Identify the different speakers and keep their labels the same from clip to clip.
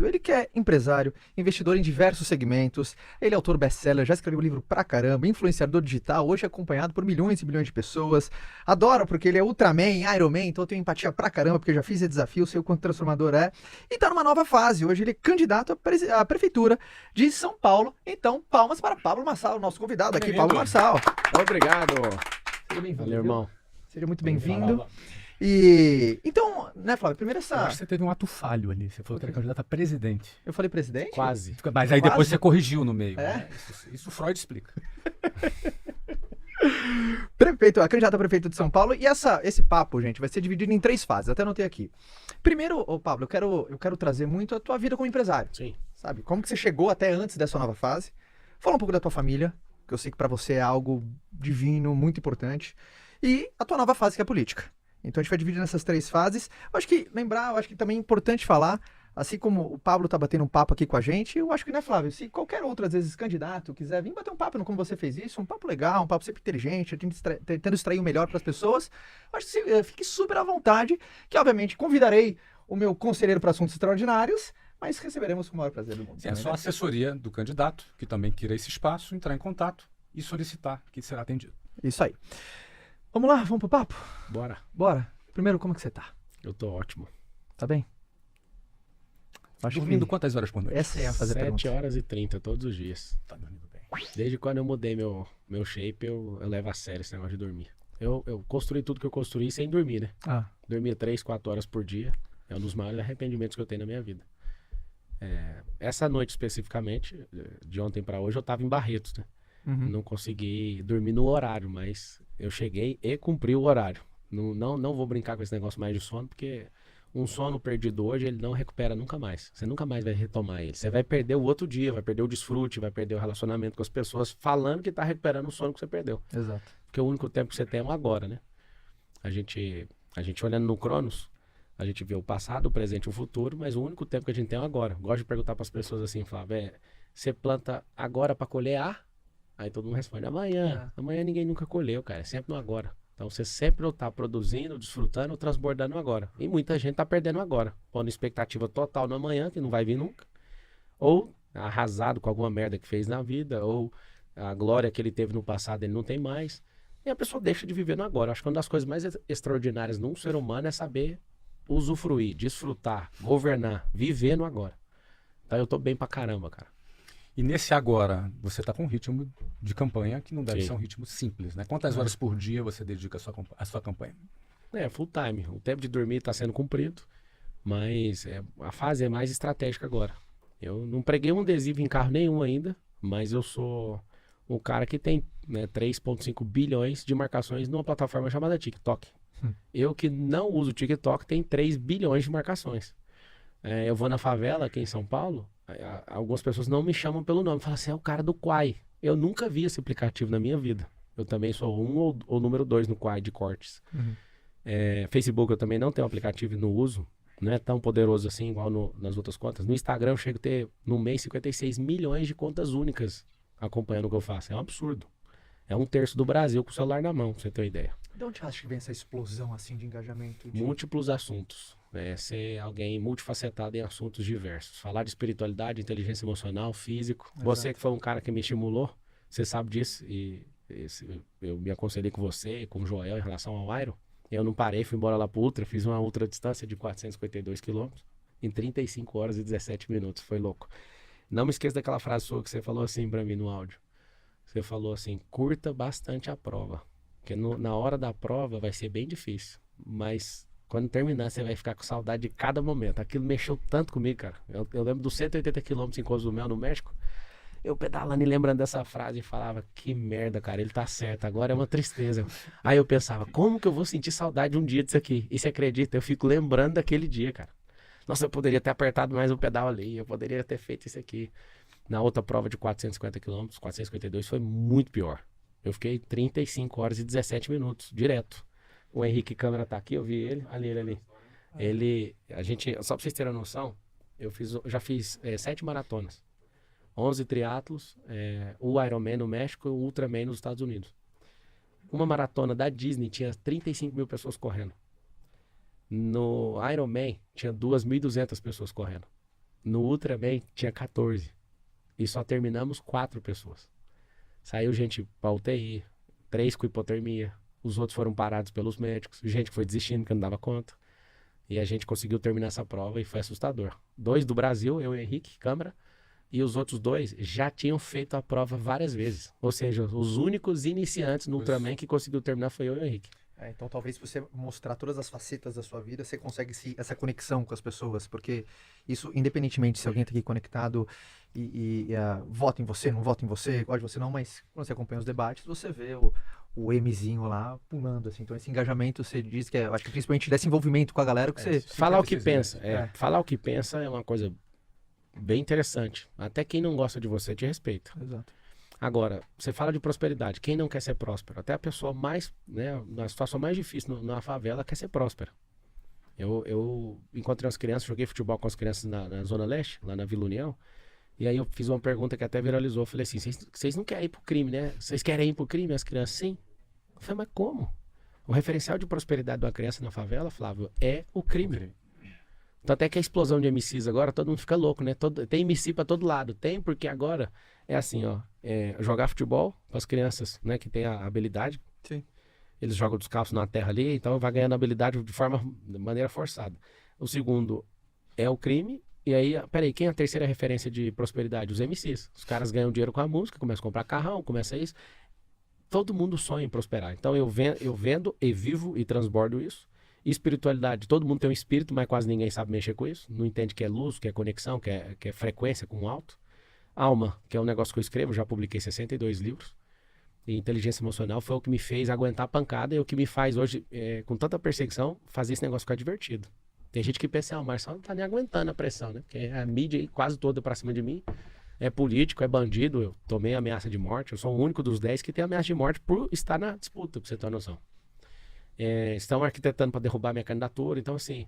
Speaker 1: Ele que é empresário, investidor em diversos segmentos, ele é autor best-seller, já escreveu livro pra caramba, influenciador digital, hoje é acompanhado por milhões e milhões de pessoas. Adoro porque ele é Ultraman, Ironman, então eu tenho empatia pra caramba, porque eu já fiz esse desafio, sei o quanto transformador é. E tá numa nova fase, hoje ele é candidato à prefeitura de São Paulo. Então, palmas para Pablo Marçal, nosso convidado aqui, Pablo Marçal.
Speaker 2: Obrigado.
Speaker 1: Seja bem-vindo.
Speaker 2: Valeu, irmão.
Speaker 1: Seja muito bem-vindo. E então, né, Flávio, primeiro
Speaker 3: Eu acho que você teve um ato falho ali. Você falou que era candidato a presidente.
Speaker 1: Eu falei presidente?
Speaker 2: Quase.
Speaker 3: Mas aí depois você corrigiu no meio.
Speaker 1: É?
Speaker 3: Né? Isso Freud explica.
Speaker 1: Prefeito, a candidata a prefeito de São Paulo. E esse papo, gente, vai ser dividido em 3 fases. Até anotei aqui. Primeiro, Pablo, eu quero trazer muito a tua vida como empresário.
Speaker 2: Sim.
Speaker 1: Sabe? Como que você chegou até antes dessa nova fase? Fala um pouco da tua família, que eu sei que pra você é algo divino, muito importante. E a tua nova fase, que é a política. Então a gente vai dividir nessas 3 fases. Eu acho que também é importante falar, assim como o Pablo tá batendo um papo aqui com a gente, eu acho que, né, Flávio, se qualquer outro, às vezes, candidato quiser vir bater um papo como você fez isso, um papo legal, um papo sempre inteligente, tentando extrair o melhor para as pessoas, eu acho que fique super à vontade, que obviamente convidarei o meu conselheiro para assuntos extraordinários, mas receberemos com o maior prazer do mundo.
Speaker 3: Sim, é só a assessoria do candidato, que também queira esse espaço, entrar em contato e solicitar que será atendido.
Speaker 1: Isso aí. Vamos lá, vamos pro papo?
Speaker 2: Bora.
Speaker 1: Bora. Primeiro, como que você tá?
Speaker 2: Eu tô ótimo.
Speaker 1: Tá bem? Acho
Speaker 3: Dormindo
Speaker 1: que
Speaker 3: quantas horas por noite?
Speaker 1: essa é a fazer
Speaker 2: 7
Speaker 1: pergunta.
Speaker 2: horas e 30 todos os dias.
Speaker 3: Tá dormindo bem.
Speaker 2: Desde quando eu mudei meu shape, eu levo a sério esse negócio de dormir. Eu construí tudo que eu construí sem dormir, né?
Speaker 1: Ah,
Speaker 2: Dormia 3, 4 horas por dia. É um dos maiores arrependimentos que eu tenho na minha vida. Essa noite especificamente, de ontem pra hoje, eu tava em Barretos, né?
Speaker 1: uhum.
Speaker 2: Não consegui dormir no horário, mas eu cheguei e cumpri o horário. Não vou brincar com esse negócio mais de sono, porque um sono perdido hoje, ele não recupera nunca mais. Você nunca mais vai retomar ele. Você vai perder o outro dia, vai perder o desfrute, vai perder o relacionamento com as pessoas, falando que tá recuperando o sono que você perdeu.
Speaker 1: Exato.
Speaker 2: Porque o único tempo que você tem é o agora, né? A gente olhando no Cronos, a gente vê o passado, o presente e o futuro, mas o único tempo que a gente tem é o agora. Gosto de perguntar para as pessoas assim, Flávio, você planta agora para colher? Aí todo mundo responde, amanhã. Amanhã ninguém nunca colheu, cara. É sempre no agora. Então você sempre está produzindo, desfrutando, transbordando agora. E muita gente está perdendo agora. Pondo expectativa total no amanhã, que não vai vir nunca. Ou arrasado com alguma merda que fez na vida. Ou a glória que ele teve no passado, ele não tem mais. E a pessoa deixa de viver no agora. Acho que uma das coisas mais extraordinárias num ser humano é saber usufruir, desfrutar, governar, viver no agora. Então eu tô bem pra caramba, cara.
Speaker 3: E nesse agora, você está com um ritmo de campanha que não deve
Speaker 2: Sim.
Speaker 3: ser um ritmo simples, né? Quantas horas por dia você dedica à sua campanha?
Speaker 2: Full time. O tempo de dormir está sendo cumprido, mas a fase é mais estratégica agora. Eu não preguei um adesivo em carro nenhum ainda, mas eu sou o cara que tem 3,5 bilhões de marcações numa plataforma chamada TikTok. Eu que não uso o TikTok tenho 3 bilhões de marcações. Eu vou na favela aqui em São Paulo, algumas pessoas não me chamam pelo nome, falam assim, é o cara do Quai. Eu nunca vi esse aplicativo na minha vida. Eu também sou ou número 2 no Quai de cortes.
Speaker 1: Uhum.
Speaker 2: Facebook eu também não tenho aplicativo e não uso. Não é tão poderoso assim, igual nas outras contas. No Instagram eu chego a ter, no mês, 56 milhões de contas únicas acompanhando o que eu faço. É um absurdo. É 1/3 do Brasil com o celular na mão, pra você ter uma ideia.
Speaker 1: De onde acha que vem essa explosão assim de engajamento?
Speaker 2: Múltiplos assuntos. Ser alguém multifacetado em assuntos diversos. Falar de espiritualidade, inteligência emocional, físico.
Speaker 1: Exato.
Speaker 2: Você que foi um cara que me estimulou, você sabe disso. Eu me aconselhei com você e com o Joel em relação ao Iron. Eu não parei, fui embora lá pro Ultra, fiz uma ultra distância de 452 quilômetros em 35 horas e 17 minutos. Foi louco. Não me esqueça daquela frase sua que você falou assim pra mim no áudio. Você falou assim, curta bastante a prova. Porque na hora da prova vai ser bem difícil. Mas quando terminar, você vai ficar com saudade de cada momento. Aquilo mexeu tanto comigo, cara. Eu lembro dos 180 quilômetros em Cozumel, no México. Eu pedalando e lembrando dessa frase e falava, que merda, cara, ele tá certo, agora é uma tristeza. Aí eu pensava, como que eu vou sentir saudade um dia disso aqui? E você acredita? Eu fico lembrando daquele dia, cara. Nossa, eu poderia ter apertado mais o pedal ali, eu poderia ter feito isso aqui. Na outra prova de 450 quilômetros, 452, foi muito pior. Eu fiquei 35 horas e 17 minutos, direto. O Henrique Câmara tá aqui, eu vi ele, ali. Só pra vocês terem uma noção, eu já fiz 7 maratonas. 11 triatlos, o Ironman no México e o Ultraman nos Estados Unidos. Uma maratona da Disney tinha 35 mil pessoas correndo. No Ironman tinha 2.200 pessoas correndo. No Ultraman tinha 14. E só terminamos 4 pessoas. Saiu gente pra UTI, 3 com hipotermia. Os outros foram parados pelos médicos. Gente que foi desistindo, que não dava conta. E a gente conseguiu terminar essa prova e foi assustador. 2 do Brasil, eu e o Henrique, Câmara. E os outros 2 já tinham feito a prova várias vezes. Ou seja, os únicos iniciantes no Ultraman que conseguiu terminar foi eu e o Henrique.
Speaker 1: Então talvez você mostrar todas as facetas da sua vida, você consegue essa conexão com as pessoas, porque isso, independentemente se alguém está aqui conectado vota em você, não vota em você, gosta de você não, mas quando você acompanha os debates, você vê o Mzinho lá pulando, assim. Então esse engajamento, você diz que eu acho que principalmente desse envolvimento com a galera, que você...
Speaker 2: Falar o que pensa. Falar o que pensa é uma coisa bem interessante. Até quem não gosta de você te respeita.
Speaker 1: Exato.
Speaker 2: Agora, você fala de prosperidade. Quem não quer ser próspero? Até a pessoa mais, na situação mais difícil na favela quer ser próspera. Eu encontrei umas crianças, joguei futebol com as crianças na Zona Leste, lá na Vila União. E aí eu fiz uma pergunta que até viralizou. Eu falei assim, vocês não querem ir pro crime, né? Vocês querem ir pro crime, as crianças? Sim. Eu falei, mas como? O referencial de prosperidade de uma criança na favela, Flávio, é o crime. Então até que a explosão de MCs agora, todo mundo fica louco, né? Tem MC pra todo lado. Tem, porque agora é assim, jogar futebol para as crianças, né, que tem a habilidade.
Speaker 1: Sim.
Speaker 2: Eles jogam descalço na terra ali, então vai ganhando habilidade de maneira forçada. O segundo é o crime. E aí, peraí, quem é a terceira referência de prosperidade? Os MCs. Os caras ganham dinheiro com a música, começam a comprar carrão, começa isso. Todo mundo sonha em prosperar. Então eu vendo e vivo e transbordo isso. Espiritualidade, todo mundo tem um espírito, mas quase ninguém sabe mexer com isso. Não entende que é luz, que é conexão, que é frequência com o alto. Alma, que é um negócio que eu escrevo, já publiquei 62 livros. E inteligência emocional foi o que me fez aguentar a pancada e o que me faz hoje, com tanta perseguição, fazer esse negócio ficar divertido. Tem gente que pensa, o Marçal não tá nem aguentando a pressão, né? Porque a mídia aí, quase toda pra cima de mim. É político, é bandido, eu tomei ameaça de morte. Eu sou o único dos 10 que tem ameaça de morte por estar na disputa, pra você ter uma noção. Estão arquitetando para derrubar minha candidatura. Então, assim,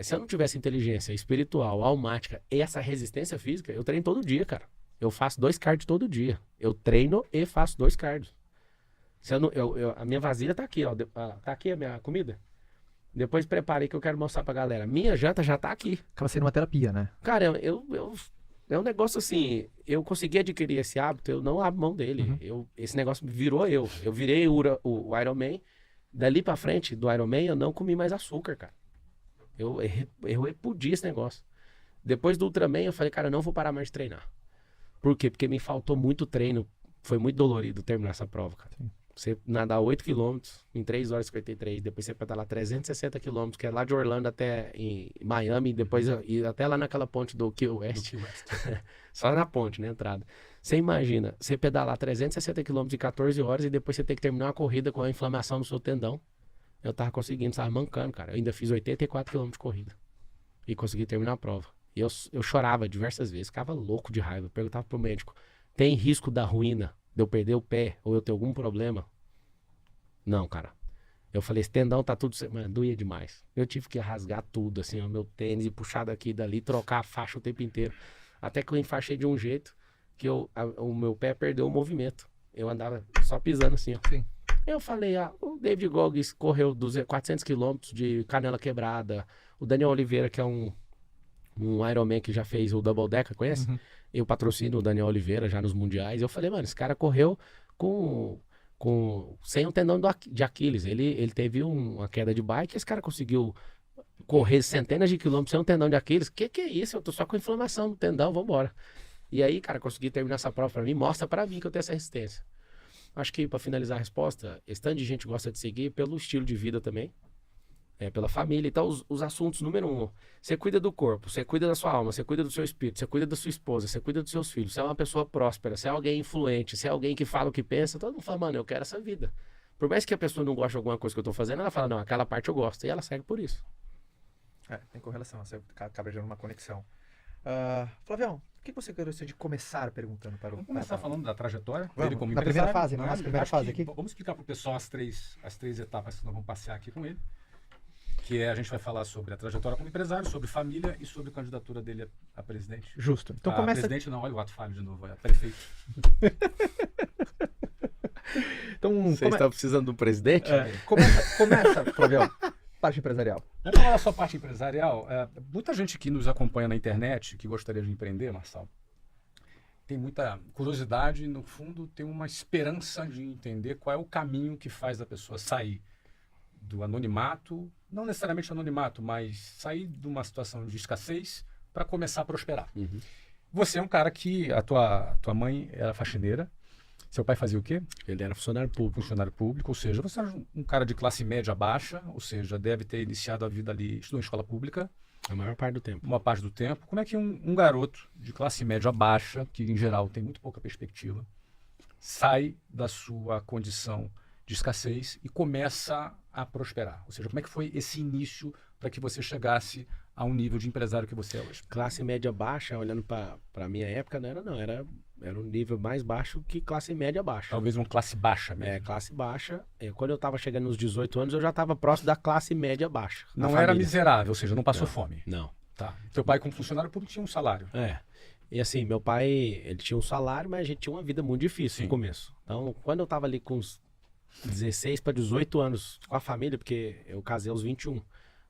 Speaker 2: se eu não tivesse inteligência espiritual, almática e essa resistência física, eu treino todo dia, cara. Eu faço 2 cardio todo dia. Eu treino e faço 2 cardios. A minha vasilha tá aqui, ó. Tá aqui a minha comida. Depois preparei que eu quero mostrar pra galera. Minha janta já tá aqui.
Speaker 1: Acaba sendo uma terapia, né?
Speaker 2: Cara, é um negócio assim, eu consegui adquirir esse hábito, eu não abro mão dele. Esse negócio virou eu. Eu virei o Iron Man. Dali pra frente do Iron Man, eu não comi mais açúcar, cara. Eu repudiei esse negócio. Depois do Ultraman, eu falei, cara, eu não vou parar mais de treinar. Por quê? Porque me faltou muito treino. Foi muito dolorido terminar essa prova, cara. Sim. Você nadar 8 km em 3 horas e 53, depois você pedalar 360 km, que é lá de Orlando até em Miami, depois ir até lá naquela ponte do Key West. Só na ponte, na entrada. Você imagina, você pedalar 360 km em 14 horas e depois você ter que terminar uma corrida com a inflamação no seu tendão. Eu tava conseguindo, tava mancando, cara. Eu ainda fiz 84 km de corrida. E consegui terminar a prova. E eu chorava diversas vezes, ficava louco de raiva. Perguntava pro médico, tem risco da ruína, de eu perder o pé ou eu ter algum problema? Não, cara. Eu falei, esse tendão tá tudo... Mano, doía demais. Eu tive que rasgar tudo, assim, o meu tênis, e puxar daqui e dali, trocar a faixa o tempo inteiro. Até que eu enfaixei de um jeito que o meu pé perdeu o movimento. Eu andava só pisando assim, ó.
Speaker 1: Sim.
Speaker 2: Eu falei, o David Goggins correu 400 quilômetros de canela quebrada. O Daniel Oliveira, que é um Ironman que já fez o Double Decker, conhece? Eu patrocino o Daniel Oliveira já nos mundiais. Eu falei, mano, esse cara correu sem um tendão de Aquiles. Ele teve uma queda de bike, esse cara conseguiu correr centenas de quilômetros sem um tendão de Aquiles. Que é isso? Eu tô só com inflamação no tendão, vambora. E aí, cara, consegui terminar essa prova pra mim, mostra pra mim que eu tenho essa resistência. Acho que pra finalizar a resposta, esse tanto de gente gosta de seguir pelo estilo de vida também. Pela família. Então, os assuntos, número 1, você cuida do corpo, você cuida da sua alma, você cuida do seu espírito, você cuida da sua esposa, você cuida dos seus filhos, você é uma pessoa próspera, você é alguém influente, você é alguém que fala o que pensa, todo mundo fala, mano, eu quero essa vida. Por mais que a pessoa não goste de alguma coisa que eu tô fazendo, ela fala, não, aquela parte eu gosto, e ela segue por isso.
Speaker 1: Tem correlação, você acaba gerando uma conexão. Flavião, o que você gostaria de começar perguntando para o...
Speaker 3: Vamos começar falando da trajetória dele como
Speaker 1: na
Speaker 3: empresário.
Speaker 1: Primeira fase, né? Nossa primeira fase aqui.
Speaker 3: Vamos explicar para o pessoal as três etapas que nós vamos passear aqui com ele. Que a gente vai falar sobre a trajetória como empresário, sobre família e sobre a candidatura dele a presidente.
Speaker 1: Justo. Então começa...
Speaker 3: Presidente não, olha o ato falho de novo, é prefeito.
Speaker 2: Então, vocês estão precisando de um presidente?
Speaker 1: Começa, Flavião. parte empresarial.
Speaker 3: Vamos falar da sua parte empresarial. Muita gente que nos acompanha na internet, que gostaria de empreender, Marçal, tem muita curiosidade e, no fundo, tem uma esperança de entender qual é o caminho que faz a pessoa sair do anonimato, não necessariamente anonimato, mas sair de uma situação de escassez para começar a prosperar. Você é um cara que a tua mãe era faxineira, seu pai fazia o quê?
Speaker 2: Ele era funcionário público.
Speaker 3: Funcionário público, ou seja, você era um cara de classe média baixa, ou seja, deve ter iniciado a vida ali, estudou em escola pública.
Speaker 2: A maior parte do tempo.
Speaker 3: Uma parte do tempo. Como é que um garoto de classe média baixa, que em geral tem muito pouca perspectiva, sai da sua condição de escassez e começa a prosperar? Ou seja, como é que foi esse início para que você chegasse a um nível de empresário que você é hoje?
Speaker 2: Classe média baixa, olhando para a minha época, era um nível mais baixo que classe média baixa.
Speaker 3: Talvez uma classe baixa mesmo.
Speaker 2: Classe baixa. Quando eu estava chegando nos 18 anos, eu já estava próximo da classe média baixa.
Speaker 3: Não era miserável, ou seja, não passou fome.
Speaker 2: Não.
Speaker 3: Tá. Teu pai, como funcionário público, tinha um salário.
Speaker 2: E assim, meu pai, ele tinha um salário, mas a gente tinha uma vida muito difícil no começo. Então, quando eu estava ali com uns 16 para 18 anos com a família, porque eu casei aos 21,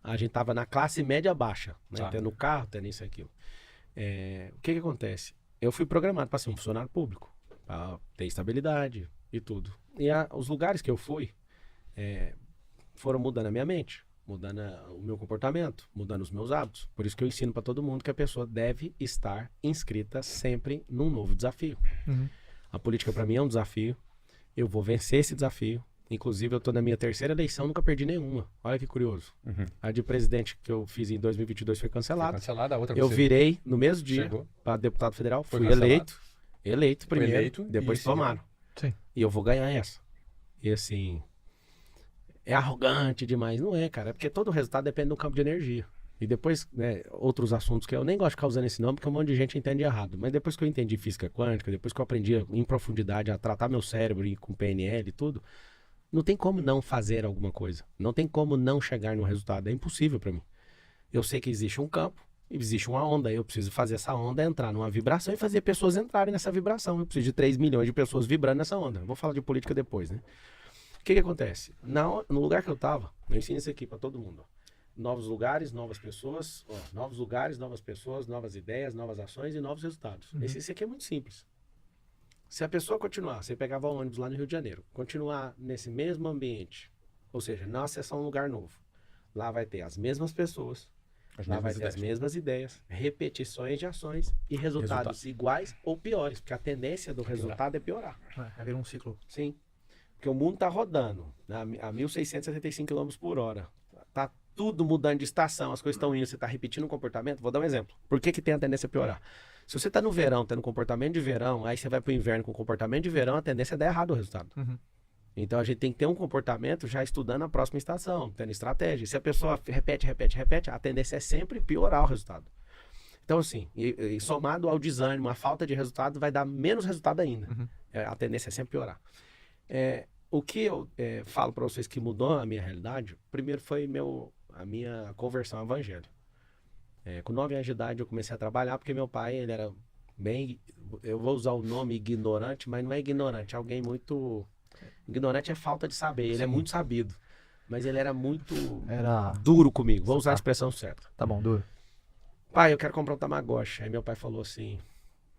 Speaker 2: a gente estava na classe média baixa, né? Tendo carro, tendo isso e aquilo. O que acontece? Eu fui programado para ser um funcionário público, para ter estabilidade e tudo. E os lugares que eu fui foram mudando a minha mente, mudando o meu comportamento, mudando os meus hábitos. Por isso que eu ensino para todo mundo que a pessoa deve estar inscrita sempre num novo desafio. A política para mim é um desafio. Eu vou vencer esse desafio. Inclusive, eu estou na minha terceira eleição, nunca perdi nenhuma. Olha que curioso. A de presidente que eu fiz em 2022 foi cancelada.
Speaker 3: A outra
Speaker 2: eu virei no mesmo dia para deputado federal, fui eleito primeiro, depois tomaram.
Speaker 1: Sim.
Speaker 2: E eu vou ganhar essa. E assim, é arrogante demais. Não é, cara, é porque todo resultado depende do campo de energia. E depois, né, outros assuntos que eu nem gosto de ficar usando esse nome, porque um monte de gente entende errado. Mas depois que eu entendi física quântica, depois que eu aprendi em profundidade a tratar meu cérebro e com PNL e tudo, não tem como não fazer alguma coisa. Não tem como não chegar no resultado. É impossível para mim. Eu sei que existe um campo, existe uma onda. Eu preciso fazer essa onda entrar numa vibração e fazer pessoas entrarem nessa vibração. Eu preciso de 3 milhões de pessoas vibrando nessa onda. Eu vou falar de política depois, né? O que acontece? No lugar que eu tava, eu ensino isso aqui para todo mundo. Novos lugares, novas pessoas. Novos lugares, novas pessoas, novas ideias, novas ações e novos resultados. Esse aqui é muito simples. Se a pessoa continuar, você pegava o ônibus lá no Rio de Janeiro, continuar nesse mesmo ambiente, ou seja, não acessar um lugar novo, lá vai ter as mesmas pessoas, lá vai ter as mesmas ideias, repetições de ações e resultados iguais ou piores, porque a tendência do resultado é piorar.
Speaker 1: É ver um ciclo.
Speaker 2: Sim, porque o mundo está rodando a 1.675 km por hora. Tá tudo mudando de estação, as coisas estão indo, você está repetindo um comportamento. Vou dar um exemplo. Por que tem a tendência a piorar? Se você está no verão, tendo comportamento de verão, aí você vai para o inverno com comportamento de verão, a tendência é dar errado o resultado. Então a gente tem que ter um comportamento já estudando a próxima estação, tendo estratégia. Se a pessoa repete, a tendência é sempre piorar o resultado. Então assim, e somado ao desânimo, a falta de resultado, vai dar menos resultado ainda. A tendência é sempre piorar. O que eu falo para vocês que mudou a minha realidade, primeiro foi a minha conversão ao evangelho. Com 9 anos de idade eu comecei a trabalhar porque meu pai, ele era bem, eu vou usar o nome ignorante, mas não é ignorante, alguém muito, ignorante é falta de saber, ele é muito sabido, mas ele era muito duro comigo, vou usar a expressão certa.
Speaker 1: Tá bom, duro.
Speaker 2: Pai, eu quero comprar um Tamagotchi. Aí meu pai falou assim,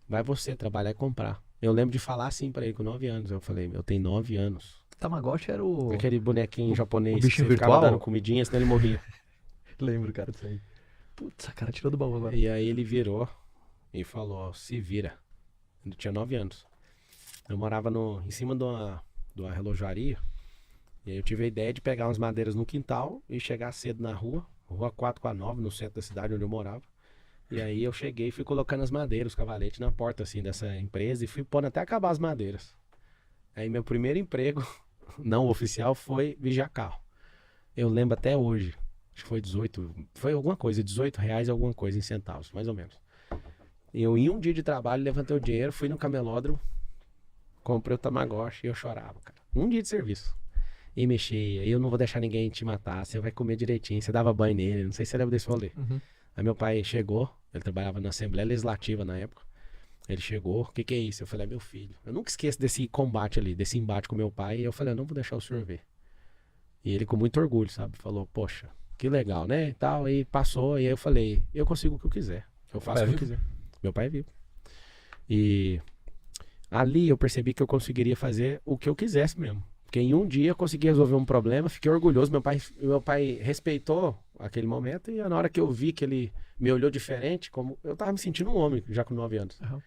Speaker 2: vai você trabalhar e comprar. Eu lembro de falar assim pra ele com 9 anos, eu falei, eu tenho 9 anos.
Speaker 1: Tamagotchi era o...
Speaker 2: Aquele bonequinho japonês,
Speaker 1: o bichinho
Speaker 2: que você ficava
Speaker 1: virtual?
Speaker 2: dando comidinha, senão ele morria.
Speaker 1: Lembro, cara, disso aí. Putz, a cara tirou do baú agora.
Speaker 2: E aí ele virou e falou, se vira. Eu tinha 9 anos. Eu morava em cima de uma relojaria. E aí eu tive a ideia de pegar umas madeiras no quintal e chegar cedo na rua 4 com a 9, no centro da cidade onde eu morava. E aí eu cheguei e fui colocando as madeiras, os cavaletes na porta assim dessa empresa e fui pondo até acabar as madeiras. Aí meu primeiro emprego, não oficial, foi vigiar carro. Eu lembro até hoje. Acho que foi 18, foi alguma coisa, R$18 alguma coisa em centavos, mais ou menos. Eu, em um dia de trabalho, levantei o dinheiro, fui no camelódromo, comprei o Tamagotchi e eu chorava, cara. Um dia de serviço. E mexia, eu não vou deixar ninguém te matar, você vai comer direitinho, você dava banho nele, não sei se você lembra desse rolê. Aí meu pai chegou, ele trabalhava na Assembleia Legislativa na época. Ele chegou, o que é isso? Eu falei, é meu filho. Eu nunca esqueço desse combate ali, desse embate com meu pai, e eu falei, eu não vou deixar o senhor ver. E ele com muito orgulho, sabe, falou, poxa, que legal, né? E tal, e passou, e aí eu falei, eu consigo o que eu quiser. Eu faço o que eu quiser. Meu pai é vivo. E ali eu percebi que eu conseguiria fazer o que eu quisesse mesmo. Porque em um dia eu consegui resolver um problema, fiquei orgulhoso. Meu pai respeitou aquele momento e na hora que eu vi que ele me olhou diferente, como eu tava me sentindo um homem já com 9 anos.
Speaker 1: Uhum.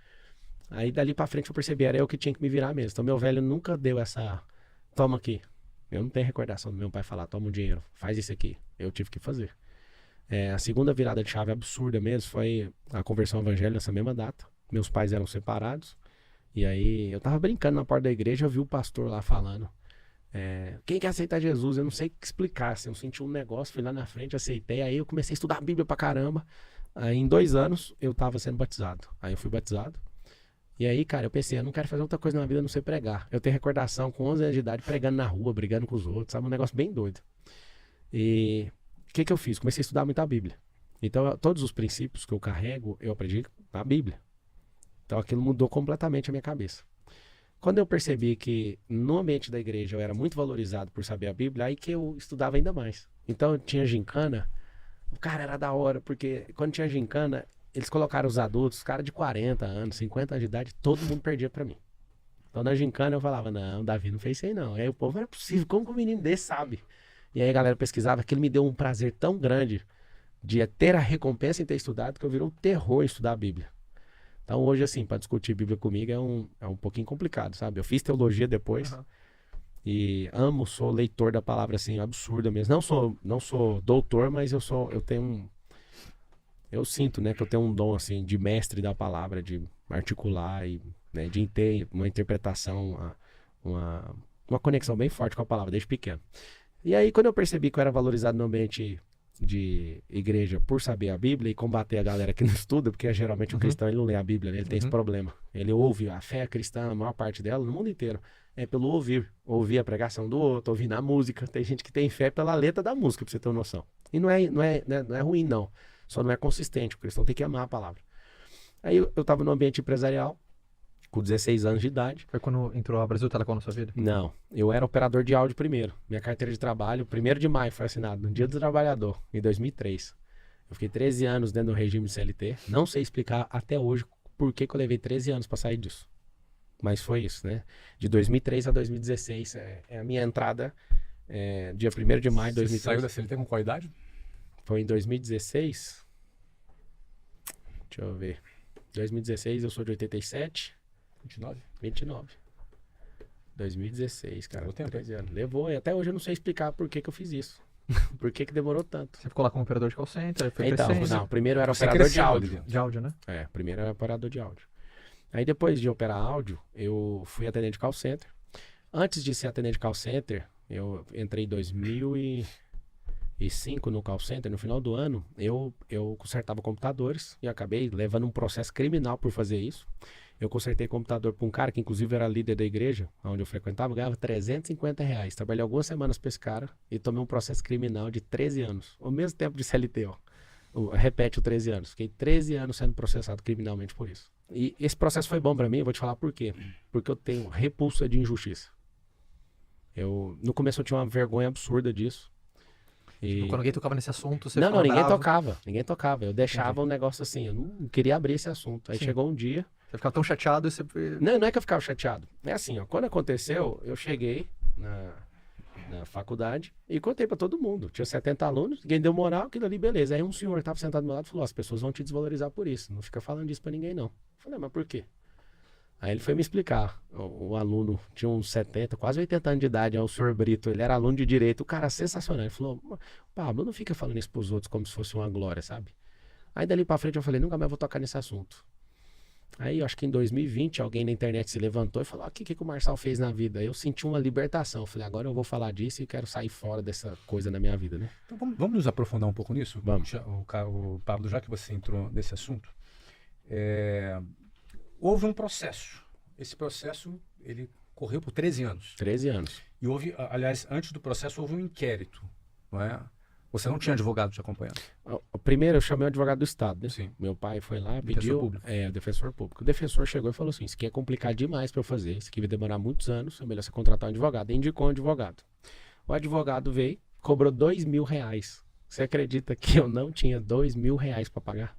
Speaker 2: Aí dali pra frente eu percebi, era eu que tinha que me virar mesmo. Então meu velho nunca deu essa, toma aqui. Eu não tenho recordação do meu pai falar, toma o dinheiro, faz isso aqui. Eu tive que fazer. A segunda virada de chave absurda mesmo foi a conversão ao evangelho nessa mesma data. Meus pais eram separados. E aí eu tava brincando na porta da igreja, eu vi o pastor lá falando. Quem quer aceitar Jesus? Eu não sei explicar. Assim, eu senti um negócio, fui lá na frente, aceitei. Aí eu comecei a estudar a Bíblia pra caramba. Aí em 2 anos eu tava sendo batizado. Aí eu fui batizado. E aí, cara, eu pensei, eu não quero fazer outra coisa na vida a não ser pregar. Eu tenho recordação com 11 anos de idade pregando na rua, brigando com os outros, sabe? Um negócio bem doido. E o que eu fiz? Comecei a estudar muito a Bíblia. Então, todos os princípios que eu carrego, eu aprendi na Bíblia. Então, aquilo mudou completamente a minha cabeça. Quando eu percebi que no ambiente da igreja eu era muito valorizado por saber a Bíblia, aí que eu estudava ainda mais. Então, eu tinha gincana, o cara era da hora, porque quando tinha gincana, eles colocaram os adultos, os caras de 40 anos, 50 anos de idade, todo mundo perdia pra mim. Então, na gincana eu falava, não, Davi não fez isso aí não. E aí o povo, não é possível, como que um menino desse sabe? E aí a galera pesquisava, aquilo me deu um prazer tão grande de ter a recompensa em ter estudado, que eu virei um terror em estudar a Bíblia. Então hoje, assim, para discutir Bíblia comigo é um pouquinho complicado, sabe? Eu fiz teologia depois e sou leitor da palavra, assim, absurda mesmo. Não sou doutor, mas eu sinto, né, que eu tenho um dom, assim, de mestre da palavra, de articular e, né, de ter uma interpretação, uma conexão bem forte com a palavra desde pequeno. E aí, quando eu percebi que eu era valorizado no ambiente de igreja por saber a Bíblia e combater a galera que não estuda, porque geralmente o cristão ele não lê a Bíblia, né? Ele tem esse problema. Ele ouve a fé cristã, a maior parte dela, no mundo inteiro, é pelo ouvir a pregação do outro, ouvir na música. Tem gente que tem fé pela letra da música, pra você ter uma noção. E não é ruim, não. Só não é consistente. O cristão tem que amar a palavra. Aí eu tava no ambiente empresarial, com 16 anos de idade.
Speaker 1: Foi quando entrou a Brasil Telecom na sua vida?
Speaker 2: Não, eu era operador de áudio primeiro. Minha carteira de trabalho, 1º de maio foi assinado, no Dia do Trabalhador, em 2003. Eu fiquei 13 anos dentro do regime CLT. Não sei explicar até hoje por que eu levei 13 anos para sair disso. Mas foi isso, né? De 2003 a 2016 é a minha entrada, dia 1º de maio de 2003. Você
Speaker 3: saiu da CLT com qual idade?
Speaker 2: Foi em 2016. Deixa eu ver. 2016, eu sou de 87. 29. 2016, cara.
Speaker 3: Levou tempo,
Speaker 2: 13 anos. Levou, e até hoje eu não sei explicar por que eu fiz isso. Por que demorou tanto.
Speaker 1: Você ficou lá como operador de call center, foi
Speaker 2: Então,
Speaker 1: crescendo.
Speaker 2: não, primeiro era
Speaker 3: Você
Speaker 2: operador de
Speaker 3: cresceu
Speaker 2: áudio.
Speaker 3: ali
Speaker 1: De áudio, né?
Speaker 2: Primeiro era operador de áudio. Aí depois de operar áudio, eu fui atendente de call center. Antes de ser atendente de call center, eu entrei em 2005 no call center, no final do ano, eu consertava computadores e acabei levando um processo criminal por fazer isso. Eu consertei computador para um cara que inclusive era líder da igreja, onde eu frequentava, ganhava R$350. Trabalhei algumas semanas para esse cara e tomei um processo criminal de 13 anos. O mesmo tempo de CLT, ó. Repete o 13 anos. Fiquei 13 anos sendo processado criminalmente por isso. E esse processo foi bom para mim, eu vou te falar por quê. Porque eu tenho repulsa de injustiça. No começo eu tinha uma vergonha absurda disso.
Speaker 1: Tipo, quando ninguém tocava nesse assunto, você
Speaker 2: Não,
Speaker 1: ficava
Speaker 2: ninguém
Speaker 1: bravo.
Speaker 2: Ninguém tocava. Eu deixava um negócio assim, eu não queria abrir esse assunto. Aí chegou um dia...
Speaker 1: Você ficava tão chateado e você...
Speaker 2: Não é que eu ficava chateado. É assim, ó, quando aconteceu, eu cheguei na faculdade e contei pra todo mundo. Tinha 70 alunos, ninguém deu moral, aquilo ali, beleza. Aí um senhor que tava sentado do meu lado falou, as pessoas vão te desvalorizar por isso. Não fica falando disso pra ninguém, não. Eu falei, mas por quê? Aí ele foi me explicar. O aluno tinha uns 70, quase 80 anos de idade, é o senhor Brito, ele era aluno de direito, o cara sensacional. Ele falou, Pablo, não fica falando isso pros outros como se fosse uma glória, sabe? Aí dali pra frente eu falei, nunca mais vou tocar nesse assunto. Aí eu acho que em 2020 alguém na internet se levantou e falou, o que o Marçal fez na vida? Aí eu senti uma libertação, eu falei, agora eu vou falar disso e quero sair fora dessa coisa na minha vida, né?
Speaker 3: Então vamos nos aprofundar um pouco nisso?
Speaker 2: Vamos.
Speaker 3: O Pablo, já que você entrou nesse assunto, houve um processo. Esse processo, ele correu por 13 anos.
Speaker 2: 13 anos.
Speaker 3: E houve, aliás, antes do processo houve um inquérito, não é? Você não tinha advogado te acompanhando?
Speaker 2: Primeiro eu chamei o advogado do Estado, né?
Speaker 3: Sim.
Speaker 2: Meu pai foi lá,
Speaker 3: Defensor
Speaker 2: pediu...
Speaker 3: público.
Speaker 2: O defensor público. O defensor chegou e falou assim, isso aqui é complicado demais para eu fazer, isso aqui vai demorar muitos anos, é melhor você contratar um advogado. E indicou um advogado. O advogado veio, cobrou R$2.000, Você acredita que eu não tinha R$ 2.000 para pagar?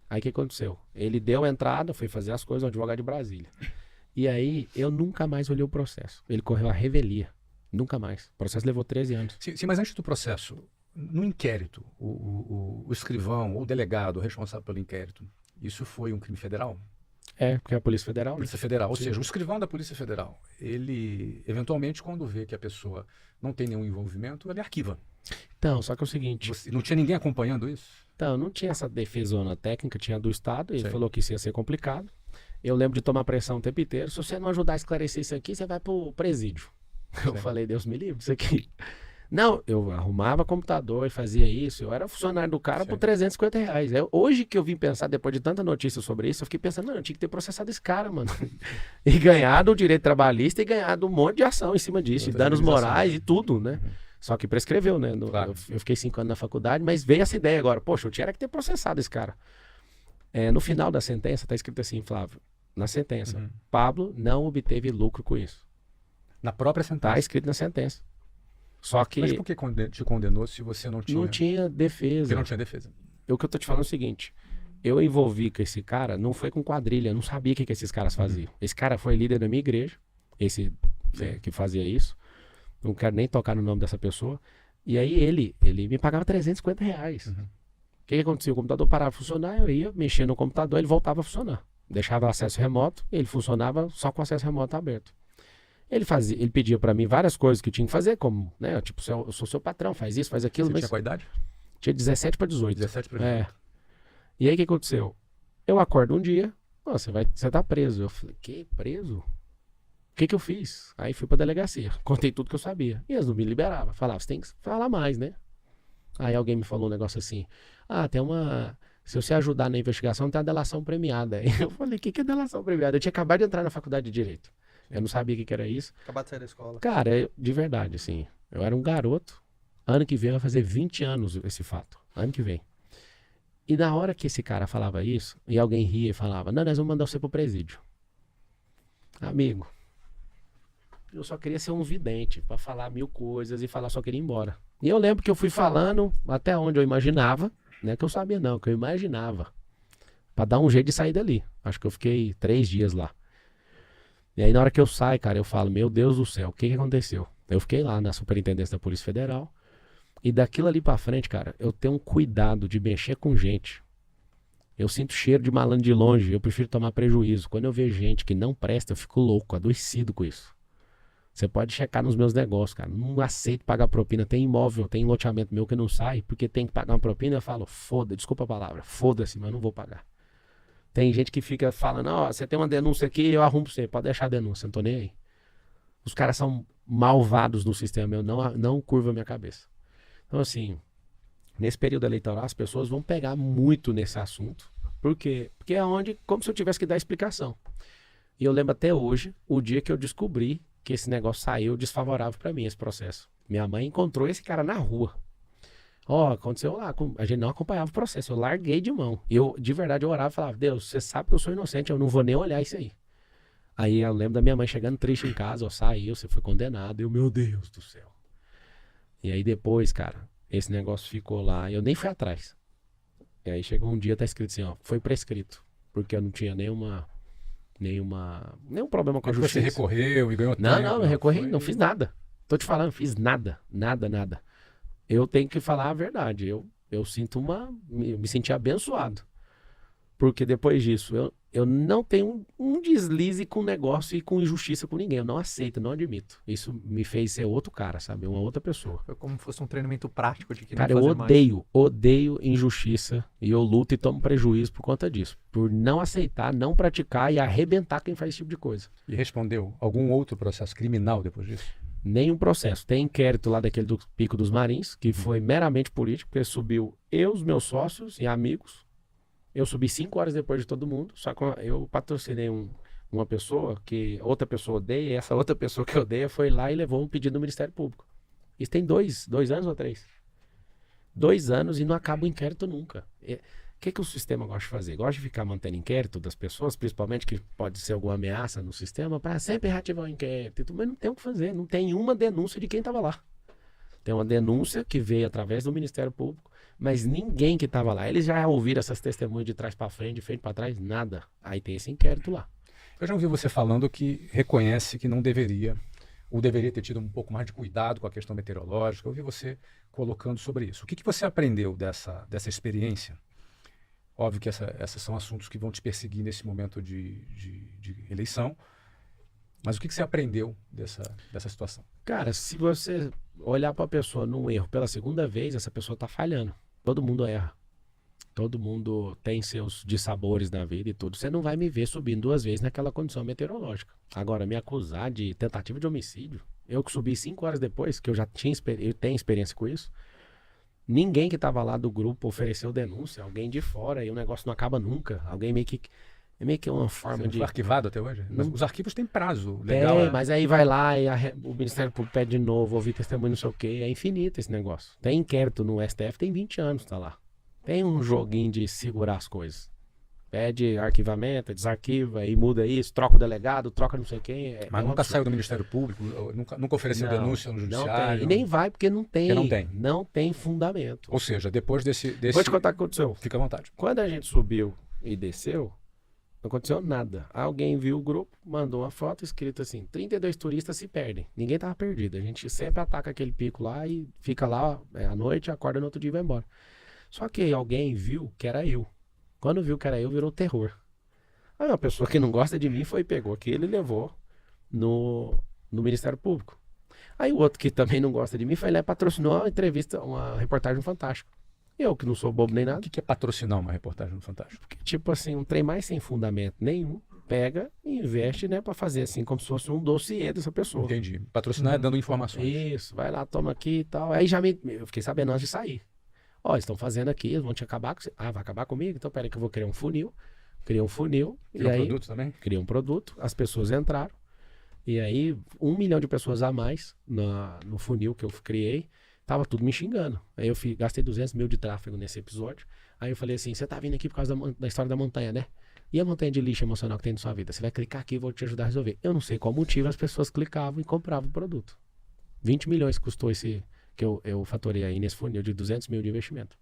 Speaker 2: Aí o que aconteceu? Ele deu a entrada, foi fazer as coisas, um advogado de Brasília. E aí eu nunca mais olhei o processo. Ele correu a revelia. Nunca mais. O processo levou 13 anos.
Speaker 3: Sim, mas antes do processo, no inquérito, o escrivão ou o delegado o responsável pelo inquérito, isso foi um crime federal?
Speaker 2: É, porque é a Polícia Federal.
Speaker 3: Polícia Federal, ou
Speaker 2: Sim.
Speaker 3: seja, o escrivão da Polícia Federal, ele, eventualmente, quando vê que a pessoa não tem nenhum envolvimento, ele arquiva.
Speaker 2: Então, só que é o seguinte.
Speaker 3: Não tinha ninguém acompanhando isso?
Speaker 2: Então, não tinha essa defesona técnica, tinha do Estado. Ele
Speaker 3: Sim.
Speaker 2: falou que isso ia ser complicado. Eu lembro de tomar pressão o tempo inteiro. Se você não ajudar a esclarecer isso aqui, você vai pro presídio. Eu falei, Deus me livre disso aqui. Não, eu arrumava computador e fazia isso. Eu era funcionário do cara por R$ 350. Hoje que eu vim pensar, depois de tanta notícia sobre isso, eu fiquei pensando, não, eu tinha que ter processado esse cara, mano. E ganhado o direito trabalhista e ganhado um monte de ação em cima disso. E danos morais e tudo, né? Só que prescreveu, né?
Speaker 3: Claro.
Speaker 2: Eu fiquei 5 anos na faculdade, mas veio essa ideia agora. Poxa, eu tinha que ter processado esse cara. No final da sentença, tá escrito assim, Flávio. Na sentença, Pablo não obteve lucro com isso.
Speaker 3: Na própria sentença?
Speaker 2: Tá escrito na sentença. Só que
Speaker 3: Mas por que te condenou se você não tinha...
Speaker 2: não tinha defesa.
Speaker 3: Porque não tinha defesa.
Speaker 2: O que eu tô te falando é o seguinte. Eu envolvi com esse cara, não foi com quadrilha, eu não sabia o que esses caras faziam. Esse cara foi líder da minha igreja, esse que fazia isso. Não quero nem tocar no nome dessa pessoa. E aí ele me pagava R$ 350. O que acontecia? O computador parava de funcionar, eu ia mexer no computador, ele voltava a funcionar. Deixava acesso remoto, ele funcionava só com acesso remoto aberto. Ele pedia pra mim várias coisas que eu tinha que fazer, como, né, tipo, eu sou seu patrão, faz isso, faz aquilo.
Speaker 3: Você
Speaker 2: Mas
Speaker 3: tinha qual idade?
Speaker 2: tinha 17 para 18.
Speaker 3: 17 para 18.
Speaker 2: E aí o que aconteceu? Eu acordo um dia, você tá preso. Eu falei, que preso? O que eu fiz? Aí fui pra delegacia, contei tudo que eu sabia. E eles não me liberavam. Falavam, você tem que falar mais, né? Aí alguém me falou um negócio assim, se você ajudar na investigação, tem a delação premiada. Aí eu falei, o que é delação premiada? Eu tinha acabado de entrar na faculdade de Direito. Eu não sabia o que era isso.
Speaker 1: Acabar de sair da escola.
Speaker 2: Cara, de verdade, assim, eu era um garoto. Ano que vem vai fazer 20 anos esse fato. Ano que vem. E na hora que esse cara falava isso, e alguém ria e falava, não, nós vamos mandar você pro presídio. Amigo, eu só queria ser um vidente, pra falar 1000 coisas e falar só queria ir embora. E eu lembro que eu fui falando até onde eu imaginava, não é que eu sabia não, que eu imaginava. Pra dar um jeito de sair dali. Acho que eu fiquei 3 dias lá. E aí na hora que eu saio, cara, eu falo, meu Deus do céu, o que aconteceu? Eu fiquei lá na Superintendência da Polícia Federal. E daquilo ali pra frente, cara, eu tenho um cuidado de mexer com gente. Eu sinto cheiro de malandro de longe, eu prefiro tomar prejuízo. Quando eu vejo gente que não presta, eu fico louco, adoecido com isso. Você pode checar nos meus negócios, cara. Não aceito pagar propina. Tem imóvel, tem loteamento meu que não sai, porque tem que pagar uma propina. Eu falo, desculpa a palavra, foda-se, mas não vou pagar. Tem gente que fica falando, você tem uma denúncia aqui, eu arrumo pra você, pode deixar a denúncia, não tô nem aí. Os caras são malvados no sistema, eu não curvo a minha cabeça. Então, assim, nesse período eleitoral, as pessoas vão pegar muito nesse assunto. Por quê? Porque é onde, como se eu tivesse que dar explicação. E eu lembro até hoje, o dia que eu descobri que esse negócio saiu desfavorável pra mim, esse processo. Minha mãe encontrou esse cara na rua. Aconteceu lá, a gente não acompanhava o processo, eu larguei de mão. Eu, de verdade, eu orava e falava, Deus, você sabe que eu sou inocente, eu não vou nem olhar isso aí. Aí eu lembro da minha mãe chegando triste em casa, saiu, você foi condenado. Eu, meu Deus do céu. E aí depois, cara, esse negócio ficou lá, eu nem fui atrás. E aí chegou um dia, tá escrito assim, foi prescrito, porque eu não tinha nenhum problema com a justiça.
Speaker 3: Você recorreu e ganhou tempo?
Speaker 2: Não recorri, não fiz nada. Tô te falando, fiz nada. Eu tenho que falar a verdade. Eu sinto me senti abençoado. Porque depois disso, eu não tenho um deslize com negócio e com injustiça com ninguém. Eu não aceito, não admito. Isso me fez ser outro cara, sabe? Uma outra pessoa.
Speaker 1: Foi como se fosse um treinamento prático de que
Speaker 2: cara,
Speaker 1: não
Speaker 2: eu
Speaker 1: fazer
Speaker 2: odeio injustiça. E eu luto e tomo prejuízo por conta disso. Por não aceitar, não praticar e arrebentar quem faz esse tipo de coisa.
Speaker 3: E respondeu algum outro processo criminal depois disso?
Speaker 2: Nenhum processo. Tem inquérito lá daquele do Pico dos Marins, que foi meramente político, porque subiu eu, os meus sócios e amigos. Eu subi 5 horas depois de todo mundo, só que eu patrocinei uma pessoa que outra pessoa odeia, e essa outra pessoa que odeia foi lá e levou um pedido do Ministério Público. Isso tem 2 anos ou 3? 2 anos e não acaba o inquérito nunca. O que o sistema gosta de fazer? Gosta de ficar mantendo inquérito das pessoas, principalmente que pode ser alguma ameaça no sistema, para sempre reativar o inquérito, mas não tem o que fazer, não tem uma denúncia de quem estava lá. Tem uma denúncia que veio através do Ministério Público, mas ninguém que estava lá. Eles já ouviram essas testemunhas de trás para frente, de frente para trás, nada. Aí tem esse inquérito lá.
Speaker 3: Eu já ouvi você falando que reconhece que não deveria, ou deveria ter tido um pouco mais de cuidado com a questão meteorológica. Eu ouvi você colocando sobre isso. O que você aprendeu dessa experiência? Óbvio que esses são assuntos que vão te perseguir nesse momento de eleição. Mas o que você aprendeu dessa situação?
Speaker 2: Cara, se você olhar para a pessoa num erro pela segunda vez, essa pessoa está falhando. Todo mundo erra. Todo mundo tem seus dissabores na vida e tudo. Você não vai me ver subindo 2 vezes naquela condição meteorológica. Agora, me acusar de tentativa de homicídio, eu que subi 5 horas depois, que eu já tinha eu tenho experiência com isso, ninguém que estava lá do grupo ofereceu denúncia, alguém de fora, e o negócio não acaba nunca. Alguém meio que uma forma
Speaker 3: Você não foi arquivado até hoje? Mas os arquivos têm prazo legal.
Speaker 2: Tem, mas aí vai lá e o Ministério Público pede de novo, ouvir testemunho, não sei o quê. É infinito esse negócio. Tem inquérito no STF, tem 20 anos, tá lá. Tem um joguinho de segurar as coisas. Pede arquivamento, desarquiva e muda isso, troca o delegado, troca não sei quem.
Speaker 3: Mas nunca saiu do Ministério Público, nunca ofereceu denúncia no Judiciário.
Speaker 2: Não tem. E nem vai porque não tem.
Speaker 3: Porque não tem.
Speaker 2: Não tem fundamento.
Speaker 3: Ou seja, depois desse...
Speaker 2: Vou te contar o que aconteceu.
Speaker 3: Fica à vontade.
Speaker 2: Quando a gente subiu e desceu, não aconteceu nada. Alguém viu o grupo, mandou uma foto escrita assim, 32 turistas se perdem. Ninguém tava perdido. A gente sempre ataca aquele pico lá e fica lá à noite, acorda no outro dia e vai embora. Só que alguém viu que era eu. Quando viu que era eu, virou terror. Aí uma pessoa que não gosta de mim pegou aquilo e levou no Ministério Público. Aí o outro que também não gosta de mim foi lá e patrocinou uma entrevista, uma reportagem no Fantástico. Eu, que não sou bobo nem nada.
Speaker 3: O que é patrocinar uma reportagem no Fantástico?
Speaker 2: Porque, tipo assim, um trem mais sem fundamento nenhum, pega e investe, né, pra fazer assim, como se fosse um dossiê dessa pessoa.
Speaker 3: Entendi. Patrocinar é dando informações.
Speaker 2: Isso, vai lá, toma aqui e tal. Aí eu fiquei sabendo antes de sair. Ó, eles estão fazendo aqui, eles vão te acabar com você. Ah, vai acabar comigo? Então peraí que eu vou criar um funil. Criei um funil.
Speaker 3: Criou
Speaker 2: e aí,
Speaker 3: produto também?
Speaker 2: Criei um produto, as pessoas entraram. E aí, 1 milhão de pessoas a mais no funil que eu criei. Tava tudo me xingando. Aí eu gastei 200 mil de tráfego nesse episódio. Aí eu falei assim, você tá vindo aqui por causa da história da montanha, né? E a montanha de lixo emocional que tem na sua vida? Você vai clicar aqui e vou te ajudar a resolver. Eu não sei qual motivo as pessoas clicavam e compravam o produto. 20 milhões custou esse que eu fatorei aí nesse funil de 200 mil de investimento.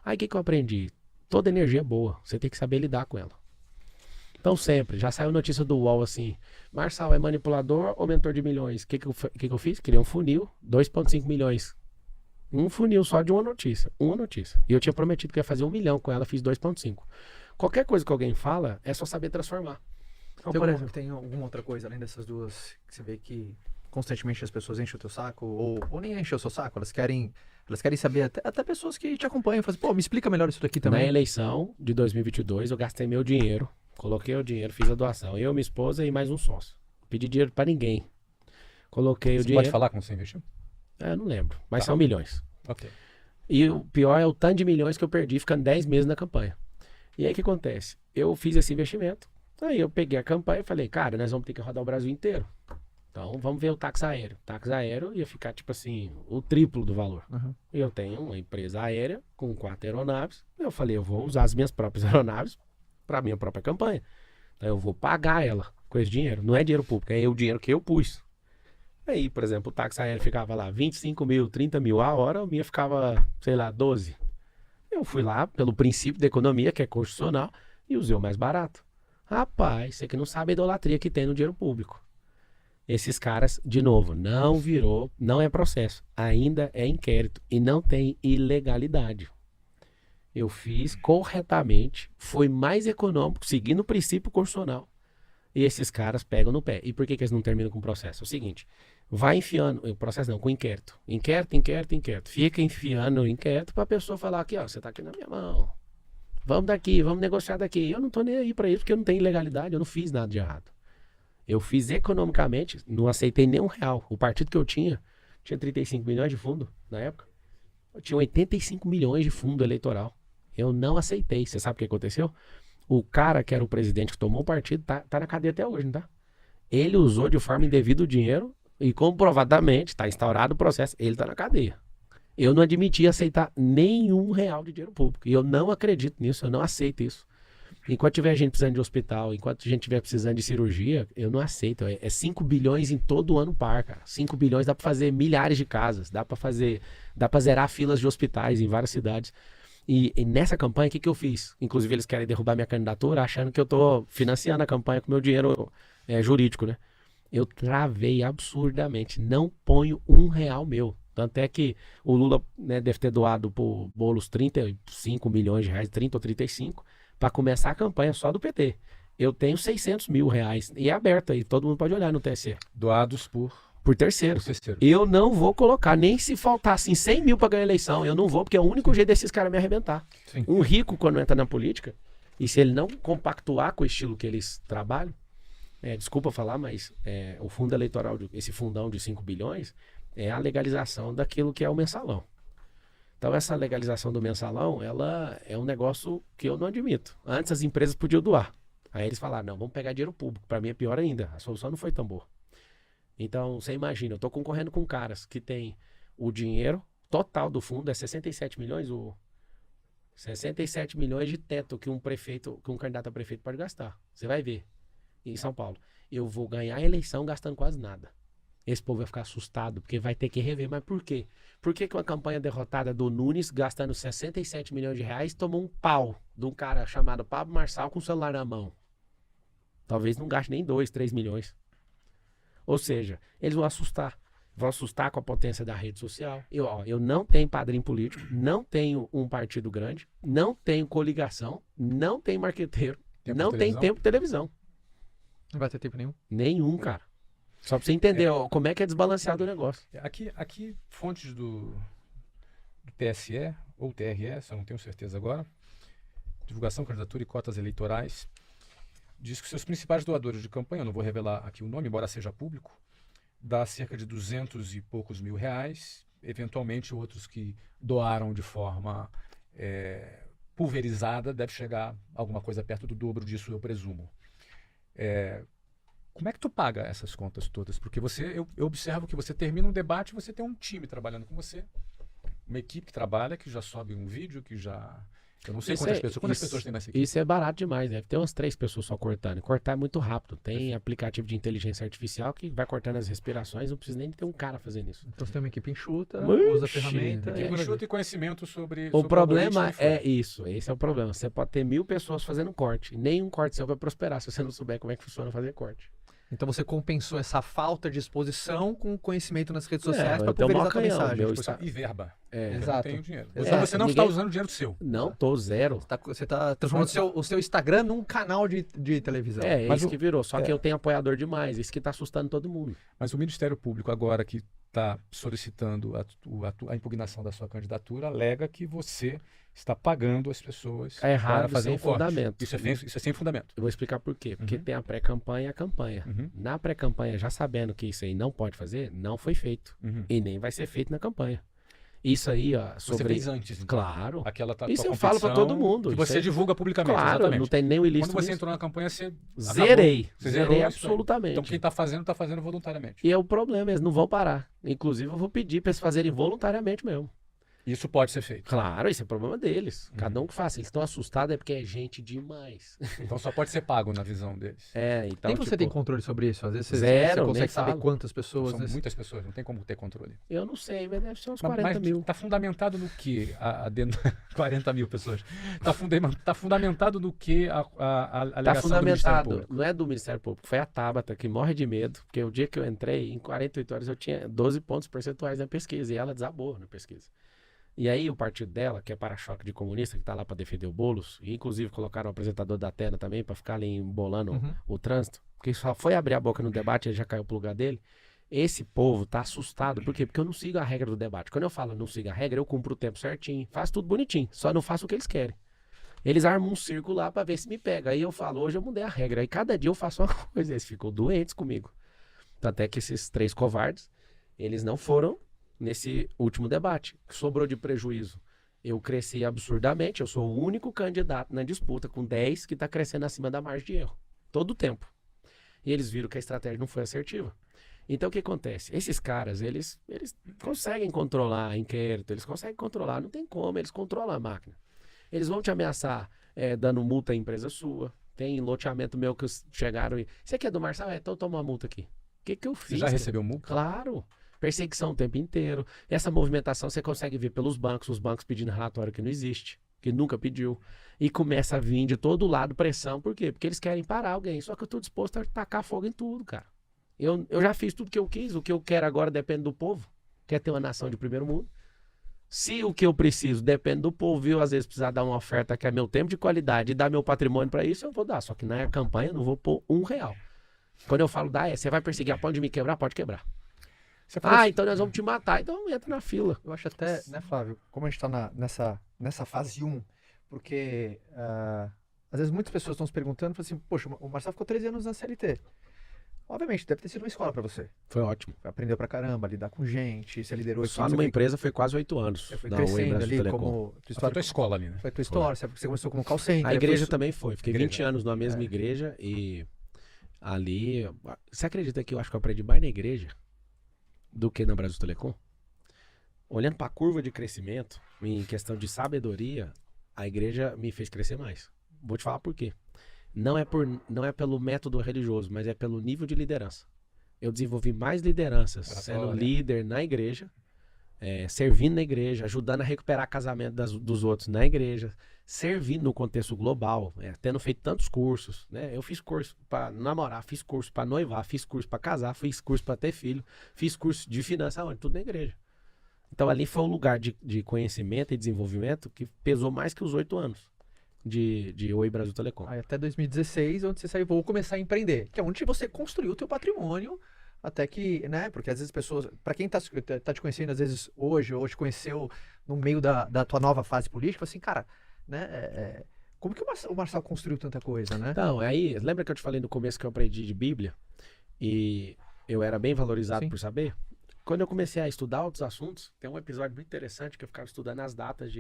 Speaker 2: Aí o que eu aprendi? Toda energia é boa. Você tem que saber lidar com ela. Então sempre, já saiu notícia do UOL assim, Marçal é manipulador ou mentor de milhões? O que eu fiz? Criei um funil, 2,5 milhões. Um funil só de uma notícia. E eu tinha prometido que ia fazer 1 milhão com ela, fiz 2,5. Qualquer coisa que alguém fala, é só saber transformar. Então, por exemplo,
Speaker 1: tem alguma outra coisa além dessas duas que você vê que constantemente as pessoas enchem o teu saco? Ou nem enchem o seu saco? Elas querem saber, até pessoas que te acompanham, fazem, pô, me explica melhor isso daqui também.
Speaker 2: Na eleição de 2022, eu gastei meu dinheiro, coloquei o dinheiro, fiz a doação. Eu, minha esposa e mais um sócio. Não pedi dinheiro pra ninguém. Coloquei o dinheiro.
Speaker 3: Pode falar como você investiu?
Speaker 2: Eu não lembro, mas são milhões.
Speaker 3: Ok.
Speaker 2: E o pior é o tanto de milhões que eu perdi ficando 10 meses na campanha. E aí o que acontece? Eu fiz esse investimento, aí eu peguei a campanha e falei, cara, nós vamos ter que rodar o Brasil inteiro. Então vamos ver o táxi aéreo. O táxi aéreo ia ficar tipo assim, o triplo do valor.
Speaker 1: Uhum.
Speaker 2: Eu tenho uma empresa aérea com 4 aeronaves. Eu falei, eu vou usar as minhas próprias aeronaves para minha própria campanha. Então eu vou pagar ela com esse dinheiro. Não é dinheiro público, é o dinheiro que eu pus. Aí, por exemplo, o táxi aéreo ficava lá 25 mil, 30 mil a hora, o minha ficava, sei lá, 12. Eu fui lá pelo princípio da economia, que é constitucional, e usei o mais barato. Rapaz, você que não sabe a idolatria que tem no dinheiro público. Esses caras, de novo, não é processo, ainda é inquérito e não tem ilegalidade. Eu fiz corretamente, foi mais econômico, seguindo o princípio constitucional. E esses caras pegam no pé. E por que eles não terminam com o processo? É o seguinte, vai enfiando, o processo não, com inquérito. Inquérito. Fica enfiando o inquérito pra pessoa falar aqui, ó, você tá aqui na minha mão. Vamos daqui, vamos negociar daqui. Eu não tô nem aí pra isso, porque eu não tenho ilegalidade, eu não fiz nada de errado. Eu fiz economicamente, não aceitei nem R$1. O partido que eu tinha 35 milhões de fundo na época. Eu tinha 85 milhões de fundo eleitoral. Eu não aceitei. Você sabe o que aconteceu? O cara que era o presidente que tomou o partido tá na cadeia até hoje, não tá? Ele usou de forma indevida o dinheiro e comprovadamente, tá instaurado o processo, ele tá na cadeia. Eu não admiti aceitar nenhum R$1 de dinheiro público. E eu não acredito nisso, eu não aceito isso. Enquanto tiver gente precisando de hospital, enquanto a gente tiver precisando de cirurgia, eu não aceito. É 5 bilhões em todo ano par, cara. 5 bilhões dá pra fazer milhares de casas, dá pra zerar filas de hospitais em várias cidades. E nessa campanha, o que eu fiz? Inclusive, eles querem derrubar minha candidatura, achando que eu tô financiando a campanha com meu dinheiro jurídico, né? Eu travei absurdamente. Não ponho R$1 meu. Tanto é que o Lula, né, deve ter doado por Boulos 35 milhões de reais, 30 ou 35, para começar a campanha só do PT. Eu tenho R$600 mil e é aberto aí, todo mundo pode olhar no TSE.
Speaker 3: Doados por
Speaker 2: terceiros.
Speaker 3: terceiro.
Speaker 2: Eu não vou colocar, nem se faltar assim 100 mil para ganhar a eleição, eu não vou, porque é o único jeito desses caras me arrebentar.
Speaker 3: Sim.
Speaker 2: Um rico, quando entra na política, e se ele não compactuar com o estilo que eles trabalham, desculpa falar, mas o fundo eleitoral, esse fundão de 5 bilhões, é a legalização daquilo que é o mensalão. Então, essa legalização do mensalão, ela é um negócio que eu não admito. Antes, as empresas podiam doar. Aí eles falaram, não, vamos pegar dinheiro público. Para mim é pior ainda. A solução não foi tão boa. Então, você imagina, eu estou concorrendo com caras que têm o dinheiro total do fundo, é 67 milhões, 67 milhões de teto que um candidato a prefeito pode gastar. Você vai ver, em São Paulo. Eu vou ganhar a eleição gastando quase nada. Esse povo vai ficar assustado, porque vai ter que rever. Mas por quê? Por que uma campanha derrotada do Nunes, gastando 67 milhões de reais, tomou um pau de um cara chamado Pablo Marçal com o celular na mão? Talvez não gaste nem 2, 3 milhões. Ou seja, eles vão assustar. Vão assustar com a potência da rede social. Eu não tenho padrinho político, não tenho um partido grande, não tenho coligação, não tenho marqueteiro, não tenho tempo de televisão.
Speaker 1: Não vai ter tempo nenhum?
Speaker 2: Nenhum, cara. Só pra você entender como é que é desbalanceado o negócio.
Speaker 3: Aqui fontes do TSE ou TRE, só não tenho certeza agora, divulgação, candidatura e cotas eleitorais, diz que seus principais doadores de campanha, eu não vou revelar aqui o nome, embora seja público, dá cerca de 200 e poucos mil reais, eventualmente outros que doaram de forma pulverizada, deve chegar alguma coisa perto do dobro disso, eu presumo. Como é que tu paga essas contas todas? Porque eu observo que você termina um debate e você tem um time trabalhando com você, uma equipe que trabalha, que já sobe um vídeo, que já... Eu não sei quantas pessoas tem nessa equipe.
Speaker 2: Isso é barato demais, deve ter umas 3 pessoas só cortando. Cortar é muito rápido. Tem aplicativo de inteligência artificial que vai cortando as respirações, não precisa nem ter um cara fazendo isso.
Speaker 1: Então você tem uma equipe enxuta, usa a ferramenta.
Speaker 3: Equipe enxuta e conhecimento sobre
Speaker 2: o problema é isso, esse é o problema. Você pode ter 1000 pessoas fazendo corte. Nenhum corte seu vai prosperar se você não souber como é que funciona fazer corte.
Speaker 1: Então você compensou essa falta de exposição com conhecimento nas redes sociais para
Speaker 2: então
Speaker 1: pulverizar a tua mensagem.
Speaker 3: E verba.
Speaker 1: Exato.
Speaker 3: Não tem o dinheiro.
Speaker 1: Exato.
Speaker 3: Você não está usando o dinheiro seu.
Speaker 2: Não, tô zero.
Speaker 1: Você está transformando o seu Instagram num canal de televisão.
Speaker 2: Mas isso que virou. Só que eu tenho apoiador demais. Isso que está assustando todo mundo.
Speaker 3: Mas o Ministério Público, agora que está solicitando a impugnação da sua candidatura, alega que você está pagando as pessoas para fazer
Speaker 2: sem fundamento.
Speaker 3: Isso é sem fundamento.
Speaker 2: Eu vou explicar por quê. Porque tem a pré-campanha e a campanha. Na pré-campanha, já sabendo que isso aí não pode fazer, não foi feito. E nem vai ser feito na campanha. Isso aí,
Speaker 3: Você fez antes, então.
Speaker 2: Claro.
Speaker 3: Aquela
Speaker 2: isso eu falo para todo mundo.
Speaker 3: Que você divulga publicamente,
Speaker 2: claro,
Speaker 3: exatamente.
Speaker 2: Não tem nem o ilícito.
Speaker 3: Quando você entrou na campanha, você
Speaker 2: zerei.
Speaker 3: Você
Speaker 2: zerei absolutamente.
Speaker 3: Então quem está fazendo voluntariamente.
Speaker 2: E é o problema, eles não vão parar. Inclusive, eu vou pedir para eles fazerem voluntariamente mesmo.
Speaker 3: Isso pode ser feito.
Speaker 2: Claro, esse é o problema deles. Cada um que faça. Eles estão assustados é porque é gente demais.
Speaker 3: Então só pode ser pago na visão deles.
Speaker 2: Então.
Speaker 1: Nem você tem controle sobre isso? Às vezes
Speaker 2: zero,
Speaker 1: você consegue saber quantas pessoas.
Speaker 3: São muitas pessoas, não tem como ter controle.
Speaker 2: Eu não sei, mas deve ser uns 40 mil.
Speaker 3: Está fundamentado no que 40 mil pessoas? Está fundamentado no que a alegação do Ministério Público?
Speaker 2: Não é do Ministério Público, foi a Tabata que morre de medo, porque o dia que eu entrei, em 48 horas eu tinha 12 pontos percentuais na pesquisa e ela desabou na pesquisa. E aí o partido dela, que é para-choque de comunista, que está lá para defender o Boulos, e inclusive colocaram o apresentador da Atena também para ficar ali embolando o trânsito, porque só foi abrir a boca no debate e ele já caiu pro lugar dele. Esse povo tá assustado. Por quê? Porque eu não sigo a regra do debate. Quando eu falo não sigo a regra, eu cumpro o tempo certinho, faço tudo bonitinho, só não faço o que eles querem. Eles armam um círculo lá para ver se me pega. Aí eu falo, hoje eu mudei a regra. Aí cada dia eu faço uma coisa. Eles ficam doentes comigo. Até que esses 3 covardes, eles não foram nesse último debate. Que sobrou de prejuízo. Eu cresci absurdamente. Eu sou o único candidato na disputa com 10 que está crescendo acima da margem de erro. Todo o tempo. E eles viram que a estratégia não foi assertiva. Então o que acontece? Esses caras, eles conseguem controlar inquérito, eles conseguem controlar. Não tem como, eles controlam a máquina. Eles vão te ameaçar dando multa em empresa sua. Tem loteamento meu que chegaram e... Você aqui é do Marçal? Então toma uma multa aqui. O que eu fiz?
Speaker 3: Você já recebeu multa?
Speaker 2: Claro. Perseguição o tempo inteiro. Essa movimentação você consegue ver pelos bancos, os bancos pedindo relatório que não existe, que nunca pediu. E começa a vir de todo lado pressão. Por quê? Porque eles querem parar alguém. Só que eu tô disposto a tacar fogo em tudo, cara. Eu já fiz tudo que eu quis. O que eu quero agora depende do povo. Quer ter uma nação de primeiro mundo. Se o que eu preciso depende do povo, viu? Às vezes precisar dar uma oferta que é meu tempo de qualidade e dar meu patrimônio para isso, eu vou dar. Só que na campanha eu não vou pôr R$1. Quando eu falo você vai perseguir, pode me quebrar? Pode quebrar. Então nós vamos te matar. Então entra na fila.
Speaker 1: Eu acho até, né, Flávio, como a gente tá nessa fase 1, porque às vezes muitas pessoas estão se perguntando, falam assim, poxa, o Marçal ficou 13 anos na CLT. Obviamente, deve ter sido uma escola para você.
Speaker 2: Foi ótimo.
Speaker 1: Aprendeu pra caramba, lidar com gente, você liderou...
Speaker 2: Só numa empresa foi quase 8 anos.
Speaker 1: Você foi crescendo ali como...
Speaker 3: Foi tua escola ali, né?
Speaker 1: Foi tua história, você começou como call center.
Speaker 2: A igreja também foi. Fiquei 20 anos na mesma igreja e ali... Você acredita que eu acho que eu aprendi mais na igreja do que na Brasil Telecom? Olhando para a curva de crescimento, em questão de sabedoria, a igreja me fez crescer mais. Vou te falar por quê. Não é pelo método religioso, mas é pelo nível de liderança. Eu desenvolvi mais lideranças sendo líder na igreja, servindo na igreja, ajudando a recuperar casamento dos outros na igreja, servindo no contexto global, tendo feito tantos cursos, né? Eu fiz curso para namorar, fiz curso para noivar, fiz curso para casar, fiz curso para ter filho, fiz curso de finanças, tudo na igreja. Então ali foi um lugar de conhecimento e desenvolvimento que pesou mais que os 8 anos de Oi Brasil Telecom.
Speaker 1: Aí até 2016, onde você saiu, vou começar a empreender, que é onde você construiu o teu patrimônio, até que, né, porque às vezes pessoas, para quem tá te conhecendo às vezes hoje, ou te conheceu no meio da tua nova fase política, assim, cara, né, como que o Marçal construiu tanta coisa, né?
Speaker 2: Então, aí, lembra que eu te falei no começo que eu aprendi de Bíblia? E eu era bem valorizado por saber? Quando eu comecei a estudar outros assuntos, tem um episódio muito interessante que eu ficava estudando as datas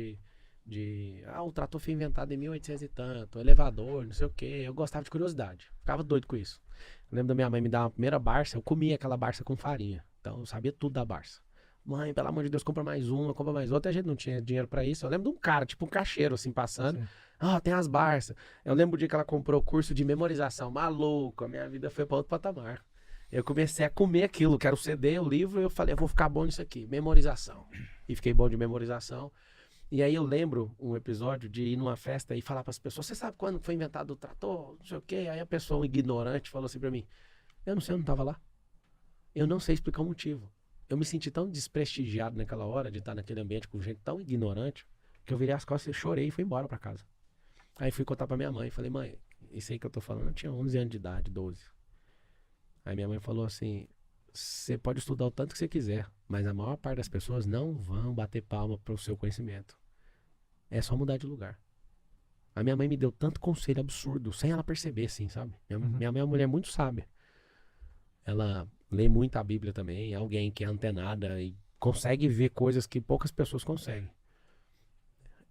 Speaker 2: o trator foi inventado em 1800 e tanto, o elevador, não sei o quê. Eu gostava de curiosidade, ficava doido com isso. Eu lembro da minha mãe me dar uma primeira Barça, eu comia aquela Barça com farinha, então eu sabia tudo da Barça. Mãe, pelo amor de Deus, compra mais uma, compra mais outra. A gente não tinha dinheiro pra isso. Eu lembro de um cara, tipo um caixeiro assim, passando. Tem as Barças. Eu lembro o dia que ela comprou o curso de memorização, maluco, a minha vida foi pra outro patamar. Eu comecei a comer aquilo, que era o CD, o livro, e eu falei, eu vou ficar bom nisso aqui, memorização. E fiquei bom de memorização. E aí eu lembro um episódio de ir numa festa e falar para as pessoas, você sabe quando foi inventado o trator? Não sei o quê. Aí a pessoa, um ignorante, falou assim para mim, eu não sei, eu não estava lá. Eu não sei explicar o motivo. Eu me senti tão desprestigiado naquela hora de estar naquele ambiente com gente tão ignorante, que eu virei as costas, chorei e fui embora para casa. Aí fui contar para minha mãe, falei, mãe, isso aí que eu tô falando, eu tinha 11 anos de idade, 12. Aí minha mãe falou assim, você pode estudar o tanto que você quiser, mas a maior parte das pessoas não vão bater palma pro seu conhecimento. É só mudar de lugar. A minha mãe me deu tanto conselho absurdo, sem ela perceber, assim, sabe? Minha mãe é uma mulher muito sábia. Ela lê muito a Bíblia também, é alguém que é antenada e consegue ver coisas que poucas pessoas conseguem.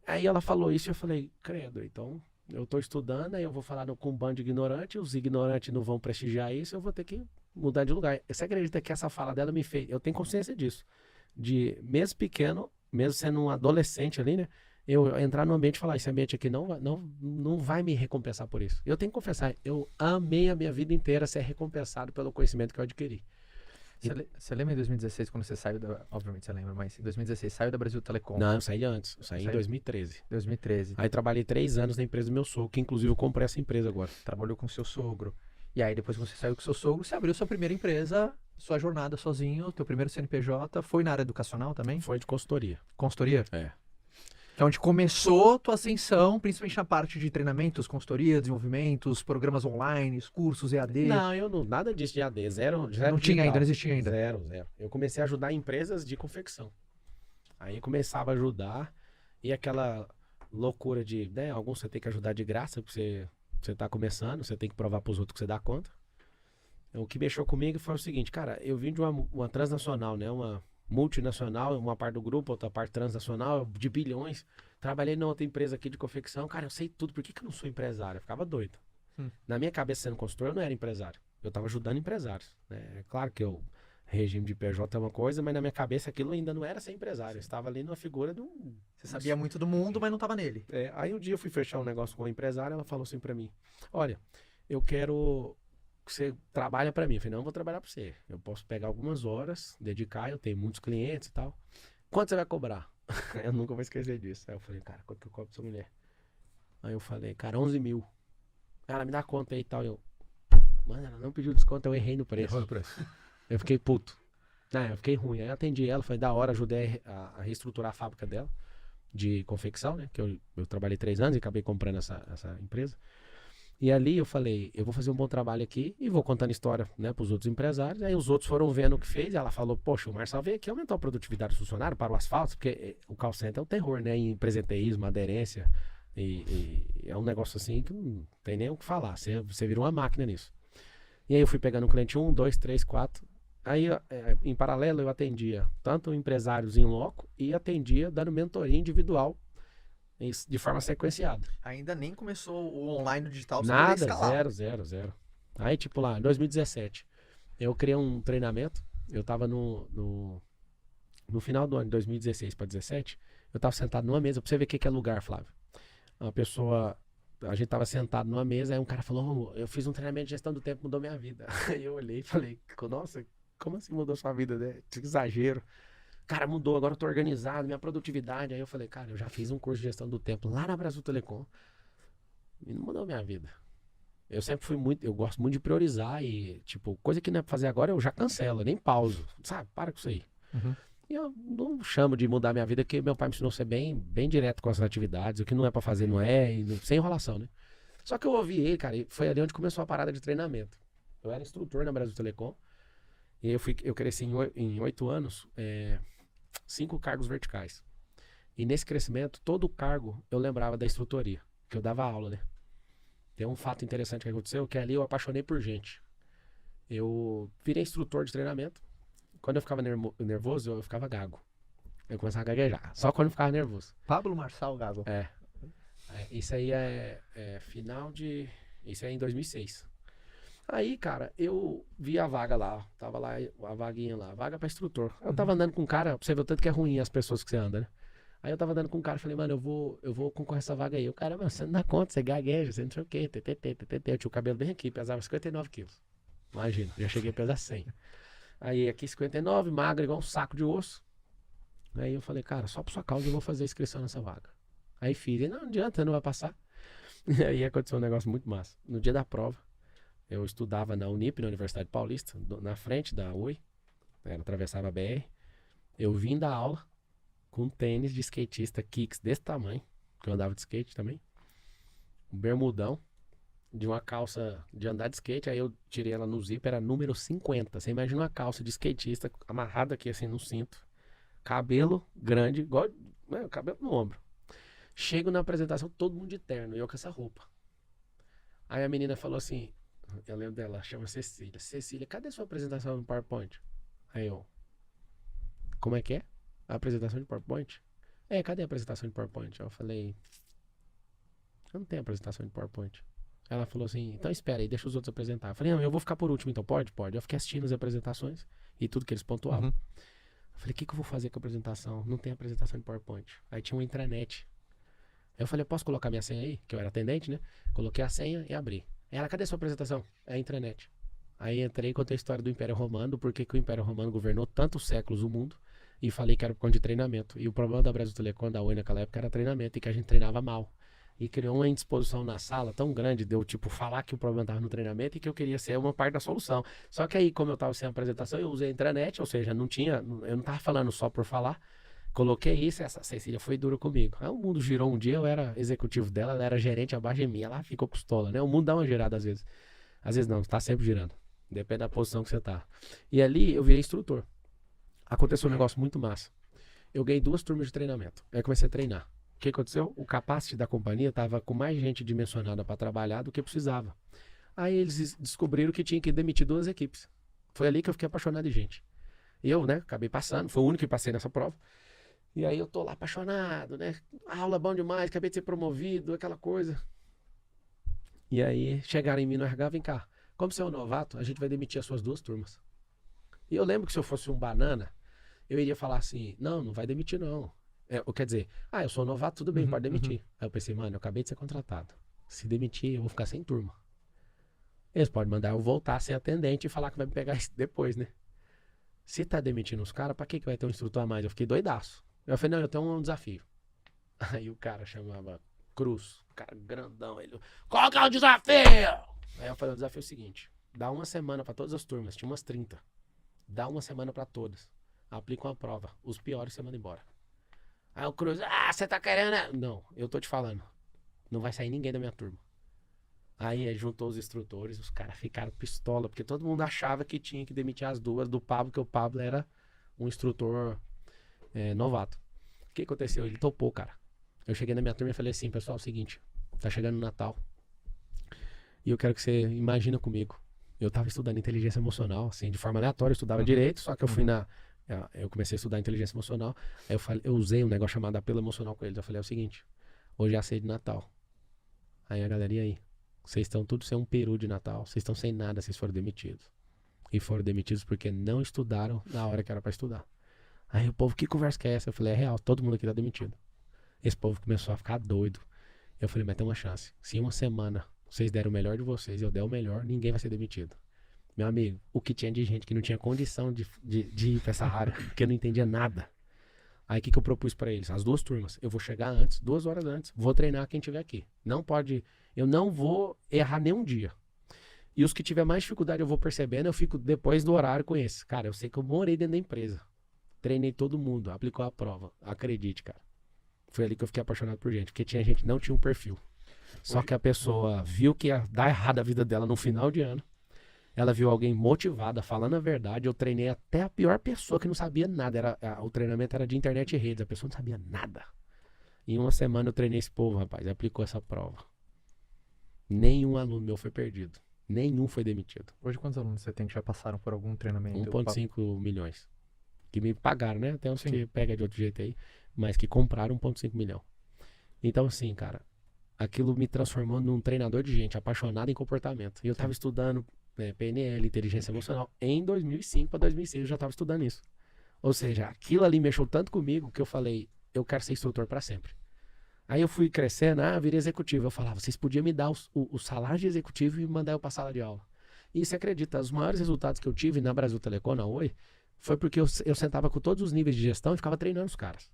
Speaker 2: Aí ela falou isso e eu falei, credo, então eu tô estudando, aí eu vou falar com um bando de ignorantes, os ignorantes não vão prestigiar isso, eu vou ter que mudar de lugar. Você acredita que essa fala dela me fez, eu tenho consciência disso, de mesmo pequeno, mesmo sendo um adolescente ali, né, eu entrar no ambiente e falar, esse ambiente aqui não vai me recompensar por isso. Eu tenho que confessar, eu amei a minha vida inteira ser recompensado pelo conhecimento que eu adquiri.
Speaker 1: Você lembra em 2016, quando você saiu obviamente você lembra, mas em 2016 saiu da Brasil Telecom?
Speaker 2: Não, eu saí antes, eu saí em 2013.
Speaker 1: 2013.
Speaker 2: Aí trabalhei 3 anos na empresa do meu sogro, que inclusive eu comprei essa empresa agora.
Speaker 1: Trabalhou com seu sogro. E aí depois que você saiu com seu sogro, você abriu sua primeira empresa, sua jornada sozinho, teu primeiro CNPJ, foi na área educacional também?
Speaker 2: Foi de consultoria.
Speaker 1: Consultoria?
Speaker 2: É.
Speaker 1: Que é onde começou tua ascensão, principalmente na parte de treinamentos, consultoria, desenvolvimentos, programas online, cursos EAD.
Speaker 2: Não, nada disso de EAD, zero
Speaker 1: não tinha ainda, não existia ainda.
Speaker 2: Zero. Eu comecei a ajudar empresas de confecção. Aí começava a ajudar e aquela loucura de, né, alguns você tem que ajudar de graça, porque você tá começando, você tem que provar pros outros que você dá conta. O que mexeu comigo foi o seguinte, cara, eu vim de uma transnacional, né, uma multinacional, uma parte do grupo, outra parte transnacional, de bilhões. Trabalhei numa outra empresa aqui de confecção. Cara, eu sei tudo. Por que eu não sou empresário? Eu ficava doido. Na minha cabeça, sendo consultor, eu não era empresário. Eu estava ajudando empresários. Né? É claro que eu regime de PJ é uma coisa, mas na minha cabeça aquilo ainda não era ser empresário. Eu estava ali numa figura de um...
Speaker 1: Você sabia muito do mundo, mas não tava nele.
Speaker 2: Aí um dia eu fui fechar um negócio com uma empresária, ela falou assim pra mim, olha, eu quero que você trabalhe pra mim. Eu falei, não, eu vou trabalhar pra você. Eu posso pegar algumas horas, dedicar, eu tenho muitos clientes e tal. Quanto você vai cobrar? Eu nunca vou esquecer disso. Aí eu falei, cara, quanto que eu cobro pra essa mulher? Aí eu falei, cara, 11 mil. Ela me dá conta aí e tal. Mano, ela não pediu desconto, eu errei no preço.
Speaker 3: Errou no preço.
Speaker 2: Eu fiquei puto. Eu fiquei ruim. Aí eu atendi ela, foi da hora, ajudei a reestruturar a fábrica dela, de confecção, né? Que eu trabalhei 3 anos e acabei comprando essa empresa. E ali eu falei, eu vou fazer um bom trabalho aqui e vou contando história, né, pros outros empresários. Aí os outros foram vendo o que fez. E ela falou, poxa, o Marçal veio aqui aumentou a produtividade do funcionário para o asfalto, porque o call center é um terror, né? Em presenteísmo, aderência. E é um negócio assim que não tem nem o que falar. Você vira uma máquina nisso. E aí eu fui pegando um cliente 1, 2, 3, 4. Aí, em paralelo, eu atendia tanto empresários em loco e atendia dando mentoria individual de forma sequenciada.
Speaker 1: Ainda nem começou o online digital, pra você
Speaker 2: Nada,
Speaker 1: poder escalar.
Speaker 2: zero. Aí, tipo lá, em 2017, eu criei um treinamento. Eu tava no final do ano de 2016 para 2017, eu tava sentado numa mesa, pra você ver o que é lugar, Flávio. A gente tava sentado numa mesa, aí um cara falou, eu fiz um treinamento de gestão do tempo, mudou minha vida. Aí eu olhei e falei, nossa, como assim mudou sua vida, né? Que exagero. Cara, mudou, agora eu tô organizado, minha produtividade. Aí eu falei, cara, eu já fiz um curso de gestão do tempo lá na Brasil Telecom e não mudou minha vida. Eu sempre eu gosto muito de priorizar e, tipo, coisa que não é pra fazer agora, eu já cancelo, eu nem pauso, sabe? Para com isso aí.
Speaker 1: Uhum.
Speaker 2: E eu não chamo de mudar minha vida, porque meu pai me ensinou a ser bem direto com as atividades, o que não é pra fazer não é, sem enrolação, né? Só que eu ouvi ele, cara, e foi ali onde começou a parada de treinamento. Eu era instrutor na Brasil Telecom, e eu cresci em 8 anos, 5 cargos verticais. E nesse crescimento, todo cargo eu lembrava da instrutoria, que eu dava aula, né? Tem um fato interessante que aconteceu, que ali eu apaixonei por gente. Eu virei instrutor de treinamento. Quando eu ficava nervoso, eu ficava gago. Eu começava a gaguejar, só quando eu ficava nervoso.
Speaker 1: Pablo Marçal Gago.
Speaker 2: Isso aí final de... Isso é em 2006. Aí, cara, eu vi a vaga lá. Tava lá, a vaguinha lá. Vaga pra instrutor. Eu tava andando com um cara, pra você ver o tanto que é ruim as pessoas que você anda, né? Aí eu tava andando com um cara, falei, mano, eu vou concorrer essa vaga aí. O cara, mano, você não dá conta, você gagueja, você não sei o quê. Eu tinha o cabelo bem aqui, pesava 59 quilos. Imagina, já cheguei a pesar 100. Aí aqui 59, magro, igual um saco de osso. Aí eu falei, cara, só por sua causa eu vou fazer a inscrição nessa vaga. Aí fiz, e não adianta, não vai passar. E aí aconteceu um negócio muito massa. No dia da prova, eu estudava na Unip, na Universidade Paulista, na frente da UI, atravessava a BR. Eu vim da aula com um tênis de skatista Kicks desse tamanho, que eu andava de skate também, um bermudão, de uma calça de andar de skate, aí eu tirei ela no zíper, era número 50. Você imagina uma calça de skatista amarrada aqui assim no cinto, cabelo grande, igual, né, cabelo no ombro. Chego na apresentação, todo mundo de terno, e eu com essa roupa. Aí a menina falou assim, eu lembro dela, chama Cecília. Cecília, cadê sua apresentação no PowerPoint? Aí eu, como é que é? A apresentação de PowerPoint? Cadê a apresentação de PowerPoint? Eu falei, eu não tenho apresentação de PowerPoint. Ela falou assim, então espera aí, deixa os outros apresentar. Eu falei, não, eu vou ficar por último, então pode? Pode. Eu fiquei assistindo as apresentações e tudo que eles pontuavam.
Speaker 1: Uhum.
Speaker 2: Eu falei, o que eu vou fazer com a apresentação? Não tem apresentação de PowerPoint. Aí tinha uma intranet. Eu falei, posso colocar minha senha aí? Que eu era atendente, né? Coloquei a senha e abri. Ela, cadê a sua apresentação? É a intranet. Aí entrei e contei a história do Império Romano, porque que o Império Romano governou tantos séculos o mundo, e falei que era por conta de treinamento. E o problema da Brasil Telecom, da Oi naquela época, era treinamento, e que a gente treinava mal. E criou uma indisposição na sala tão grande de eu, tipo, falar que o problema estava no treinamento e que eu queria ser uma parte da solução. Só que aí, como eu estava sem apresentação, eu usei a intranet, ou seja, eu não estava falando só por falar. Coloquei isso, essa Cecília foi dura comigo. Aí o mundo girou um dia, eu era executivo dela, ela era gerente abaixo de mim, ela ficou pistola, né? O mundo dá uma girada às vezes. Às vezes não, tá sempre girando. Depende da posição que você tá. E ali eu virei instrutor. Aconteceu um negócio muito massa. Eu ganhei 2 turmas de treinamento. Aí comecei a treinar. O que aconteceu? O capacity da companhia estava com mais gente dimensionada para trabalhar do que precisava. Aí eles descobriram que tinha que demitir 2 equipes. Foi ali que eu fiquei apaixonado de gente. E eu, né, acabei passando, foi o único que passei nessa prova. E aí eu tô lá apaixonado, né? A aula é bom demais, acabei de ser promovido, aquela coisa. E aí chegaram em mim no RH, vem cá. Como você é um novato, a gente vai demitir as suas 2 turmas. E eu lembro que se eu fosse um banana, eu iria falar assim, não vai demitir não. Quer dizer, eu sou novato, tudo bem, pode demitir. Aí eu pensei, mano, eu acabei de ser contratado. Se demitir, eu vou ficar sem turma. Eles podem mandar eu voltar a ser atendente e falar que vai me pegar depois, né? Se tá demitindo os caras, pra que vai ter um instrutor a mais? Eu fiquei doidaço. Eu falei, não, eu tenho um desafio. Aí o cara chamava Cruz, o cara grandão, ele, qual que é o desafio? Aí eu falei, o desafio é o seguinte, dá uma semana pra todas as turmas, tinha umas 30. Dá uma semana pra todas. Aplica uma prova, os piores você manda embora. Aí o Cruz, você tá querendo, né? Não, eu tô te falando, não vai sair ninguém da minha turma. Aí juntou os instrutores, os caras ficaram pistola, porque todo mundo achava que tinha que demitir as duas do Pablo, que o Pablo era um instrutor novato. O que aconteceu? Ele topou, cara. Eu cheguei na minha turma e falei assim, pessoal, é o seguinte, tá chegando o Natal. E eu quero que você imagina comigo. Eu tava estudando inteligência emocional, assim, de forma aleatória, eu estudava direito, só que eu fui eu comecei a estudar inteligência emocional, aí eu usei um negócio chamado apelo emocional com eles. Eu falei, é o seguinte, hoje é a ceia de Natal. Aí a galera, e aí? Vocês estão tudo sem um peru de Natal, vocês estão sem nada, vocês foram demitidos. E foram demitidos porque não estudaram na hora que era pra estudar. Aí o povo, que conversa que é essa? Eu falei, é real, todo mundo aqui tá demitido. Esse povo começou a ficar doido. Eu falei, mas tem uma chance. Se em uma semana vocês deram o melhor de vocês e eu der o melhor, ninguém vai ser demitido. Meu amigo, o que tinha de gente que não tinha condição de ir pra essa área, porque não entendia nada. Aí o que eu propus pra eles? As duas turmas. Eu vou chegar antes, 2 horas antes, vou treinar quem tiver aqui. Eu não vou errar nenhum dia. E os que tiver mais dificuldade eu vou percebendo, eu fico depois do horário com esse. Cara, eu sei que eu morei dentro da empresa. Treinei todo mundo, aplicou a prova. Acredite, cara. Foi ali que eu fiquei apaixonado por gente, porque tinha gente que não tinha um perfil. Só que a pessoa viu que ia dar errado a vida dela no final de ano. Ela viu alguém motivada, falando a verdade. Eu treinei até a pior pessoa que não sabia nada. O treinamento era de internet e redes. A pessoa não sabia nada. Em uma semana eu treinei esse povo, rapaz. Aplicou essa prova. Nenhum aluno meu foi perdido. Nenhum foi demitido.
Speaker 1: Hoje quantos alunos você tem que já passaram por algum treinamento?
Speaker 2: 1,5 milhões. Que me pagaram, né? Tem uns que pega de outro jeito aí. Mas que compraram 1,5 milhão. Então assim, cara. Aquilo me transformou num treinador de gente apaixonado em comportamento. E eu tava estudando PNL, inteligência emocional. Em 2005 para 2006 eu já tava estudando isso. Ou seja, aquilo ali mexeu tanto comigo que eu falei, eu quero ser instrutor para sempre. Aí eu fui crescendo, virei executivo. Eu falava, vocês podiam me dar o salário de executivo e me mandar eu para a sala de aula. E você acredita, os maiores resultados que eu tive na Brasil Telecom, na Oi, foi porque eu sentava com todos os níveis de gestão e ficava treinando os caras.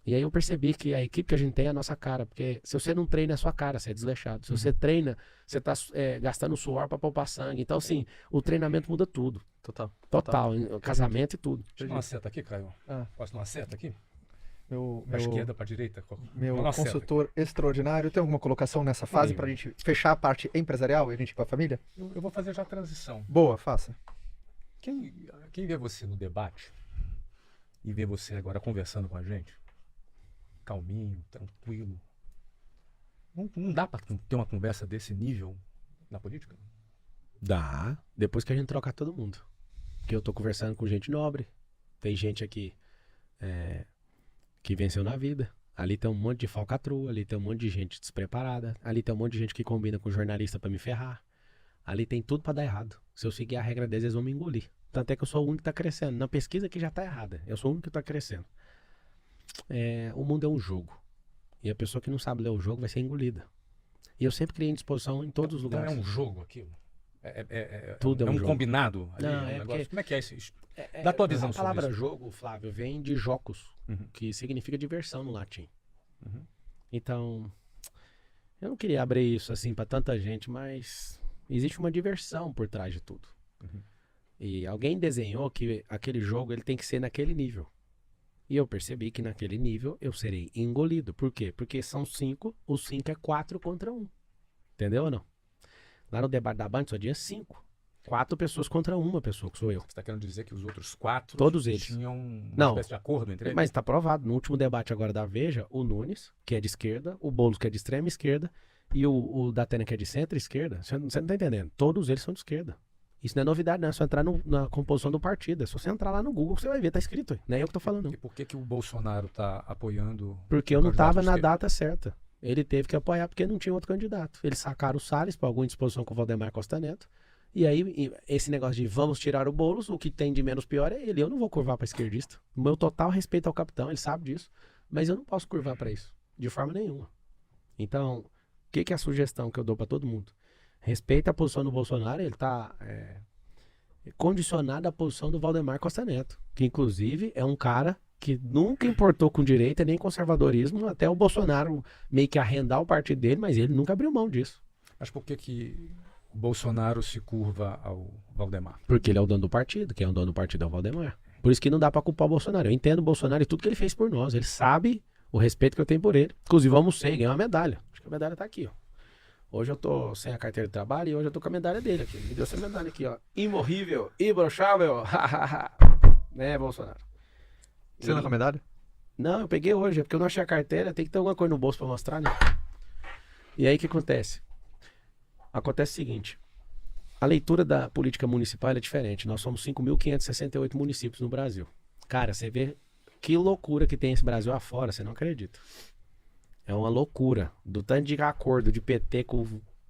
Speaker 2: E aí eu percebi que a equipe que a gente tem é a nossa cara, porque se você não treina é a sua cara, você é desleixado. Se você treina, você está gastando suor para poupar sangue. Então, assim, o treinamento muda tudo.
Speaker 1: Total.
Speaker 2: Casamento e tudo.
Speaker 3: Deixa eu dar uma seta aqui, Caio. Posso dar uma seta aqui? Da esquerda para direita?
Speaker 1: Meu consultor extraordinário, tem alguma colocação nessa fase para a gente fechar a parte empresarial e a gente ir para a família?
Speaker 3: Eu vou fazer já a transição.
Speaker 1: Boa, faça.
Speaker 3: Quem vê você no debate e vê você agora conversando com a gente, calminho, tranquilo, não dá para ter uma conversa desse nível na política?
Speaker 2: Dá. Depois que a gente trocar todo mundo. Porque eu tô conversando com gente nobre. Tem gente aqui que venceu na vida. Ali tem um monte de falcatrua, ali tem um monte de gente despreparada, ali tem um monte de gente que combina com jornalista pra me ferrar. Ali tem tudo pra dar errado. Se eu seguir a regra deles, eles vão me engolir. Tanto é que eu sou o único que tá crescendo. Na pesquisa que já tá errada. Eu sou o único que tá crescendo. O mundo é um jogo. E a pessoa que não sabe ler o jogo vai ser engolida. E eu sempre criei disposição em todos os lugares.
Speaker 3: Não é um jogo aquilo?
Speaker 2: Tudo é um
Speaker 3: jogo.
Speaker 2: Combinado?
Speaker 3: Ali,
Speaker 2: não,
Speaker 3: negócio. Como é que é isso? Da tua visão
Speaker 2: a
Speaker 3: sobre
Speaker 2: palavra
Speaker 3: isso.
Speaker 2: jogo, Flávio, vem de jocus, que significa diversão no latim. Então, eu não queria abrir isso assim para tanta gente, mas existe uma diversão por trás de tudo. E alguém desenhou que aquele jogo ele tem que ser naquele nível. E eu percebi que naquele nível eu serei engolido. Por quê? Porque são 5, o 5 é 4 contra 1. Entendeu ou não? Lá no debate da Band só tinha 5. 4 pessoas contra uma pessoa, que sou eu.
Speaker 3: Você está querendo dizer que os outros 4
Speaker 2: todos eles
Speaker 3: tinham uma espécie de acordo entre eles?
Speaker 2: Mas está provado. No último debate agora da Veja, o Nunes, que é de esquerda, o Boulos, que é de extrema esquerda, e o Datena, que é de centro-esquerda. Você não está entendendo. Todos eles são de esquerda. Isso não é novidade, não. É só entrar na composição do partido. É só você entrar lá no Google que você vai ver. Tá escrito aí. Não é eu que tô falando, não.
Speaker 3: E por que o Bolsonaro tá apoiando?
Speaker 2: Porque eu não tava na data certa. Ele teve que apoiar porque não tinha outro candidato. Eles sacaram o Salles para alguma disposição com o Valdemar Costa Neto E aí, esse negócio de vamos tirar o Boulos, o que tem de menos pior é ele. Eu não vou curvar para esquerdista. O meu total respeito ao capitão, ele sabe disso. Mas eu não posso curvar para isso, de forma nenhuma. Então, o que é a sugestão que eu dou para todo mundo? Respeita a posição do Bolsonaro, ele está condicionado à posição do Valdemar Costa Neto, que inclusive é um cara que nunca importou com direita nem conservadorismo, até o Bolsonaro meio que arrendar o partido dele, mas ele nunca abriu mão disso.
Speaker 3: Mas por que o Bolsonaro se curva ao Valdemar?
Speaker 2: Porque ele é o dono do partido, quem é o dono do partido é o Valdemar. Por isso que não dá pra culpar o Bolsonaro. Eu entendo o Bolsonaro e tudo que ele fez por nós. Ele sabe o respeito que eu tenho por ele. Inclusive, eu almocei, ganhei uma medalha. Acho que a medalha tá aqui, ó. Hoje eu tô sem a carteira de trabalho e hoje eu tô com a medalha dele aqui. Ele me deu essa medalha aqui, ó. Imorrível, imbrochável. Né, Bolsonaro?
Speaker 1: Você não com a medalha?
Speaker 2: Não, eu peguei hoje, é porque eu não achei a carteira, tem que ter alguma coisa no bolso pra mostrar, né? E aí o que acontece? Acontece o seguinte, a leitura da política municipal é diferente. Nós somos 5.568 municípios no Brasil. Cara, você vê que loucura que tem esse Brasil afora, você não acredita. É uma loucura. Do tanto de acordo de PT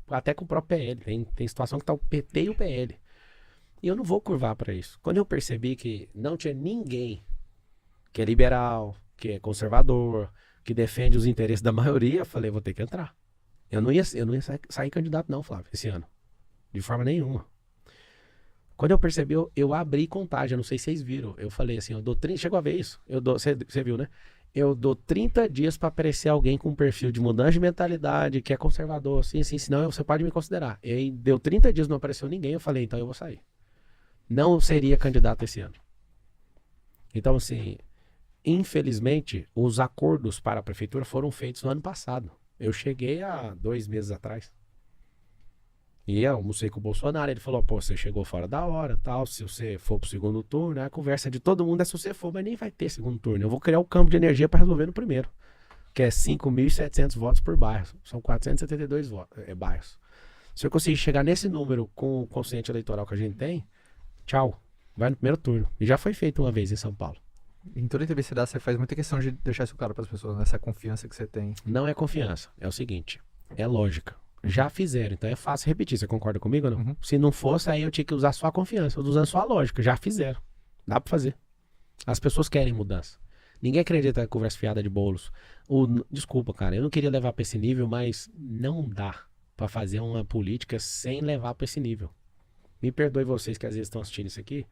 Speaker 2: até com o próprio PL. Tem situação que tá o PT e o PL. E eu não vou curvar para isso. Quando eu percebi que não tinha ninguém que é liberal, que é conservador, que defende os interesses da maioria, eu falei, vou ter que entrar. Eu não ia sair candidato não, Flávio, esse ano. De forma nenhuma. Quando eu percebi, eu abri contagem, eu não sei se vocês viram. Eu falei assim, eu dou 30, chegou a ver isso? Você viu, né? Eu dou 30 dias para aparecer alguém com um perfil de mudança de mentalidade, que é conservador, assim, senão você pode me considerar. E aí deu 30 dias, não apareceu ninguém, eu falei, então eu vou sair. Não seria candidato esse ano. Então, assim, infelizmente, os acordos para a prefeitura foram feitos no ano passado. Eu cheguei há 2 meses atrás. E eu almocei com o Bolsonaro, ele falou, pô, você chegou fora da hora, tal, se você for pro segundo turno, a conversa de todo mundo é se você for, mas nem vai ter segundo turno. Eu vou criar um campo de energia para resolver no primeiro, que é 5.700 votos por bairro, são 472 bairros. Se eu conseguir chegar nesse número com o consciente eleitoral que a gente tem, tchau, vai no primeiro turno. E já foi feito uma vez em São Paulo.
Speaker 1: Em toda entrevista você faz muita questão de deixar isso claro para as pessoas, nessa confiança que você tem.
Speaker 2: Não é confiança, é o seguinte, é lógica. Já fizeram, então é fácil repetir. Você concorda comigo ou não?
Speaker 1: Uhum.
Speaker 2: Se não fosse, aí eu tinha que usar só a confiança. Eu tô usando só a lógica. Já fizeram. Dá pra fazer. As pessoas querem mudança. Ninguém acredita na conversa fiada de Boulos. Desculpa, cara. Eu não queria levar pra esse nível, mas não dá pra fazer uma política sem levar pra esse nível. Me perdoe vocês que às vezes estão assistindo isso aqui.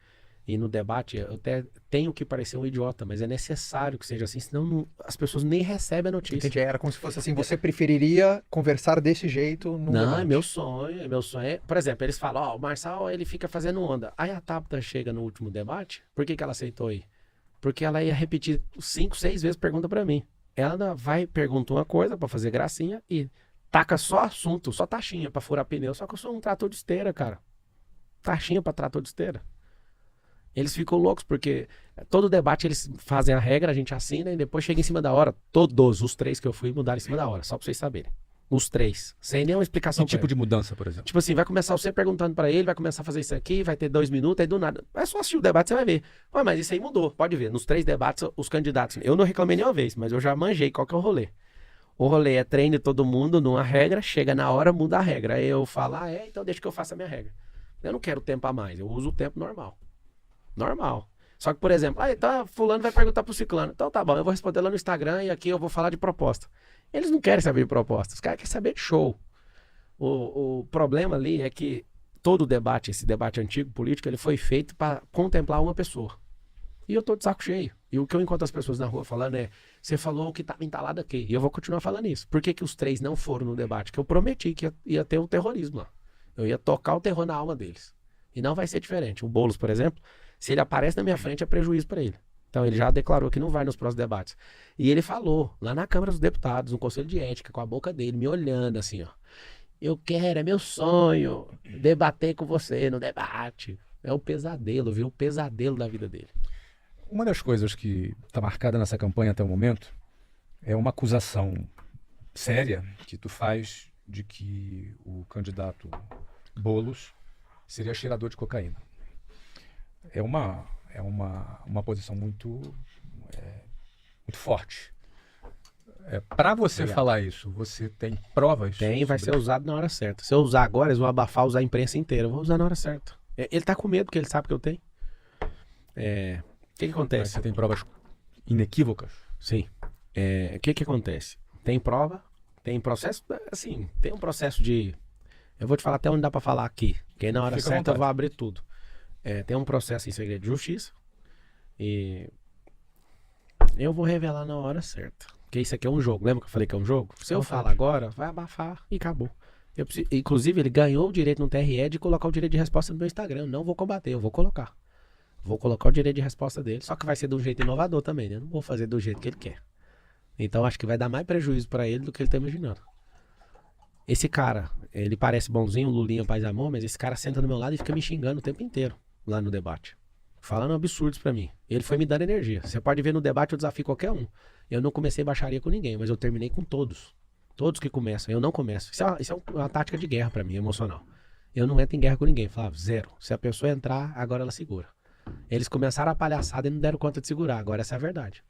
Speaker 2: E no debate, eu até tenho que parecer um idiota, mas é necessário que seja assim, senão as pessoas nem recebem a notícia.
Speaker 1: Entendi, era como se fosse assim, você preferiria conversar desse jeito num
Speaker 2: Não,
Speaker 1: debate.
Speaker 2: é meu sonho. Por exemplo, eles falam, ó, o Marçal, ele fica fazendo onda. Aí a Tabata chega no último debate, por que ela aceitou ir? Porque ela ia repetir 5, 6 vezes pergunta pra mim. Ela vai, pergunta uma coisa pra fazer gracinha e taca só assunto, só taxinha pra furar pneu. Só que eu sou um trator de esteira, cara. Taxinha pra trator de esteira. Eles ficam loucos porque todo debate eles fazem a regra, a gente assina e depois chega em cima da hora. Todos os 3 que eu fui mudaram em cima da hora, só pra vocês saberem. Os 3, sem nenhuma explicação.
Speaker 3: Que tipo de mudança, por exemplo?
Speaker 2: Tipo assim, vai começar você perguntando pra ele, vai começar a fazer isso aqui, vai ter 2 minutos, aí do nada. É só assistir o debate, você vai ver. Ué, mas isso aí mudou, pode ver. Nos 3 debates, os candidatos. Eu não reclamei nenhuma vez, mas eu já manjei qual que é o rolê. O rolê é treine todo mundo numa regra, chega na hora, muda a regra. Aí eu falo, então deixa que eu faça a minha regra. Eu não quero tempo a mais, eu uso o tempo normal. Normal. Só que, por exemplo, então fulano vai perguntar pro ciclano. Então tá bom, eu vou responder lá no Instagram e aqui eu vou falar de proposta. Eles não querem saber de proposta, os caras querem saber de show. O problema ali é que todo debate, esse debate antigo político, ele foi feito para contemplar uma pessoa. E eu tô de saco cheio. E o que eu encontro as pessoas na rua falando é, você falou o que tava entalado aqui. E eu vou continuar falando isso. Por que os 3 não foram no debate? Que eu prometi que ia ter o terrorismo lá. Eu ia tocar o terror na alma deles. E não vai ser diferente. O Boulos, por exemplo, se ele aparece na minha frente, é prejuízo para ele. Então ele já declarou que não vai nos próximos debates. E ele falou, lá na Câmara dos Deputados, no Conselho de Ética, com a boca dele, me olhando assim, ó. Eu quero, é meu sonho, debater com você no debate. É o pesadelo, viu? O pesadelo da vida dele.
Speaker 3: Uma das coisas que está marcada nessa campanha até o momento é uma acusação séria que tu faz de que o candidato Boulos seria cheirador de cocaína. É uma posição muito forte. Para você
Speaker 2: Obrigado.
Speaker 3: falar isso, você tem provas?
Speaker 2: Tem, vai
Speaker 3: sobre
Speaker 2: ser usado na hora certa. Se eu usar agora, eles vão abafar, usar a imprensa inteira. Eu vou usar na hora certa. Ele tá com medo, porque ele sabe que eu tenho. O que
Speaker 3: Mas
Speaker 2: acontece?
Speaker 3: você tem provas inequívocas?
Speaker 2: Sim. O que acontece? Tem prova, tem processo, assim, tem um processo de... Eu vou te falar até onde dá pra falar aqui, porque aí na hora
Speaker 3: Fica à
Speaker 2: certa eu
Speaker 3: vontade.
Speaker 2: vou abrir tudo. Tem um processo em segredo de justiça e eu vou revelar na hora certa. Porque isso aqui é um jogo, lembra que eu falei que é um jogo? Se eu falar agora, vai abafar e acabou. Inclusive, ele ganhou o direito no TRE de colocar o direito de resposta no meu Instagram. Eu não vou combater, eu vou colocar. Vou colocar o direito de resposta dele, só que vai ser de um jeito inovador também, né? Eu não vou fazer do jeito que ele quer. Então acho que vai dar mais prejuízo pra ele do que ele tá imaginando. Esse cara, ele parece bonzinho, Lulinha, paz e amor, mas esse cara senta do meu lado e fica me xingando o tempo inteiro lá no debate. Falando absurdos pra mim. Ele foi me dando energia. Você pode ver no debate, eu desafio qualquer um. Eu não comecei baixaria com ninguém, mas eu terminei com todos. Todos que começam. Eu não começo. Isso é uma tática de guerra pra mim, emocional. Eu não entro em guerra com ninguém. Flávio, zero. Se a pessoa entrar, agora ela segura. Eles começaram a palhaçada e não deram conta de segurar. Agora essa é a verdade.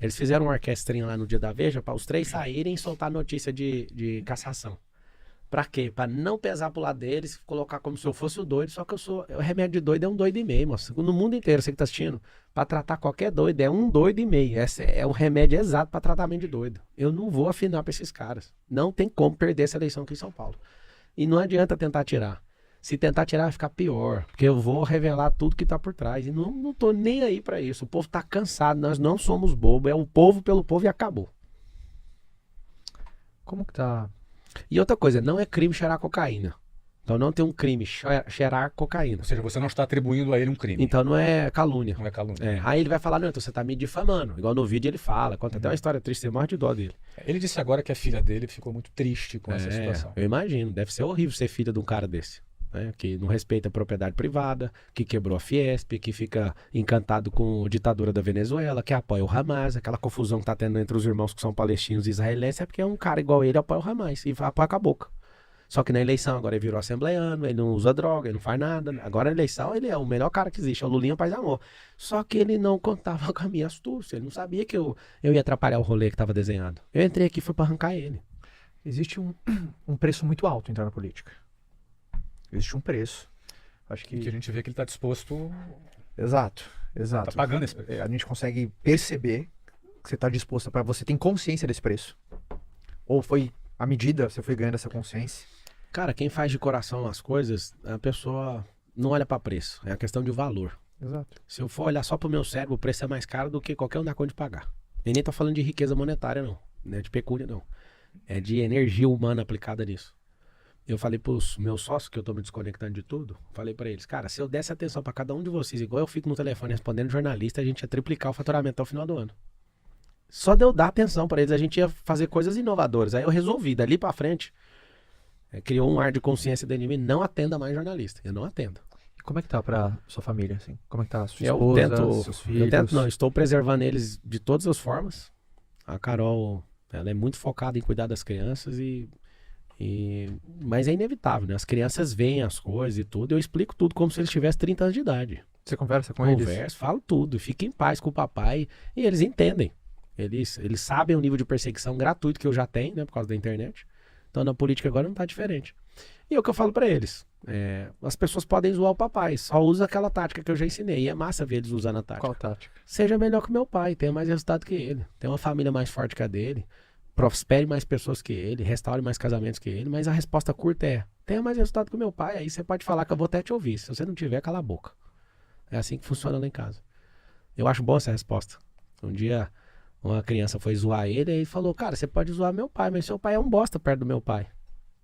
Speaker 2: Eles fizeram uma orquestrinha lá no dia da Veja para os três saírem e soltar notícia de cassação. Pra quê? Pra não pesar pro lado deles, colocar como se eu fosse o doido, só que o remédio de doido é um doido e meio, moço. No mundo inteiro, você que tá assistindo, pra tratar qualquer doido, é um doido e meio. Esse é o remédio exato pra tratamento de doido. Eu não vou afinar pra esses caras. Não tem como perder essa eleição aqui em São Paulo. E não adianta tentar tirar. Se tentar tirar vai ficar pior, porque eu vou revelar tudo que tá por trás. E não tô nem aí pra isso. O povo tá cansado, nós não somos bobos, é o povo pelo povo e acabou.
Speaker 1: Como que tá?
Speaker 2: E outra coisa, não é crime cheirar cocaína. Então não tem um crime cheirar cocaína.
Speaker 3: Ou seja, você não está atribuindo a ele um crime.
Speaker 2: Então não é calúnia.
Speaker 3: Não é calúnia.
Speaker 2: Aí ele vai falar, não, então você tá me difamando. Igual no vídeo ele fala, conta até uma história triste, você morre de dó dele.
Speaker 3: Ele disse agora que a filha dele ficou muito triste com essa situação.
Speaker 2: Eu imagino, deve ser horrível ser filha de um cara desse. Né? Que não respeita a propriedade privada, que quebrou a Fiesp, que fica encantado com a ditadura da Venezuela, que apoia o Hamas, aquela confusão que tá tendo entre os irmãos que são palestinos e israelenses, é porque é um cara igual ele apoia o Hamas e apoia com a boca. Só que na eleição agora ele virou assembleiano, ele não usa droga, ele não faz nada. Agora na eleição ele é o melhor cara que existe, é o Lulinha Paz e Amor. Só que ele não contava com a minha astúcia, ele não sabia que eu ia atrapalhar o rolê que estava desenhado. Eu entrei aqui e fui para arrancar ele.
Speaker 1: Existe um preço muito alto entrar na política. Existe um preço. Acho
Speaker 3: Que a
Speaker 1: que...
Speaker 3: gente vê que ele está disposto,
Speaker 1: Exato.
Speaker 3: está pagando esse preço.
Speaker 1: A gente consegue perceber que você está disposto para você tem consciência desse preço. Ou foi à medida você foi ganhando essa consciência.
Speaker 2: Cara, quem faz de coração as coisas, a pessoa não olha para preço, é a questão de valor.
Speaker 1: Exato.
Speaker 2: Se eu for olhar só pro meu cérebro, o preço é mais caro do que qualquer um dá conta de pagar. E nem tô falando de riqueza monetária, não. Não é de pecúnia, não. É de energia humana aplicada nisso. Eu falei pros meus sócios, que eu tô me desconectando de tudo, falei pra eles, cara, se eu desse atenção pra cada um de vocês, igual eu fico no telefone respondendo jornalista, a gente ia triplicar o faturamento até o final do ano. Só de eu dar atenção pra eles, a gente ia fazer coisas inovadoras. Aí eu resolvi, dali pra frente, criou um ar de consciência dentro de mim, não atenda mais jornalista. Eu não atendo.
Speaker 1: E como é que tá pra sua família, assim? Como é que tá a sua
Speaker 2: Eu
Speaker 1: esposa, seus filhos?
Speaker 2: não, estou preservando eles de todas as formas. A Carol, ela é muito focada em cuidar das crianças mas é inevitável, né? As crianças veem as coisas e tudo, eu explico tudo como se eles tivessem 30 anos de idade.
Speaker 1: Você conversa com eles?
Speaker 2: Converso, falo tudo, fica em paz com o papai e eles entendem. Eles sabem o nível de perseguição gratuito que eu já tenho, né, por causa da internet. Então na política agora não tá diferente. E é o que eu falo pra eles. As pessoas podem zoar o papai, só usa aquela tática que eu já ensinei. E é massa ver eles usando a tática.
Speaker 1: Qual tática?
Speaker 2: Seja melhor que o meu pai, tenha mais resultado que ele. Tenha uma família mais forte que a dele. Prospere mais pessoas que ele, restaure mais casamentos que ele. Mas a resposta curta é, tenha mais resultado que o meu pai. Aí você pode falar que eu vou até te ouvir. Se você não tiver, cala a boca. É assim que funciona lá em casa. Eu acho boa essa resposta. Um dia uma criança foi zoar ele e ele falou, cara, você pode zoar meu pai, mas seu pai é um bosta perto do meu pai.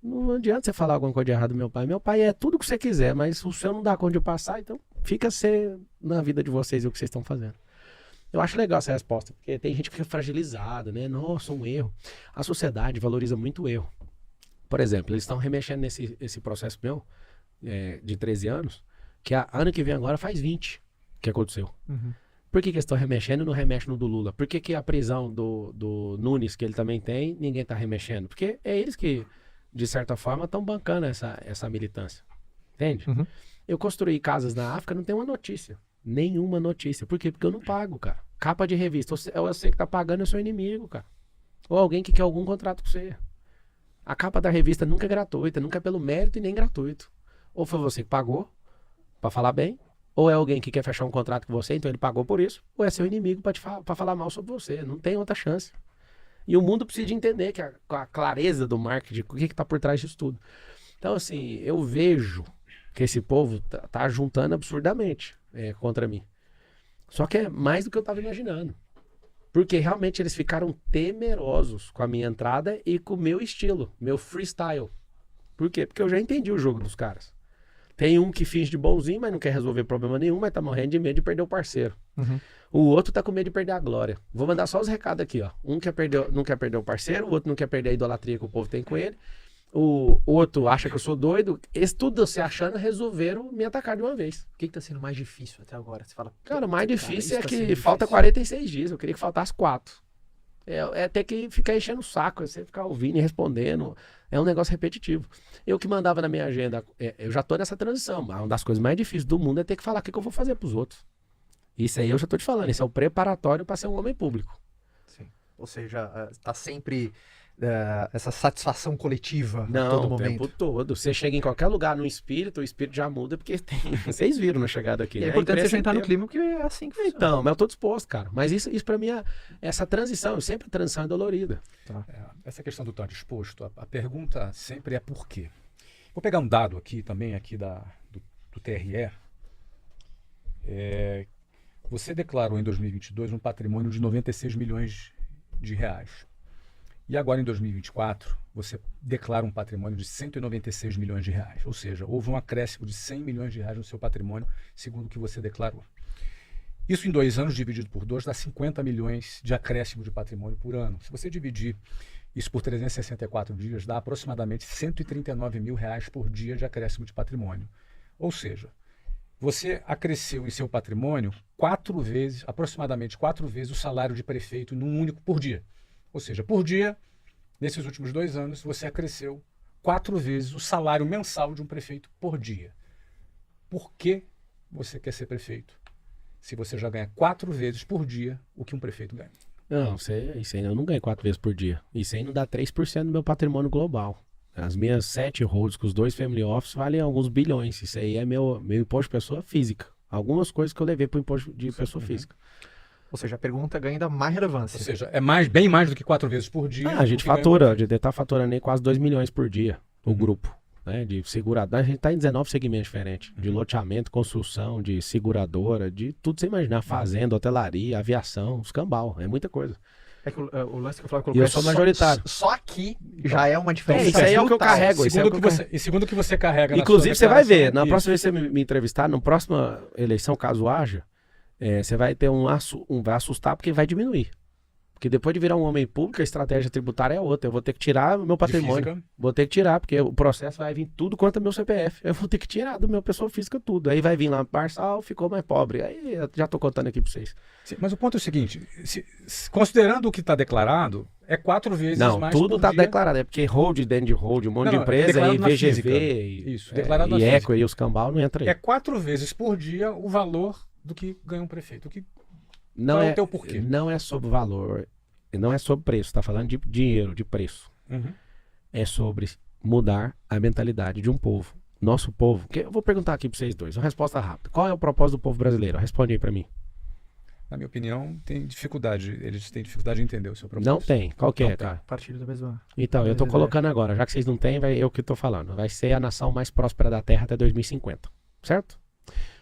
Speaker 2: Não adianta você falar alguma coisa de errado do meu pai. Meu pai é tudo que você quiser, mas o seu não dá conta de passar, então fica ser na vida de vocês e o que vocês estão fazendo. Eu acho legal essa resposta, porque tem gente que fica fragilizada, né? Nossa, um erro. A sociedade valoriza muito o erro. Por exemplo, eles estão remexendo nesse processo meu, de 13 anos, que ano que vem agora faz 20 que aconteceu.
Speaker 1: Uhum.
Speaker 2: Por que eles estão remexendo e não remexem no do Lula? Por que a prisão do Nunes, que ele também tem, ninguém está remexendo? Porque é eles que, de certa forma, estão bancando essa militância. Entende?
Speaker 1: Uhum.
Speaker 2: Eu construí casas na África, não tem uma notícia. Nenhuma notícia. Por quê? Porque eu não pago, cara. Capa de revista. Eu sei que tá pagando, eu sou inimigo, cara. Ou alguém que quer algum contrato com você. A capa da revista nunca é gratuita, nunca é pelo mérito e nem gratuito. Ou foi você que pagou pra falar bem, ou é alguém que quer fechar um contrato com você, então ele pagou por isso, ou é seu inimigo pra falar mal sobre você. Não tem outra chance. E o mundo precisa de entender que a clareza do marketing, o que está por trás disso tudo. Então, assim, eu vejo que esse povo tá juntando absurdamente contra mim. Só que é mais do que eu estava imaginando. Porque realmente eles ficaram temerosos com a minha entrada e com o meu estilo, meu freestyle. Por quê? Porque eu já entendi o jogo dos caras. Tem um que finge de bonzinho, mas não quer resolver problema nenhum, mas tá morrendo de medo de perder o parceiro.
Speaker 1: Uhum.
Speaker 2: O outro tá com medo de perder a glória. Vou mandar só os recados aqui, ó. Um não quer perder o parceiro, o outro não quer perder a idolatria que o povo tem com ele. O outro acha que eu sou doido. Esse tudo se achando resolveram me atacar de uma vez.
Speaker 1: O que tá sendo mais difícil até agora? Você fala,
Speaker 2: Cara, o mais difícil é
Speaker 1: isso tá
Speaker 2: que
Speaker 1: sendo
Speaker 2: falta
Speaker 1: difícil.
Speaker 2: 46 dias. Eu queria que faltasse 4. É ter que ficar enchendo o saco, você ficar ouvindo e respondendo. É um negócio repetitivo. Eu que mandava na minha agenda, eu já tô nessa transição. Uma das coisas mais difíceis do mundo é ter que falar o que eu vou fazer pros outros. Isso aí eu já tô te falando. Isso é o preparatório para ser um homem público.
Speaker 1: Sim. Ou seja, tá sempre essa satisfação coletiva a
Speaker 2: Não,
Speaker 1: todo
Speaker 2: o
Speaker 1: momento.
Speaker 2: tempo todo. Você chega em qualquer lugar no espírito, o espírito já muda, porque tem... Vocês viram na chegada aqui,
Speaker 1: E é
Speaker 2: né? A
Speaker 1: importante você
Speaker 2: imprensa
Speaker 1: já entrar no
Speaker 2: inteira.
Speaker 1: clima, porque é assim que funciona.
Speaker 2: Então, mas eu tô disposto, cara. Mas isso pra mim, essa transição, sempre a transição é dolorida.
Speaker 3: Essa questão do estar disposto, a pergunta sempre é por quê. Vou pegar um dado aqui também, aqui do TRE. Você declarou em 2022 um patrimônio de 96 milhões de reais. E agora em 2024, você declara um patrimônio de 196 milhões de reais. Ou seja, houve um acréscimo de 100 milhões de reais no seu patrimônio, segundo o que você declarou. Isso em 2 anos, dividido por 2, dá 50 milhões de acréscimo de patrimônio por ano. Se você dividir isso por 364 dias, dá aproximadamente 139 mil reais por dia de acréscimo de patrimônio. Ou seja, você acresceu em seu patrimônio aproximadamente 4 vezes o salário de prefeito num único por dia. Ou seja, por dia, nesses últimos 2 anos, você acresceu 4 vezes o salário mensal de um prefeito por dia. Por que você quer ser prefeito? Se você já ganha 4 vezes por dia o que um prefeito ganha.
Speaker 2: Não, isso aí eu não ganho 4 vezes por dia. Isso aí não dá 3% do meu patrimônio global. As minhas 7 holds com os 2 family office valem alguns bilhões. Isso aí é meu imposto de pessoa física. Algumas coisas que eu levei para o imposto de pessoa física.
Speaker 1: Ou seja, a pergunta ganha ainda mais relevância.
Speaker 3: Ou seja, é bem mais do que 4 vezes por dia.
Speaker 2: A gente fatura, a gente tá faturando aí quase 2 milhões por dia, o grupo, né, de seguradora. A gente tá em 19 segmentos diferentes, de loteamento, construção, de seguradora, de tudo você imaginar, fazenda, hotelaria, aviação, escambau, é muita coisa.
Speaker 1: É que o lance que o Flávio
Speaker 2: E
Speaker 1: colocou
Speaker 2: eu sou majoritário.
Speaker 1: Só aqui já é uma diferença.
Speaker 2: Isso aí é o que eu
Speaker 1: brutal.
Speaker 2: carrego. Isso é o que eu
Speaker 3: Segundo o que você carrega na
Speaker 2: Inclusive,
Speaker 3: sua
Speaker 2: você vai ver,
Speaker 3: declaração,
Speaker 2: na
Speaker 3: isso.
Speaker 2: próxima vez que você me entrevistar, na próxima eleição, caso haja, você vai ter vai assustar porque vai diminuir. Porque depois de virar um homem público, a estratégia tributária é outra. Eu vou ter que tirar o meu
Speaker 3: De
Speaker 2: patrimônio.
Speaker 3: física.
Speaker 2: Vou ter que tirar, porque o processo vai vir tudo quanto é meu CPF. Eu vou ter que tirar do meu pessoa física tudo. Aí vai vir lá, parcial, ficou mais pobre. Aí eu já tô contando aqui pra vocês.
Speaker 3: Sim, mas o ponto é o seguinte, considerando o que está declarado, é 4 vezes
Speaker 2: Não,
Speaker 3: mais
Speaker 2: tudo
Speaker 3: por
Speaker 2: tá
Speaker 3: dia.
Speaker 2: declarado. É porque hold dentro de hold, um monte
Speaker 3: Não,
Speaker 2: de
Speaker 3: não, é
Speaker 2: empresa,
Speaker 3: declarado
Speaker 2: e
Speaker 3: na física.
Speaker 2: VGV,
Speaker 3: Isso, declarado na
Speaker 2: e
Speaker 3: física.
Speaker 2: Eco, e os cambal, não entra aí.
Speaker 3: É 4 vezes por dia o valor do que ganha um prefeito.
Speaker 2: Não
Speaker 3: qual é
Speaker 2: é
Speaker 3: o teu porquê?
Speaker 2: Não é sobre valor, não é sobre preço, tá falando de dinheiro, de preço. É sobre mudar a mentalidade de um povo. Nosso povo, que eu vou perguntar aqui pra vocês dois, uma resposta rápida. Qual é o propósito do povo brasileiro? Responde aí pra mim.
Speaker 3: Na minha opinião, tem dificuldade. Eles têm dificuldade de entender o seu propósito.
Speaker 2: Não tem. Qual que é,
Speaker 3: Não tem.
Speaker 2: cara?
Speaker 1: Partilho da mesma.
Speaker 2: Então, eu tô colocando agora, já que vocês não têm, eu que tô falando. Vai ser a nação mais próspera da Terra até 2050, certo?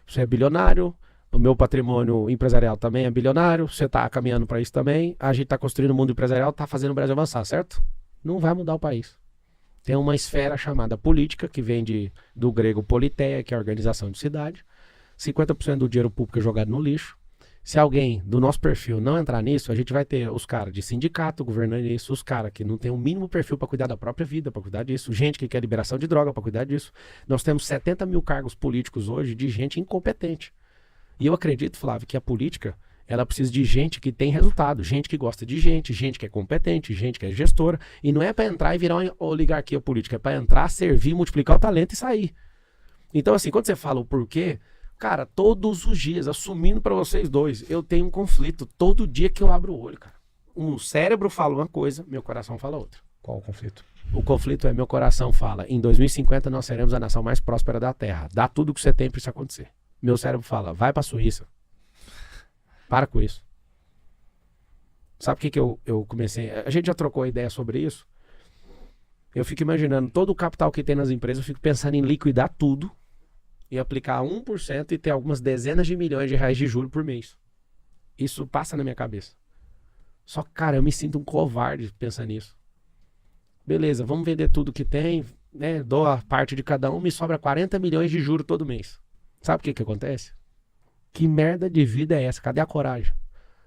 Speaker 2: Você é bilionário, o meu patrimônio empresarial também é bilionário, você tá caminhando para isso também, a gente tá construindo o mundo empresarial, tá fazendo o Brasil avançar, certo? Não vai mudar o país. Tem uma esfera chamada política, que vem do grego politeia, que é a organização de cidade. 50% do dinheiro público é jogado no lixo. Se alguém do nosso perfil não entrar nisso, a gente vai ter os caras de sindicato governando isso, os caras que não tem o mínimo perfil para cuidar da própria vida, para cuidar disso, gente que quer liberação de droga para cuidar disso. Nós temos 70 mil cargos políticos hoje de gente incompetente. E eu acredito, Flávio, que a política, ela precisa de gente que tem resultado, gente que gosta de gente que é competente, gente que é gestora. E não é para entrar e virar uma oligarquia política, é para entrar, servir, multiplicar o talento e sair. Então, assim, quando você fala o porquê, cara, todos os dias, assumindo para vocês dois, eu tenho um conflito todo dia que eu abro o olho, cara. um cérebro fala uma coisa, meu coração fala outra.
Speaker 3: Qual o conflito?
Speaker 2: O conflito é meu coração fala, em 2050 nós seremos a nação mais próspera da Terra. Dá tudo o que você tem para isso acontecer. Meu cérebro fala, vai para a Suíça. Para com isso. Sabe o que eu comecei? A gente já trocou ideia sobre isso. Eu fico imaginando todo o capital que tem nas empresas, eu fico pensando em liquidar tudo e aplicar 1% e ter algumas dezenas de milhões de reais de juros por mês. Isso passa na minha cabeça. Só que, cara, eu me sinto um covarde pensando nisso. Beleza, vamos vender tudo que tem, né? Dou a parte de cada um, me sobra 40 milhões de juros todo mês. Sabe o que acontece? Que merda de vida é essa? Cadê a coragem?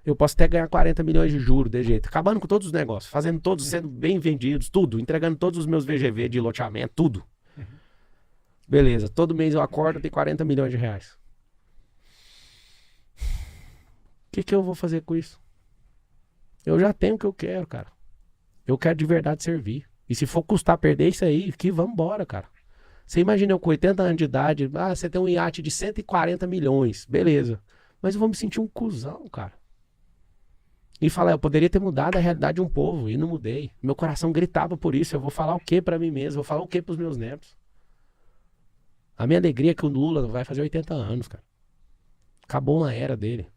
Speaker 2: Eu posso até ganhar 40 milhões de juros de jeito, acabando com todos os negócios, fazendo todos, sendo bem vendidos, tudo, entregando todos os meus VGV de loteamento, tudo. Beleza, todo mês eu acordo e tenho 40 milhões de reais. O que eu vou fazer com isso? Eu já tenho o que eu quero, cara. Eu quero de verdade servir. E se for custar perder isso aí, que vamos embora, cara. Você imagina eu com 80 anos de idade, você tem um iate de 140 milhões, beleza. Mas eu vou me sentir um cuzão, cara. E falar, eu poderia ter mudado a realidade de um povo, e não mudei. Meu coração gritava por isso, eu vou falar o que pra mim mesmo, vou falar o que pros meus netos. A minha alegria é que o Lula vai fazer 80 anos, cara. Acabou uma era dele.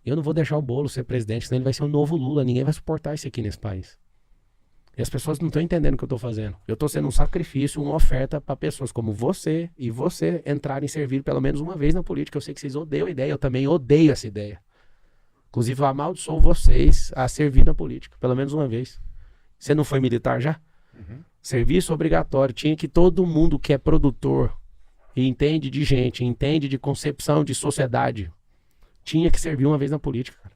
Speaker 2: Eu não vou deixar o Boulos ser presidente, senão ele vai ser um novo Lula, ninguém vai suportar isso aqui nesse país. E as pessoas não estão entendendo o que eu estou fazendo. Eu estou sendo um sacrifício, uma oferta para pessoas como você e você entrarem e servir pelo menos uma vez na política. Eu sei que vocês odeiam a ideia, eu também odeio essa ideia. Inclusive, eu amaldiçoo vocês a servir na política, pelo menos uma vez. Você não foi militar já?
Speaker 3: Uhum.
Speaker 2: Serviço obrigatório. Tinha que todo mundo que é produtor e entende de gente, entende de concepção de sociedade, tinha que servir uma vez na política, cara.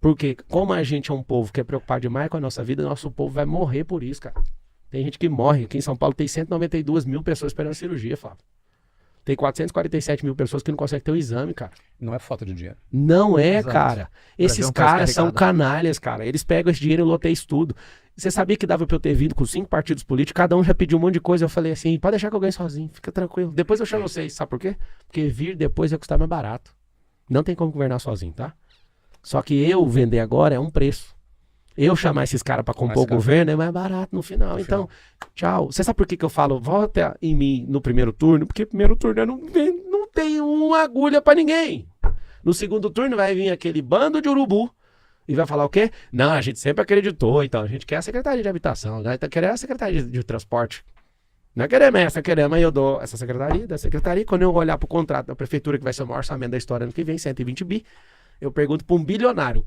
Speaker 2: Porque como a gente é um povo que é preocupado demais com a nossa vida, nosso povo vai morrer por isso, cara. Tem gente que morre. Aqui em São Paulo tem 192 mil pessoas esperando cirurgia, Flávio. Tem 447 mil pessoas que não conseguem ter o exame, cara.
Speaker 3: Não é falta de dinheiro.
Speaker 2: Não é,
Speaker 1: Exato.
Speaker 2: cara. Esses caras são canalhas, cara. Eles pegam esse dinheiro e loteiam isso tudo. Você sabia que dava pra eu ter vindo com 5 partidos políticos? Cada um já pediu um monte de coisa. Eu falei assim, pode deixar que eu ganhe sozinho. Fica tranquilo. Depois eu chamo vocês. Sabe por quê? Porque vir depois vai custar mais barato. Não tem como governar sozinho, tá? Só que eu vender agora é um preço. Eu chamar esses caras pra compor o governo é mais barato no final. Então, tchau. Você sabe por que eu falo, volta em mim no primeiro turno? Porque primeiro turno eu não tem uma agulha pra ninguém. No segundo turno vai vir aquele bando de urubu e vai falar o quê? Não, a gente sempre acreditou, então a gente quer a Secretaria de Habitação, né? Tá querendo a Secretaria de Transporte. Não é querendo essa, querendo, mas eu dou essa secretaria. Quando eu olhar pro contrato da prefeitura, que vai ser o maior orçamento da história ano que vem, 120 bi, eu pergunto pra um bilionário.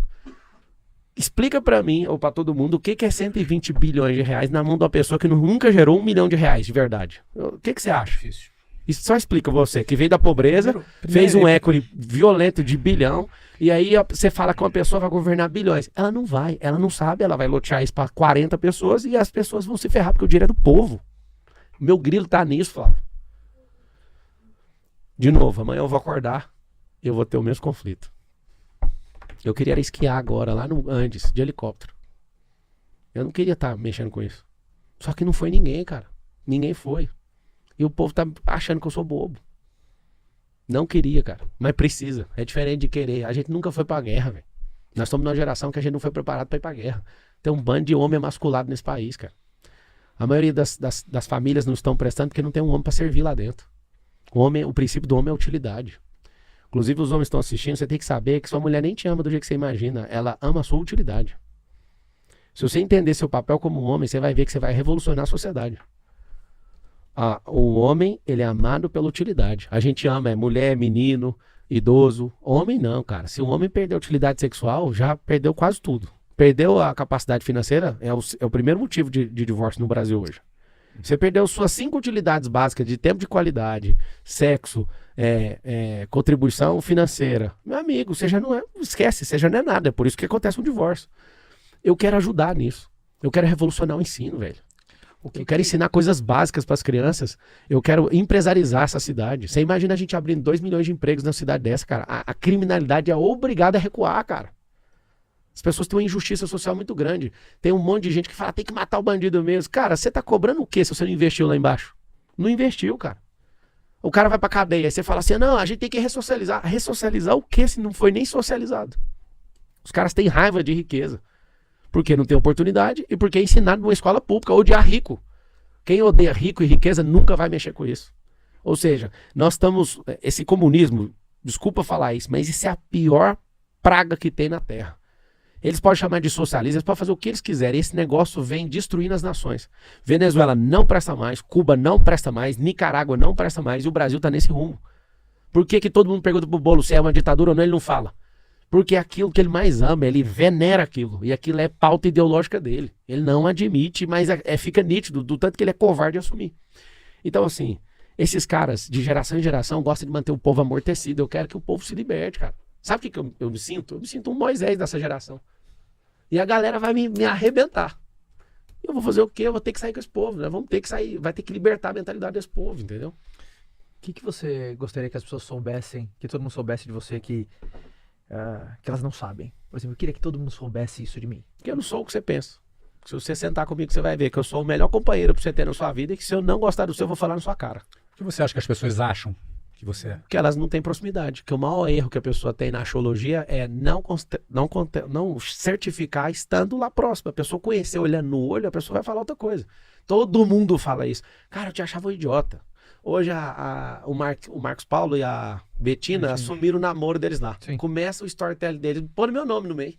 Speaker 2: Explica pra mim, ou pra todo mundo, o que é 120 bilhões de reais na mão de uma pessoa que nunca gerou $1 milhão de verdade. O que você acha?
Speaker 3: Difícil.
Speaker 2: Isso só explica você, que veio da pobreza, fez um equity violento de bilhão, e aí você fala que uma pessoa vai governar bilhões. Ela não vai, ela não sabe, ela vai lotear isso pra 40 pessoas e as pessoas vão se ferrar, porque o dinheiro é do povo. Meu grilo tá nisso, Flávio. De novo, amanhã eu vou acordar e eu vou ter o mesmo conflito. Eu queria esquiar agora, lá no Andes, de helicóptero. Eu não queria estar mexendo com isso. Só que não foi ninguém, cara. Ninguém foi. E o povo tá achando que eu sou bobo. Não queria, cara. Mas precisa. É diferente de querer. A gente nunca foi pra guerra, velho. Nós estamos numa geração que a gente não foi preparado pra ir pra guerra. Tem um bando de homem emasculado nesse país, cara. A maioria das famílias não estão prestando porque não tem um homem pra servir lá dentro. O princípio do homem é utilidade. Inclusive, os homens estão assistindo, você tem que saber que sua mulher nem te ama do jeito que você imagina. Ela ama a sua utilidade. Se você entender seu papel como homem, você vai ver que você vai revolucionar a sociedade. O homem, ele é amado pela utilidade. A gente ama mulher, menino, idoso. Homem não, cara. Se o homem perder a utilidade sexual, já perdeu quase tudo. Perdeu a capacidade financeira, é o primeiro motivo de divórcio no Brasil hoje. Você perdeu suas 5 utilidades básicas de tempo de qualidade, sexo, contribuição financeira. Meu amigo, você já não é, esquece, você já não é nada. É por isso que acontece um divórcio. Eu quero ajudar nisso. Eu quero revolucionar o ensino, velho. Eu quero ensinar coisas básicas para as crianças. Eu quero empresarizar essa cidade. Você imagina a gente abrindo 2 milhões de empregos na cidade dessa, cara. A criminalidade é obrigada a recuar, cara. As pessoas têm uma injustiça social muito grande. Tem um monte de gente que fala, tem que matar o bandido mesmo. Cara, você tá cobrando o quê se você não investiu lá embaixo? Não investiu, cara. O cara vai pra cadeia, aí você fala assim, não, a gente tem que ressocializar. Ressocializar o quê se não foi nem socializado? Os caras têm raiva de riqueza. Porque não tem oportunidade e porque é ensinado numa escola pública, odiar rico. Quem odeia rico e riqueza nunca vai mexer com isso. Ou seja, nós estamos... Esse comunismo, desculpa falar isso, mas isso é a pior praga que tem na Terra. Eles podem chamar de socialismo, eles podem fazer o que eles quiserem. Esse negócio vem destruindo as nações. Venezuela não presta mais, Cuba não presta mais, Nicarágua não presta mais e o Brasil está nesse rumo. Por que todo mundo pergunta pro Bolo se é uma ditadura ou não, ele não fala? Porque é aquilo que ele mais ama, ele venera aquilo. E aquilo é pauta ideológica dele. Ele não admite, mas fica nítido, do tanto que ele é covarde de assumir. Então, assim, esses caras, de geração em geração, gostam de manter o povo amortecido. Eu quero que o povo se liberte, cara. Sabe o que eu me sinto? Eu me sinto um Moisés dessa geração. E a galera vai me arrebentar. Eu vou fazer o quê? Eu vou ter que sair com esse povo, né? Vamos ter que sair, vai ter que libertar a mentalidade desse povo, entendeu?
Speaker 1: O que você gostaria que as pessoas soubessem, que todo mundo soubesse de você que elas não sabem? Por exemplo, eu queria que todo mundo soubesse isso de mim.
Speaker 2: Porque eu não sou o que você pensa. Se você sentar comigo, você vai ver que eu sou o melhor companheiro pra você ter na sua vida e que se eu não gostar do seu, eu vou falar na sua cara.
Speaker 3: O que você acha que as pessoas acham que você é?
Speaker 2: Porque elas não têm proximidade. Que o maior erro que a pessoa tem na axiologia é não certificar estando lá próximo. A pessoa conhecer olhando no olho, a pessoa vai falar outra coisa. Todo mundo fala isso. Cara, eu te achava um idiota. Hoje o Marcos Paulo e a Betina assumiram o namoro deles lá.
Speaker 1: Sim.
Speaker 2: Começa o storytelling deles, põe meu nome no meio.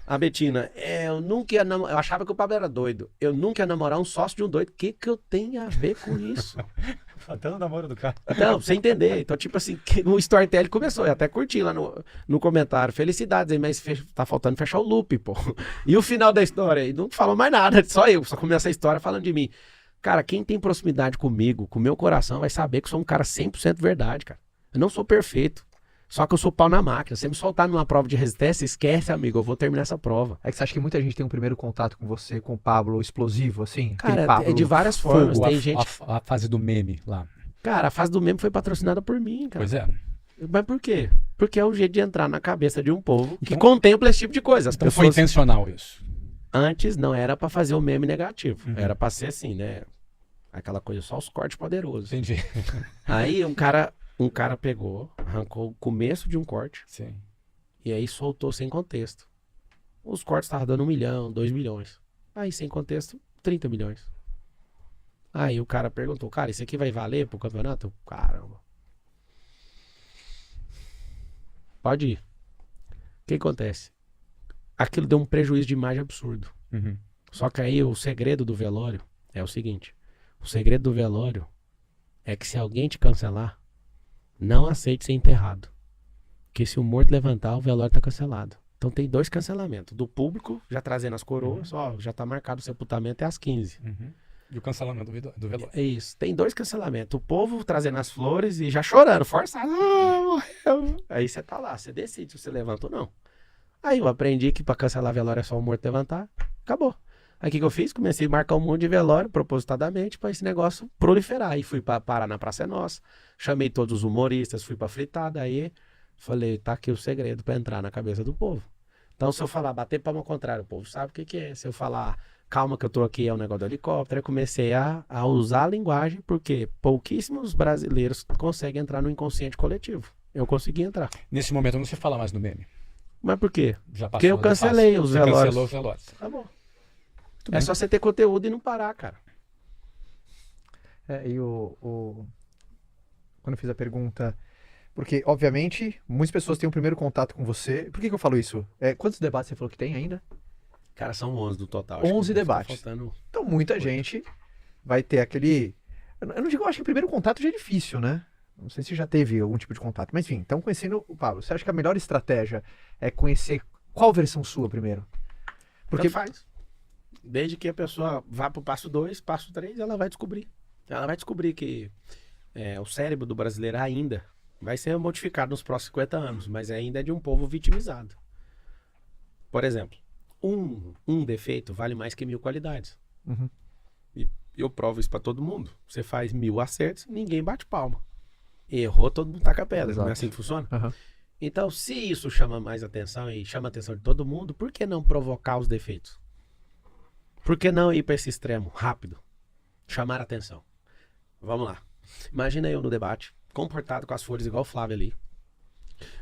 Speaker 2: A Betina, eu nunca ia namorar, eu achava que o Pablo era doido. Eu nunca ia namorar um sócio de um doido. O que eu tenho a ver com isso?
Speaker 3: Até no namoro do cara.
Speaker 2: Não, pra você entender. Então, tipo assim, o storytelling começou. Eu até curti lá no comentário. Felicidades aí, mas tá faltando fechar o loop, pô. E o final da história? E não falou mais nada, só eu. Só começa a história falando de mim. Cara, quem tem proximidade comigo, com o meu coração, vai saber que eu sou um cara 100% verdade, cara. Eu não sou perfeito. Só que eu sou pau na máquina. Se você me soltar numa prova de resistência, esquece, amigo. Eu vou terminar essa prova.
Speaker 1: É que você acha que muita gente tem um primeiro contato com você, com o Pablo explosivo, assim?
Speaker 2: Cara,
Speaker 1: Pablo
Speaker 2: é de várias formas.
Speaker 3: Fogo,
Speaker 2: Tem gente...
Speaker 3: a fase do meme lá.
Speaker 2: Cara, a fase do meme foi patrocinada por mim, cara.
Speaker 3: Pois é.
Speaker 2: Mas por quê? Porque é o jeito de entrar na cabeça de um povo que contempla esse tipo de coisa. As
Speaker 3: Então foi
Speaker 2: pessoas...
Speaker 3: intencional isso.
Speaker 2: Antes não era pra fazer o meme negativo.
Speaker 3: Uhum.
Speaker 2: Era pra ser assim, né? Aquela coisa, só os cortes poderosos.
Speaker 3: Entendi.
Speaker 2: Aí um cara pegou, arrancou o começo de um corte
Speaker 3: Sim.
Speaker 2: e aí soltou sem contexto. Os cortes estavam dando 1 milhão, 2 milhões. Aí sem contexto, 30 milhões. Aí o cara perguntou, cara, isso aqui vai valer pro campeonato? Eu, caramba. Pode ir. O que acontece? Aquilo deu um prejuízo de imagem absurdo.
Speaker 3: Uhum.
Speaker 2: Só que aí o segredo do velório é o seguinte. O segredo do velório é que se alguém te cancelar, não aceite ser enterrado. Porque se o morto levantar, o velório tá cancelado. Então tem 2 cancelamentos. Do público, já trazendo as coroas, ó, já tá marcado o sepultamento, é às 15.
Speaker 3: Uhum. E o cancelamento do velório.
Speaker 2: É isso. Tem 2 cancelamentos. O povo trazendo as flores e já chorando, forçado. Ah, morreu. Aí você tá lá, você decide se você levanta ou não. Aí eu aprendi que pra cancelar velório é só o morto levantar. Acabou. Aí o que eu fiz? Comecei a marcar um monte de velório, propositadamente, pra esse negócio proliferar. Aí fui parar na Praça é Nossa, chamei todos os humoristas, fui pra fritada, aí falei, tá aqui o segredo pra entrar na cabeça do povo. Então se eu falar, bater palma ao contrário, o povo sabe o que é. Se eu falar, calma que eu tô aqui, é um negócio do helicóptero, eu comecei a usar a linguagem, porque pouquíssimos brasileiros conseguem entrar no inconsciente coletivo. Eu consegui entrar.
Speaker 3: Nesse momento não se fala mais no meme.
Speaker 2: Mas por quê?
Speaker 3: Já passou
Speaker 2: Porque eu
Speaker 3: da
Speaker 2: cancelei
Speaker 3: fase.
Speaker 2: os
Speaker 3: Você
Speaker 2: velórios.
Speaker 3: cancelou os velórios.
Speaker 2: Tá bom.
Speaker 3: Muito
Speaker 2: É
Speaker 3: bem.
Speaker 2: só você ter conteúdo e não parar, cara.
Speaker 1: E quando eu fiz a pergunta... Porque, obviamente, muitas pessoas têm um primeiro contato com você. Por que eu falo isso? Quantos debates você falou que tem ainda?
Speaker 2: Cara, são 11 do total.
Speaker 1: 11 debates.
Speaker 2: Faltando...
Speaker 1: Então, muita gente vai ter aquele... Eu não digo, eu acho que o primeiro contato já é difícil, né? Não sei se já teve algum tipo de contato. Mas, enfim, então, conhecendo o Pablo, você acha que a melhor estratégia é conhecer qual versão sua primeiro?
Speaker 2: Porque faz. Desde que a pessoa vá pro passo 2, passo 3, ela vai descobrir. Ela vai descobrir que o cérebro do brasileiro ainda vai ser modificado nos próximos 50 anos, mas ainda é de um povo vitimizado. Por exemplo, um defeito vale mais que 1000 qualidades.
Speaker 1: Uhum.
Speaker 2: E eu provo isso pra todo mundo. Você faz 1000 acertos, ninguém bate palma. Errou, todo mundo taca a pedra. Não é assim que funciona?
Speaker 1: Uhum.
Speaker 2: Então, se isso chama mais atenção e chama a atenção de todo mundo, por que não provocar os defeitos? Por que não ir para esse extremo, rápido? Chamar a atenção. Vamos lá. Imagina eu no debate, comportado com as flores igual o Flávio ali.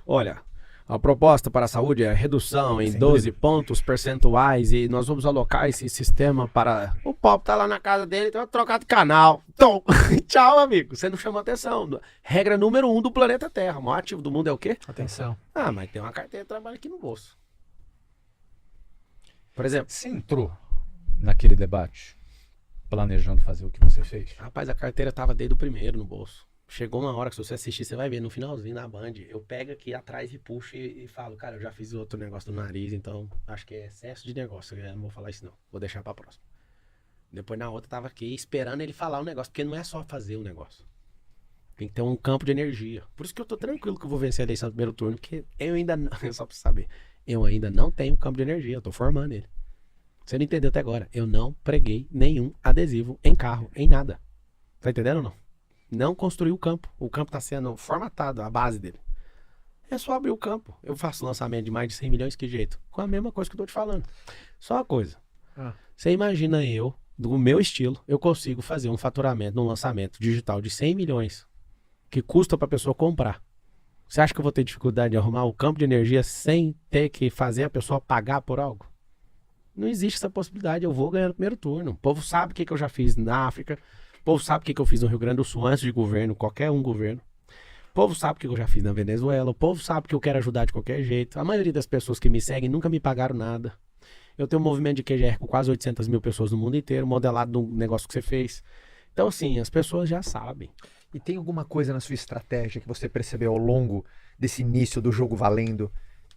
Speaker 2: Olha, A proposta para a saúde é redução em 12 pontos percentuais e nós vamos alocar esse sistema para... O Pop tá lá na casa dele, então trocar de canal. Então, tchau, amigo. Você não chamou atenção. Regra número 1 do planeta Terra. O maior ativo do mundo é o quê?
Speaker 1: Atenção.
Speaker 2: Ah, mas tem uma carteira de trabalho aqui no bolso. Por exemplo...
Speaker 3: Você entrou naquele debate planejando fazer o que você fez?
Speaker 2: Rapaz, a carteira tava desde o primeiro no bolso. Chegou uma hora que se você assistir, você vai ver no finalzinho na Band, eu pego aqui atrás e puxo e falo, cara, eu já fiz outro negócio do nariz, então acho que é excesso de negócio, eu não vou falar isso não, vou deixar pra próxima. Depois na outra tava aqui esperando ele falar o negócio, porque não é só fazer o negócio. Tem que ter um campo de energia. Por isso que eu tô tranquilo que eu vou vencer a eleição no primeiro turno, porque eu ainda não, só pra você saber, eu ainda não tenho campo de energia, eu tô formando ele. Você não entendeu até agora, eu não preguei nenhum adesivo em carro, em nada. Tá entendendo ou não? Não construí o campo tá sendo formatado, a base dele. É só abrir o campo. Eu faço lançamento de mais de 100 milhões, que jeito? Com a mesma coisa que eu tô te falando. Só uma coisa. Você imagina eu, do meu estilo, eu consigo fazer um faturamento num lançamento digital de 100 milhões, que custa pra pessoa comprar. Você acha que eu vou ter dificuldade de arrumar o campo de energia sem ter que fazer a pessoa pagar por algo? Não existe essa possibilidade. Eu vou ganhar no primeiro turno. O povo sabe o que eu já fiz na África. O povo sabe o que eu fiz no Rio Grande do Sul antes de governo, qualquer um governo. O povo sabe o que eu já fiz na Venezuela. O povo sabe que eu quero ajudar de qualquer jeito. A maioria das pessoas que me seguem nunca me pagaram nada. Eu tenho um movimento de QGR com quase 800 mil pessoas no mundo inteiro, modelado do negócio que você fez. Então, assim, as pessoas já sabem.
Speaker 1: E tem alguma coisa na sua estratégia que você percebeu ao longo desse início do jogo valendo?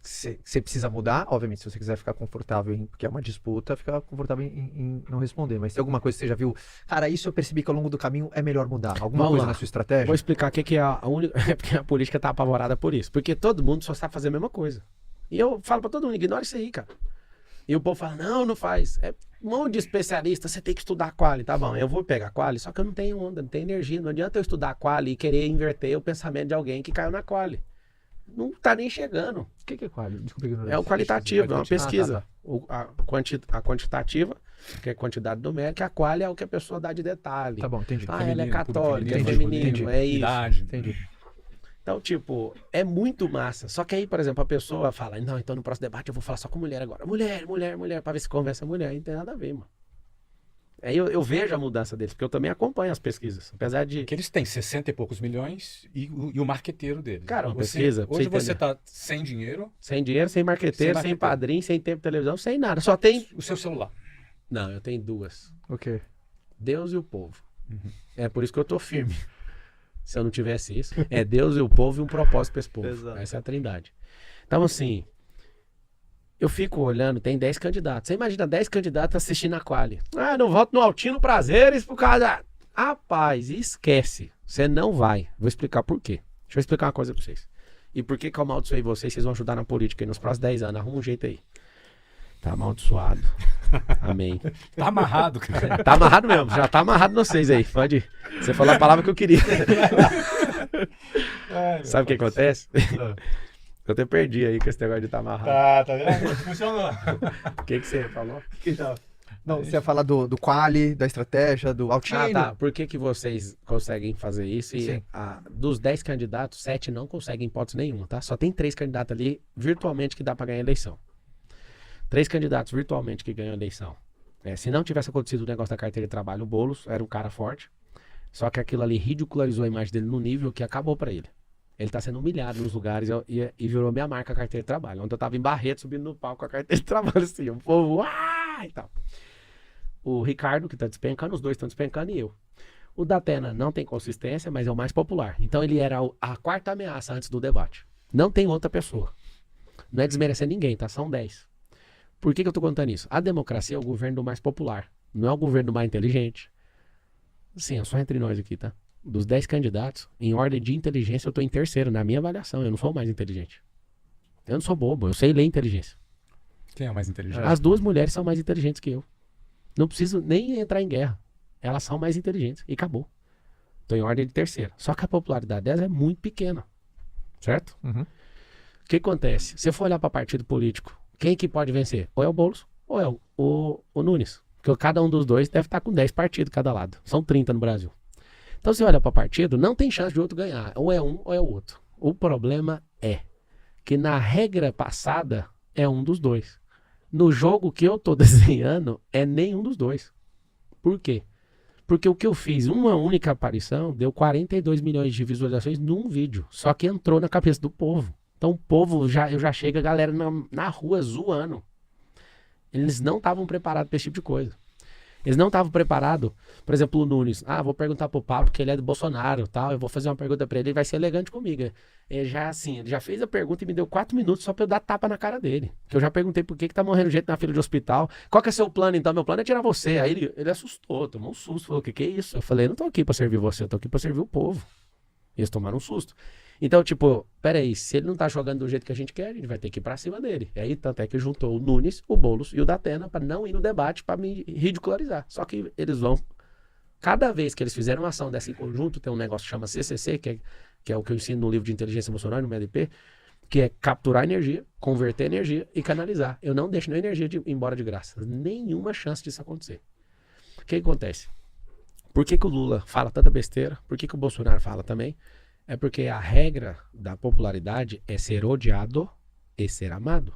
Speaker 1: Você precisa mudar, obviamente, se você quiser ficar confortável, porque é uma disputa, fica confortável em não responder. Mas tem alguma coisa que você já viu? Cara, isso eu percebi que ao longo do caminho é melhor mudar. Alguma coisa na sua estratégia?
Speaker 2: Vou explicar o que é a única... É porque a política tá apavorada por isso. Porque todo mundo só sabe fazer a mesma coisa. E eu falo pra todo mundo, ignora isso aí, cara. E o povo fala, não faz. É um monte de especialista, você tem que estudar a quali. Tá bom, eu vou pegar a quali, só que eu não tenho onda, não tenho energia. Não adianta eu estudar a quali e querer inverter o pensamento de alguém que caiu na quali. Não tá nem chegando.
Speaker 1: O que é quali? Desculpa,
Speaker 2: é o qualitativo, é uma pesquisa.
Speaker 1: Ah,
Speaker 2: A quantitativa, que é quantidade numérica, a quali é o que a pessoa dá de detalhe.
Speaker 1: Tá bom, entendi.
Speaker 2: Ah, ela é católica, é
Speaker 3: feminino,
Speaker 2: feminino,
Speaker 3: entendi.
Speaker 2: é isso.
Speaker 3: Idade.
Speaker 1: Entendi.
Speaker 2: Então, tipo, é muito massa. Só que aí, por exemplo, a pessoa fala, não, então no próximo debate eu vou falar só com mulher agora. Mulher, pra ver se conversa mulher. Aí não tem nada a ver, mano. Aí eu vejo a mudança deles, porque eu também acompanho as pesquisas. Apesar de...
Speaker 3: Que eles têm 60 e poucos milhões e o marqueteiro deles.
Speaker 2: Cara, uma
Speaker 3: Você-
Speaker 2: pesquisa, pra
Speaker 3: Hoje
Speaker 2: você
Speaker 3: você tá sem dinheiro,
Speaker 2: Sem dinheiro, sem marqueteiro,
Speaker 3: Sem
Speaker 2: sem
Speaker 3: marqueteiro.
Speaker 2: padrinho, sem tempo de televisão, sem nada. Só tem...
Speaker 3: o seu celular.
Speaker 2: Não, eu tenho duas.
Speaker 1: Ok.
Speaker 2: Deus e o povo. É por isso que eu tô firme. Se eu não tivesse isso, é Deus e o povo e um propósito para esse povo.
Speaker 1: Exato.
Speaker 2: Essa é a trindade. Então, assim, eu fico olhando, tem 10 candidatos. Você imagina 10 candidatos assistindo a quali. Ah, não voto no Altino Prazeres por causa da... Rapaz, esquece. Você não vai. Vou explicar por quê. Deixa eu explicar uma coisa pra vocês. E por que que eu amaldiçoei vocês? Vocês vão ajudar na política aí nos próximos 10 anos. Arruma um jeito aí. Tá amaldiçoado. Amém.
Speaker 3: Tá amarrado, cara.
Speaker 2: Tá amarrado mesmo, já tá amarrado vocês aí. Pode ir. Você falou a palavra que eu queria. Sabe o que acontece? Eu até perdi aí com esse negócio de estar amarrado.
Speaker 3: Tá vendo? Funcionou.
Speaker 2: O que você falou?
Speaker 1: Não, você ia falar do quali, da estratégia, do Altino.
Speaker 2: Ah, tá. Por que que vocês conseguem fazer isso? E
Speaker 1: Sim.
Speaker 2: dos 10 candidatos, 7 não conseguem hipótese nenhuma, tá? Só tem 3 candidatos ali virtualmente que dá pra ganhar a eleição. 3 candidatos virtualmente que ganham a eleição. Se não tivesse acontecido o negócio da carteira de trabalho, o Boulos era um cara forte. Só que aquilo ali ridicularizou a imagem dele no nível que acabou pra ele. Ele tá sendo humilhado nos lugares e virou minha marca a carteira de trabalho. Ontem eu tava em Barreto subindo no palco com a carteira de trabalho assim, o povo, e tal. O Ricardo, que tá despencando, os dois estão despencando e eu. O Datena não tem consistência, mas é o mais popular. Então ele era a quarta ameaça antes do debate. Não tem outra pessoa. Não é desmerecer ninguém, tá? São 10. Por que que eu tô contando isso? A democracia é o governo do mais popular. Não é o governo do mais inteligente. Sim, é só entre nós aqui, tá? Dos 10 candidatos, em ordem de inteligência, eu tô em terceiro, na minha avaliação. Eu não sou o mais inteligente. Eu não sou bobo, eu sei ler inteligência.
Speaker 3: Quem é o mais inteligente?
Speaker 2: As 2 mulheres são mais inteligentes que eu. Não preciso nem entrar em guerra. Elas são mais inteligentes. E acabou. Tô em ordem de terceiro. Só que a popularidade delas é muito pequena. Certo?
Speaker 1: Uhum.
Speaker 2: O que acontece? Se eu for olhar para partido político, quem que pode vencer? Ou é o Boulos, ou é o Nunes. Porque cada um dos dois deve estar com 10 partidos cada lado. São 30 no Brasil. Então, se olha para partido, não tem chance de outro ganhar. Ou é um ou é o outro. O problema é que na regra passada é um dos dois. No jogo que eu tô desenhando é nenhum dos dois. Por quê? Porque o que eu fiz, uma única aparição, deu 42 milhões de visualizações num vídeo. Só que entrou na cabeça do povo. Então o povo, eu já chego a galera na rua zoando. Eles não estavam preparados para esse tipo de coisa. Eles não estavam preparados, por exemplo, o Nunes. Vou perguntar pro Pablo, porque ele é do Bolsonaro, tal. Eu vou fazer uma pergunta para ele, ele vai ser elegante comigo. Ele já fez a pergunta e me deu 4 minutos só para eu dar tapa na cara dele. Que eu já perguntei por que tá morrendo gente na fila de hospital. Qual que é seu plano, então? Meu plano é tirar você. Aí ele assustou, tomou um susto, falou, que é isso? Eu falei, não tô aqui para servir você, eu tô aqui para servir o povo. Eles tomaram um susto. Então, tipo, peraí, se ele não tá jogando do jeito que a gente quer, a gente vai ter que ir pra cima dele. E aí, tanto é que juntou o Nunes, o Boulos e o Datena pra não ir no debate, pra me ridicularizar. Só que eles vão, cada vez que eles fizeram uma ação dessa em conjunto, tem um negócio que chama CCC, que é o que eu ensino no livro de inteligência emocional, no MLP, que é capturar energia, converter energia e canalizar. Eu não deixo nenhuma energia ir embora de graça. Nenhuma chance disso acontecer. O que acontece? Por que o Lula fala tanta besteira? Por que o Bolsonaro fala também? É porque a regra da popularidade é ser odiado e ser amado.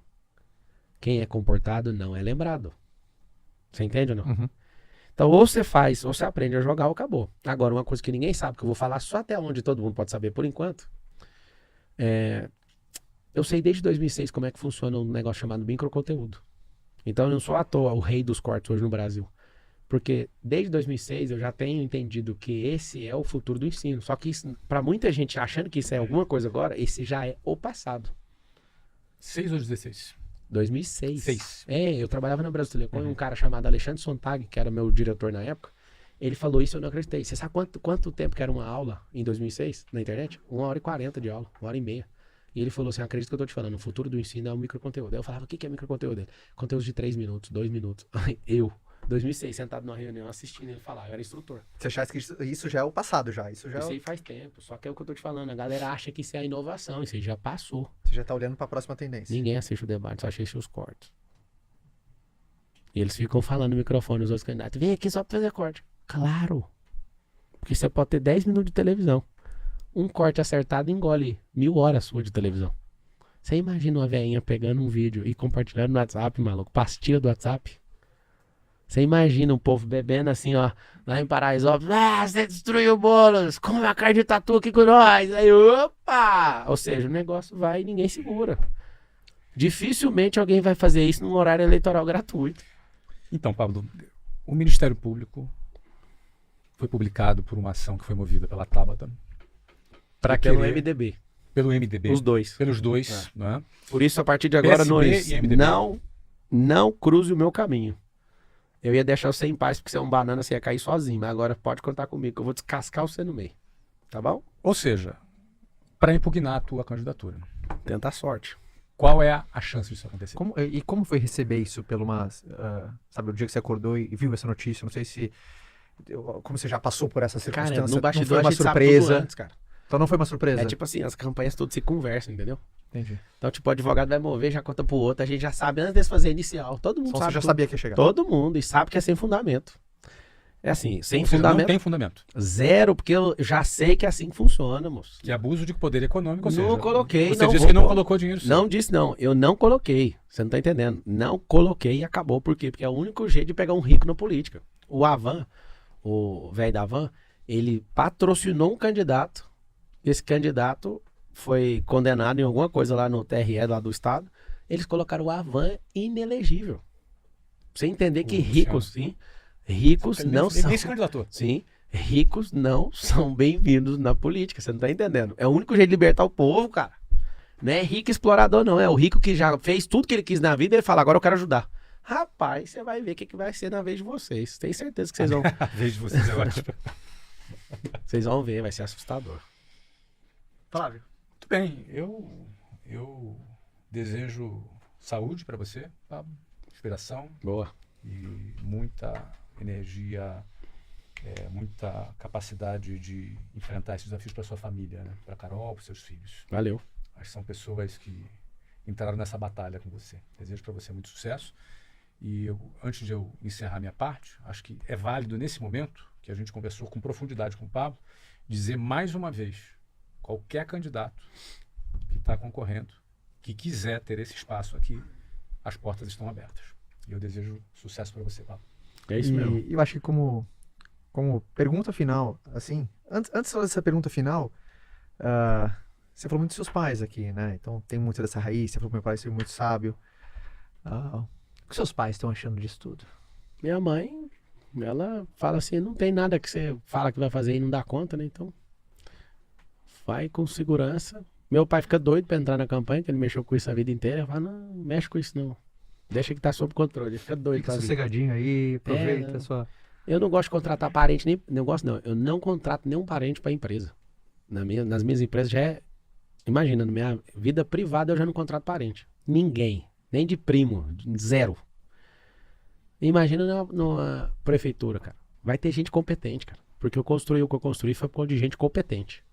Speaker 2: Quem é comportado não é lembrado. Você entende ou não?
Speaker 1: Uhum.
Speaker 2: Então, ou você faz, ou você aprende a jogar, ou acabou. Agora, uma coisa que ninguém sabe, que eu vou falar só até onde todo mundo pode saber por enquanto, eu sei desde 2006 como é que funciona um negócio chamado microconteúdo. Então, eu não sou à toa o rei dos cortes hoje no Brasil. Porque desde 2006 eu já tenho entendido que esse é o futuro do ensino. Só que para muita gente achando que isso é alguma coisa agora, esse já é o passado.
Speaker 3: 6 ou 16?
Speaker 2: 2006.
Speaker 3: 6.
Speaker 2: Eu trabalhava na Brasil Telecom e um cara chamado Alexandre Sontag, que era meu diretor na época, ele falou isso e eu não acreditei. Você sabe quanto tempo que era uma aula em 2006 na internet? 1h40 de aula, 1h30. E ele falou assim, acredita que eu tô te falando, o futuro do ensino é o microconteúdo. Aí eu falava, o que é microconteúdo? Conteúdo de 3 minutos, 2 minutos. 2006, sentado numa reunião assistindo ele falar, eu era instrutor.
Speaker 1: Você acha que isso já é o passado, já? Isso
Speaker 2: aí faz tempo, só que é o que eu tô te falando, a galera acha que isso é a inovação, isso aí já passou.
Speaker 1: Você já tá olhando pra próxima tendência.
Speaker 2: Ninguém assiste o debate, só assiste os cortes. E eles ficam falando no microfone, os outros candidatos, vem aqui só pra fazer corte. Claro, porque você pode ter 10 minutos de televisão. Um corte acertado engole 1000 horas sua de televisão. Você imagina uma velhinha pegando um vídeo e compartilhando no WhatsApp, maluco, pastilha do WhatsApp. Você imagina o povo bebendo assim, ó, lá em Paraisópolis, você destruiu o Boulos, come uma carne de tatu aqui com nós, aí, opa! Ou seja, o negócio vai e ninguém segura. Dificilmente alguém vai fazer isso num horário eleitoral gratuito.
Speaker 3: Então, Pablo, o Ministério Público foi publicado por uma ação que foi movida pela Tabata.
Speaker 2: Pelo MDB.
Speaker 3: Pelo MDB.
Speaker 2: Os dois.
Speaker 3: Pelos dois, né?
Speaker 2: Por isso, a partir de agora,
Speaker 3: PSB
Speaker 2: não cruze o meu caminho. Eu ia deixar você em paz porque você é um banana, você ia cair sozinho. Mas agora pode contar comigo, que eu vou descascar você no meio. Tá bom?
Speaker 3: Ou seja, para impugnar a tua candidatura.
Speaker 2: Tenta a sorte.
Speaker 3: Qual é a chance disso acontecer?
Speaker 1: Como foi receber isso pelo sabe, o dia que você acordou e viu essa notícia? Não sei se... Como você já passou por essa circunstância,
Speaker 2: cara, no bastidor
Speaker 1: não foi uma
Speaker 2: a gente sabe
Speaker 1: surpresa.
Speaker 2: tudo antes, cara.
Speaker 1: Então não foi uma surpresa.
Speaker 2: É tipo assim, as campanhas todas se conversam, entendeu?
Speaker 1: Entendi.
Speaker 2: Então, tipo, o advogado vai mover, já conta pro outro, a gente já sabe antes de fazer inicial. Todo mundo
Speaker 1: Então
Speaker 2: sabe.
Speaker 1: você já sabia que ia chegar.
Speaker 2: Todo mundo, e sabe que é sem fundamento. É assim, sem
Speaker 3: Ou seja,
Speaker 2: fundamento.
Speaker 3: não tem fundamento.
Speaker 2: Zero, porque eu já sei que é assim que funciona, moço.
Speaker 3: Que abuso de poder econômico, ou seja...
Speaker 2: Não coloquei,
Speaker 3: Você
Speaker 2: não
Speaker 3: disse
Speaker 2: vou
Speaker 3: que não
Speaker 2: pôr.
Speaker 3: colocou dinheiro.
Speaker 2: Não disse não, eu não coloquei. Você não tá entendendo. Não coloquei e acabou. Por quê? Porque é o único jeito de pegar um rico na política. O Avan, o velho da Avan, ele patrocinou um candidato. Esse candidato foi condenado em alguma coisa lá no TRE lá do estado. Eles colocaram o Avan inelegível. Pra você entender que ricos, sim, ricos não são...
Speaker 3: Nem se candidatou.
Speaker 2: Sim, ricos não são bem-vindos na política, você não tá entendendo. É o único jeito de libertar o povo, cara. Não é rico explorador, não. É o rico que já fez tudo que ele quis na vida e ele fala, agora eu quero ajudar. Rapaz, você vai ver o que vai ser na vez de vocês. Tenho certeza que vocês vão...
Speaker 3: A vez de vocês é ótimo.
Speaker 2: Vocês vão ver, vai ser assustador.
Speaker 1: Flávio.
Speaker 3: Muito bem, eu desejo saúde para você, Pablo, inspiração
Speaker 2: Boa.
Speaker 3: e muita energia, muita capacidade de enfrentar esses desafios para sua família, né? Para Carol, para seus filhos.
Speaker 2: Valeu.
Speaker 3: Acho que são pessoas que entraram nessa batalha com você. Desejo para você muito sucesso. E antes de eu encerrar minha parte, acho que é válido nesse momento, que a gente conversou com profundidade com o Pablo, dizer mais uma vez, qualquer candidato que está concorrendo, que quiser ter esse espaço aqui, as portas estão abertas. E eu desejo sucesso para você, Pablo.
Speaker 2: É isso mesmo.
Speaker 1: E eu acho que como pergunta final, assim, antes dessa pergunta final, você falou muito dos seus pais aqui, né? Então tem muito dessa raiz, você falou que meu pai foi muito sábio. O que seus pais estão achando disso tudo?
Speaker 2: Minha mãe, ela fala assim, não tem nada que você fala que vai fazer e não dá conta, né? Então, vai com segurança. Meu pai fica doido pra entrar na campanha, que ele mexeu com isso a vida inteira. Eu falo, não mexe com isso não. Deixa que tá sob controle. Ele fica doido.
Speaker 1: Fica sossegadinho aí, aproveita a sua...
Speaker 2: Eu não gosto de contratar parente, nem negócio não. Eu não contrato nenhum parente pra empresa. Nas minhas empresas já é... Imagina, na minha vida privada eu já não contrato parente. Ninguém. Nem de primo. Zero. Imagina numa prefeitura, cara. Vai ter gente competente, cara. Porque eu construí o que eu construí foi por conta de gente competente.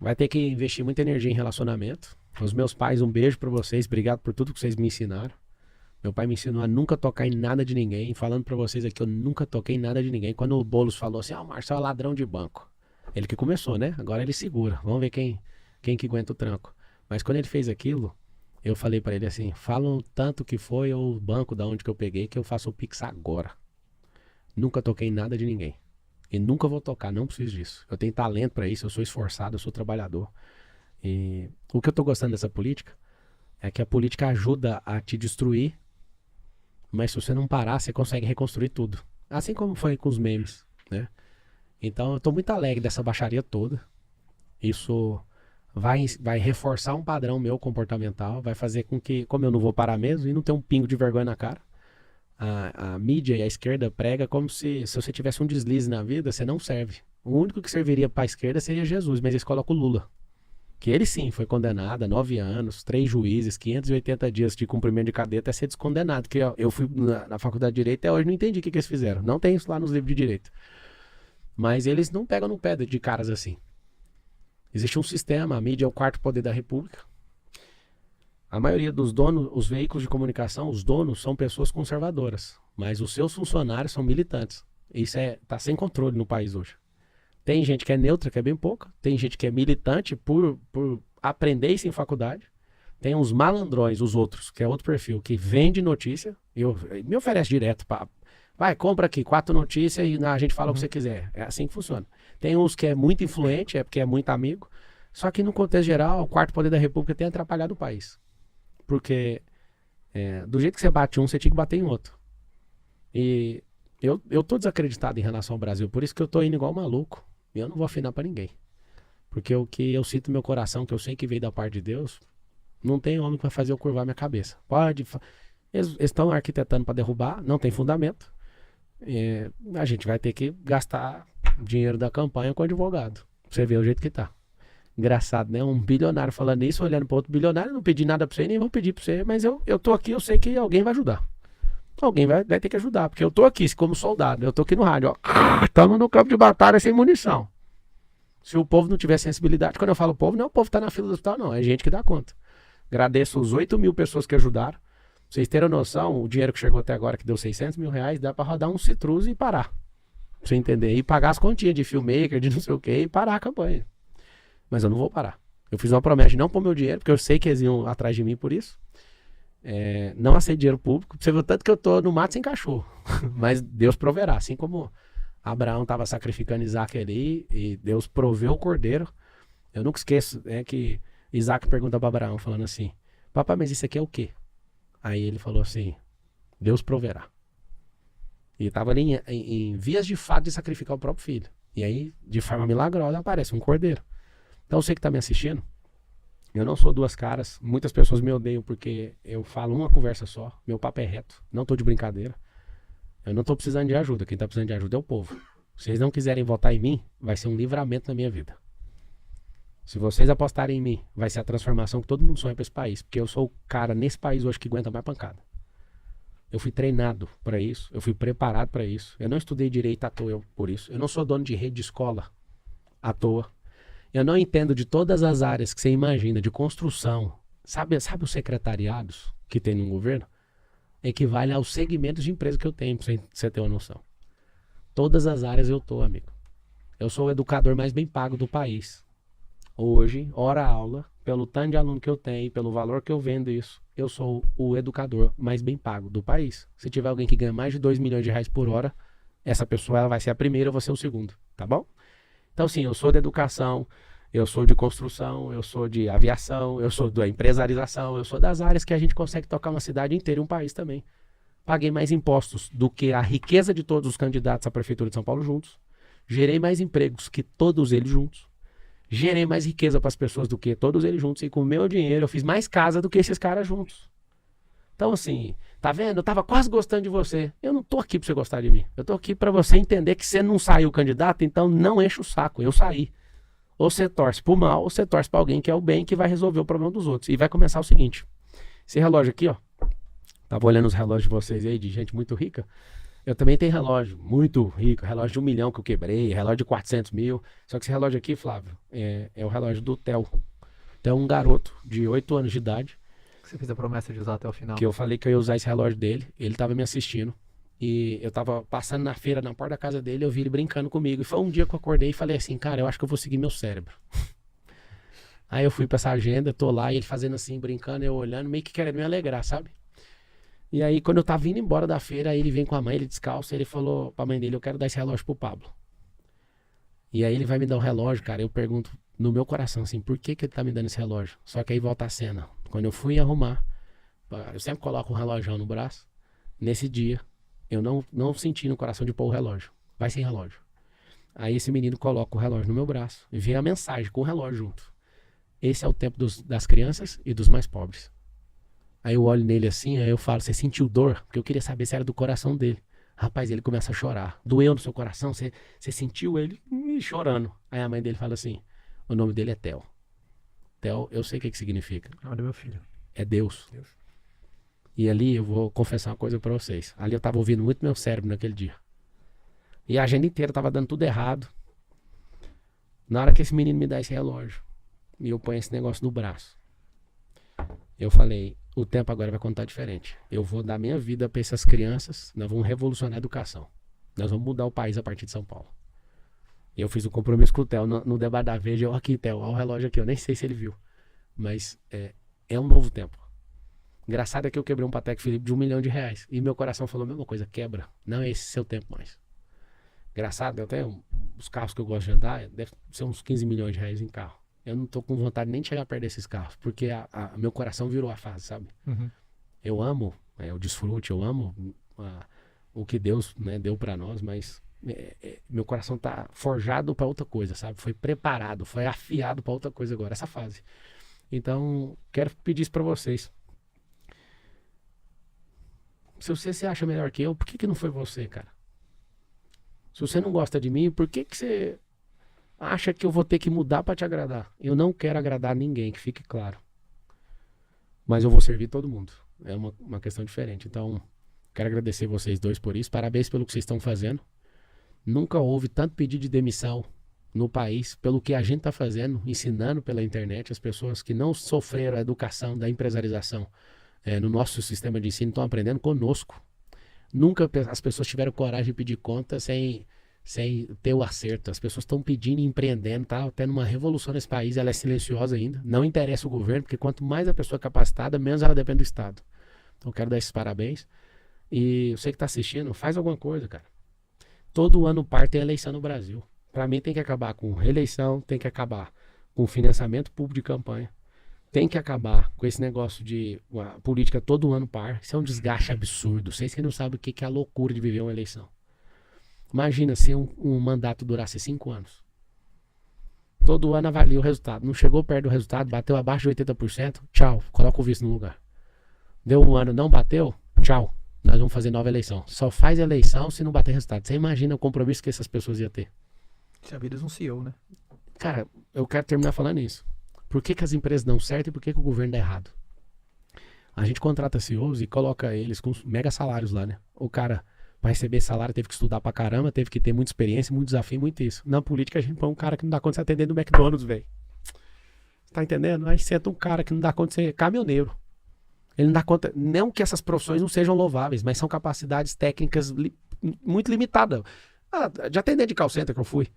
Speaker 2: Vai ter que investir muita energia em relacionamento. Os meus pais, um beijo pra vocês. Obrigado por tudo que vocês me ensinaram. Meu pai me ensinou a nunca tocar em nada de ninguém. Falando pra vocês aqui, eu nunca toquei em nada de ninguém. Quando o Boulos falou assim, o Marcelo é ladrão de banco. Ele que começou, né? Agora ele segura. Vamos ver quem que aguenta o tranco. Mas quando ele fez aquilo, eu falei pra ele assim, fala o tanto que foi o banco da onde que eu peguei que eu faço o Pix agora. Nunca toquei em nada de ninguém. E nunca vou tocar, não preciso disso. Eu tenho talento pra isso, eu sou esforçado, eu sou trabalhador. E o que eu tô gostando dessa política é que a política ajuda a te destruir, mas se você não parar, você consegue reconstruir tudo. Assim como foi com os memes, né? Então eu tô muito alegre dessa baixaria toda. Isso vai reforçar um padrão meu comportamental, vai fazer com que, como eu não vou parar mesmo e não ter um pingo de vergonha na cara, a mídia e a esquerda prega como se você tivesse um deslize na vida, você não serve. O único que serviria para a esquerda seria Jesus, mas eles colocam o Lula. Que ele sim foi condenado a 9 anos, 3 juízes, 580 dias de cumprimento de cadeia até ser descondenado. Que eu fui na faculdade de Direito e até hoje não entendi o que eles fizeram. Não tem isso lá nos livros de Direito. Mas eles não pegam no pé de caras assim. Existe um sistema, a mídia é o quarto poder da República. A maioria dos donos, os veículos de comunicação, os donos são pessoas conservadoras. Mas os seus funcionários são militantes. Isso tá sem controle no país hoje. Tem gente que é neutra, que é bem pouca. Tem gente que é militante por aprender isso em faculdade. Tem uns malandrões, os outros, que é outro perfil, que vende notícia e me oferece direto. Vai, compra aqui 4 notícias e a gente fala o que você quiser. É assim que funciona. Tem uns que é muito influente, é porque é muito amigo. Só que no contexto geral, o quarto poder da República tem atrapalhado o país. Porque do jeito que você bate um, você tinha que bater em outro. E eu tô desacreditado em relação ao Brasil. Por isso que eu tô indo igual maluco. E eu não vou afinar pra ninguém. Porque o que eu sinto no meu coração, que eu sei que veio da parte de Deus, não tem homem que vai fazer eu curvar minha cabeça. Eles estão arquitetando pra derrubar, não tem fundamento. A gente vai ter que gastar dinheiro da campanha com advogado. Pra você ver o jeito que tá. Engraçado, né? Um bilionário falando isso, olhando para outro bilionário, não pedi nada pra você, nem vou pedir pra você, mas eu tô aqui, eu sei que alguém vai ajudar. Alguém vai ter que ajudar, porque eu tô aqui como soldado, eu tô aqui no rádio, ó. Estamos no campo de batalha sem munição. Se o povo não tiver sensibilidade, quando eu falo povo, não é o povo que tá na fila do hospital, não, é gente que dá conta. Agradeço os 8.000 pessoas que ajudaram. Pra vocês terem noção, o dinheiro que chegou até agora, que deu 600 mil reais, dá pra rodar um Citrus e parar. Pra você entender. E pagar as continhas de filmmaker, de não sei o que, e parar a campanha. Mas eu não vou parar. Eu fiz uma promessa de não pôr meu dinheiro, porque eu sei que eles iam atrás de mim por isso. Não aceito dinheiro público. Você viu tanto que eu tô no mato sem cachorro. Mas Deus proverá. Assim como Abraão estava sacrificando Isaac ali, e Deus proveu o cordeiro. Eu nunca esqueço que Isaac pergunta para Abraão, falando assim, papai, mas isso aqui é o quê? Aí ele falou assim, Deus proverá. E estava ali em vias de fato de sacrificar o próprio filho. E aí, de forma milagrosa, aparece um cordeiro. Então você que está me assistindo, eu não sou duas caras. Muitas pessoas me odeiam porque eu falo uma conversa só. Meu papo é reto. Não estou de brincadeira. Eu não estou precisando de ajuda. Quem está precisando de ajuda é o povo. Se vocês não quiserem votar em mim, vai ser um livramento na minha vida. Se vocês apostarem em mim, vai ser a transformação que todo mundo sonha para esse país. Porque eu sou o cara nesse país hoje que aguenta mais pancada. Eu fui treinado para isso. Eu fui preparado para isso. Eu não estudei direito à toa por isso. Eu não sou dono de rede de escola à toa. Eu não entendo de todas as áreas que você imagina, de construção. Sabe os secretariados que tem no governo? Equivale aos segmentos de empresa que eu tenho, pra você ter uma noção. Todas as áreas eu tô, amigo. Eu sou o educador mais bem pago do país. Hoje, hora aula, pelo tanto de aluno que eu tenho, pelo valor que eu vendo isso, eu sou o educador mais bem pago do país. Se tiver alguém que ganha mais de 2 milhões de reais por hora, essa pessoa ela vai ser a primeira, eu vou ser o segundo, tá bom? Então, sim, eu sou da educação, eu sou de construção, eu sou de aviação, eu sou da empresarização, eu sou das áreas que a gente consegue tocar uma cidade inteira e um país também. Paguei mais impostos do que a riqueza de todos os candidatos à Prefeitura de São Paulo juntos. Gerei mais empregos que todos eles juntos. Gerei mais riqueza para as pessoas do que todos eles juntos. E com o meu dinheiro eu fiz mais casa do que esses caras juntos. Então assim, tá vendo? Eu tava quase gostando de você. Eu não tô aqui para você gostar de mim. Eu tô aqui para você entender que você não saiu candidato, então não enche o saco. Eu saí. Ou você torce pro mal, ou você torce para alguém que é o bem, que vai resolver o problema dos outros. E vai começar o seguinte. Esse relógio aqui, ó. Tava olhando os relógios de vocês aí, de gente muito rica. Eu também tenho relógio muito rico, relógio de 1 milhão que eu quebrei, relógio de 400 mil. Só que esse relógio aqui, Flávio, é o relógio do Theo. Theo é um garoto de 8 anos de idade.
Speaker 1: Você fez a promessa de usar até o final.
Speaker 2: Que eu falei que eu ia usar esse relógio dele. Ele tava me assistindo. E eu tava passando na feira, na porta da casa dele, eu vi ele brincando comigo. E foi um dia que eu acordei e falei assim, cara, eu acho que eu vou seguir meu cérebro. Aí eu fui pra essa agenda, tô lá, e ele fazendo assim, brincando, eu olhando, meio que querendo me alegrar, sabe? E aí, quando eu tava vindo embora da feira, aí ele vem com a mãe, ele descalço, ele falou pra mãe dele, eu quero dar esse relógio pro Pablo. E aí ele vai me dar um relógio, cara, eu pergunto no meu coração, assim, por que ele tá me dando esse relógio? Só que aí volta a cena. Quando eu fui arrumar, eu sempre coloco um relógio no braço, nesse dia, eu não senti no coração de pôr o relógio. Vai sem relógio. Aí esse menino coloca o relógio no meu braço e vem a mensagem com o relógio junto. Esse é o tempo das crianças e dos mais pobres. Aí eu olho nele assim, aí eu falo, você sentiu dor? Porque eu queria saber se era do coração dele. Rapaz, ele começa a chorar. Doeu no seu coração? Você sentiu ele chorando. Aí a mãe dele fala assim, o nome dele é Theo. Theo, eu sei o que significa.
Speaker 1: É o nome do meu filho.
Speaker 2: É Deus. E ali eu vou confessar uma coisa pra vocês. Ali eu tava ouvindo muito meu cérebro naquele dia. E a agenda inteira tava dando tudo errado. Na hora que esse menino me dá esse relógio, e eu ponho esse negócio no braço, eu falei, o tempo agora vai contar diferente. Eu vou dar minha vida para essas crianças, nós vamos revolucionar a educação. Nós vamos mudar o país a partir de São Paulo. E eu fiz um compromisso com o Theo no debate da Veja. Eu, aqui, Theo, olha o relógio aqui, eu nem sei se ele viu. Mas é um novo tempo. Engraçado é que eu quebrei um Patek Philippe de 1 milhão de reais. E meu coração falou a mesma coisa, quebra. Não é esse seu tempo mais. Engraçado, eu tenho os carros que eu gosto de andar, deve ser uns 15 milhões de reais em carro. Eu não tô com vontade nem de chegar perto desses carros, porque meu coração virou a fase, sabe?
Speaker 1: Uhum.
Speaker 2: Eu amo o desfrute, eu amo o que Deus, né, deu para nós, mas meu coração tá forjado para outra coisa, sabe? Foi preparado, foi afiado para outra coisa agora, essa fase. Então, quero pedir isso para vocês. Se você se acha melhor que eu, por que não foi você, cara? Se você não gosta de mim, por que você acha que eu vou ter que mudar para te agradar? Eu não quero agradar ninguém, que fique claro. Mas eu vou servir todo mundo. É uma questão diferente. Então, quero agradecer vocês dois por isso. Parabéns pelo que vocês estão fazendo. Nunca houve tanto pedido de demissão no país pelo que a gente está fazendo, ensinando pela internet. As pessoas que não sofreram a educação da empresarização no nosso sistema de ensino estão aprendendo conosco. Nunca as pessoas tiveram coragem de pedir conta sem ter o acerto. As pessoas estão pedindo e empreendendo, tá tendo uma revolução nesse país. Ela é silenciosa ainda, não interessa o governo, porque quanto mais a pessoa é capacitada, menos ela depende do Estado. Então quero dar esses parabéns. E você que está assistindo, faz alguma coisa, cara. Todo ano par tem eleição no Brasil. Para mim tem que acabar com reeleição, tem que acabar com financiamento público de campanha, tem que acabar com esse negócio de uma política todo ano par. Isso é um desgaste absurdo. Vocês que não sabem o que é a loucura de viver uma eleição. Imagina se um mandato durasse 5 anos. Todo ano avalia o resultado. Não chegou perto do resultado, bateu abaixo de 80%, tchau, coloca o vice no lugar. Deu um ano, não bateu, tchau, nós vamos fazer nova eleição. Só faz eleição se não bater resultado. Você imagina o compromisso que essas pessoas iam ter.
Speaker 1: Se a vida é um CEO, né?
Speaker 2: Cara, eu quero terminar falando isso. Por que as empresas dão certo e por que o governo dá errado? A gente contrata CEOs e coloca eles com mega salários lá, né? O cara, para receber salário, teve que estudar pra caramba, teve que ter muita experiência, muito desafio, muito isso. Na política, a gente põe um cara que não dá conta de se atender no McDonald's, velho. Tá entendendo? Aí senta um cara que não dá conta de ser caminhoneiro. Ele não dá conta, não que essas profissões não sejam louváveis, mas são capacidades técnicas muito limitadas. De atendente de call center que eu fui.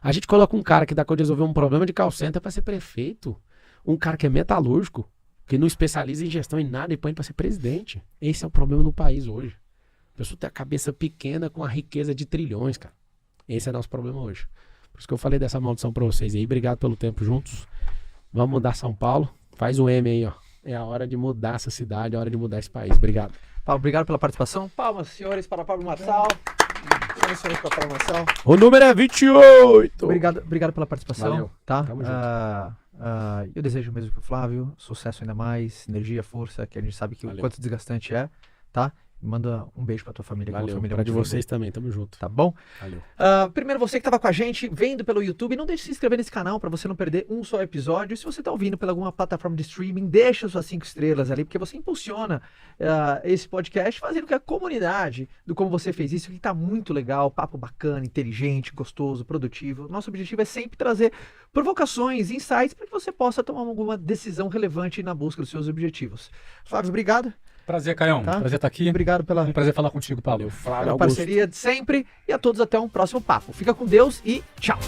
Speaker 2: A gente coloca um cara que dá conta de resolver um problema de call center pra ser prefeito. Um cara que é metalúrgico, que não especializa em gestão em nada e põe pra ser presidente. Esse é o problema do país hoje. A pessoa tem a cabeça pequena com a riqueza de trilhões, cara. Esse é nosso problema hoje. Por isso que eu falei dessa maldição pra vocês aí. Obrigado pelo tempo juntos. Vamos mudar São Paulo. Faz o M aí, ó. É a hora de mudar essa cidade, é a hora de mudar esse país. Obrigado.
Speaker 1: Paulo, obrigado pela participação. Palmas, senhores, para Pablo Marçal. Senhores, para Pablo Marçal.
Speaker 2: O número é 28.
Speaker 1: Obrigado pela participação.
Speaker 2: Valeu.
Speaker 1: Tá?
Speaker 2: Tamo junto.
Speaker 1: Eu desejo o mesmo que o Flávio. Sucesso ainda mais, energia, força, que a gente sabe que o
Speaker 2: Valeu.
Speaker 1: quanto desgastante é, tá? Manda um beijo pra tua família.
Speaker 2: Valeu.
Speaker 1: Família
Speaker 2: Pra de
Speaker 1: muito
Speaker 2: vocês também. Tamo junto.
Speaker 1: Tá bom?
Speaker 2: Valeu.
Speaker 1: Primeiro, você que estava com a gente, vendo pelo YouTube, não deixe de se inscrever nesse canal para você não perder um só episódio. E se você está ouvindo pela alguma plataforma de streaming, deixa suas 5 estrelas ali, porque você impulsiona esse podcast, fazendo que a comunidade do Como Você Fez Isso, que está muito legal, papo bacana, inteligente, gostoso, produtivo. Nosso objetivo é sempre trazer provocações, insights, para que você possa tomar alguma decisão relevante na busca dos seus objetivos. Flávio, obrigado.
Speaker 3: Prazer, Caião.
Speaker 1: Tá?
Speaker 3: Prazer estar aqui.
Speaker 1: Obrigado pela
Speaker 3: Um prazer falar contigo, Pablo.
Speaker 2: Valeu, Flávio
Speaker 1: pela
Speaker 2: Augusto.
Speaker 1: parceria de sempre. E a todos até um próximo papo. Fica com Deus e tchau.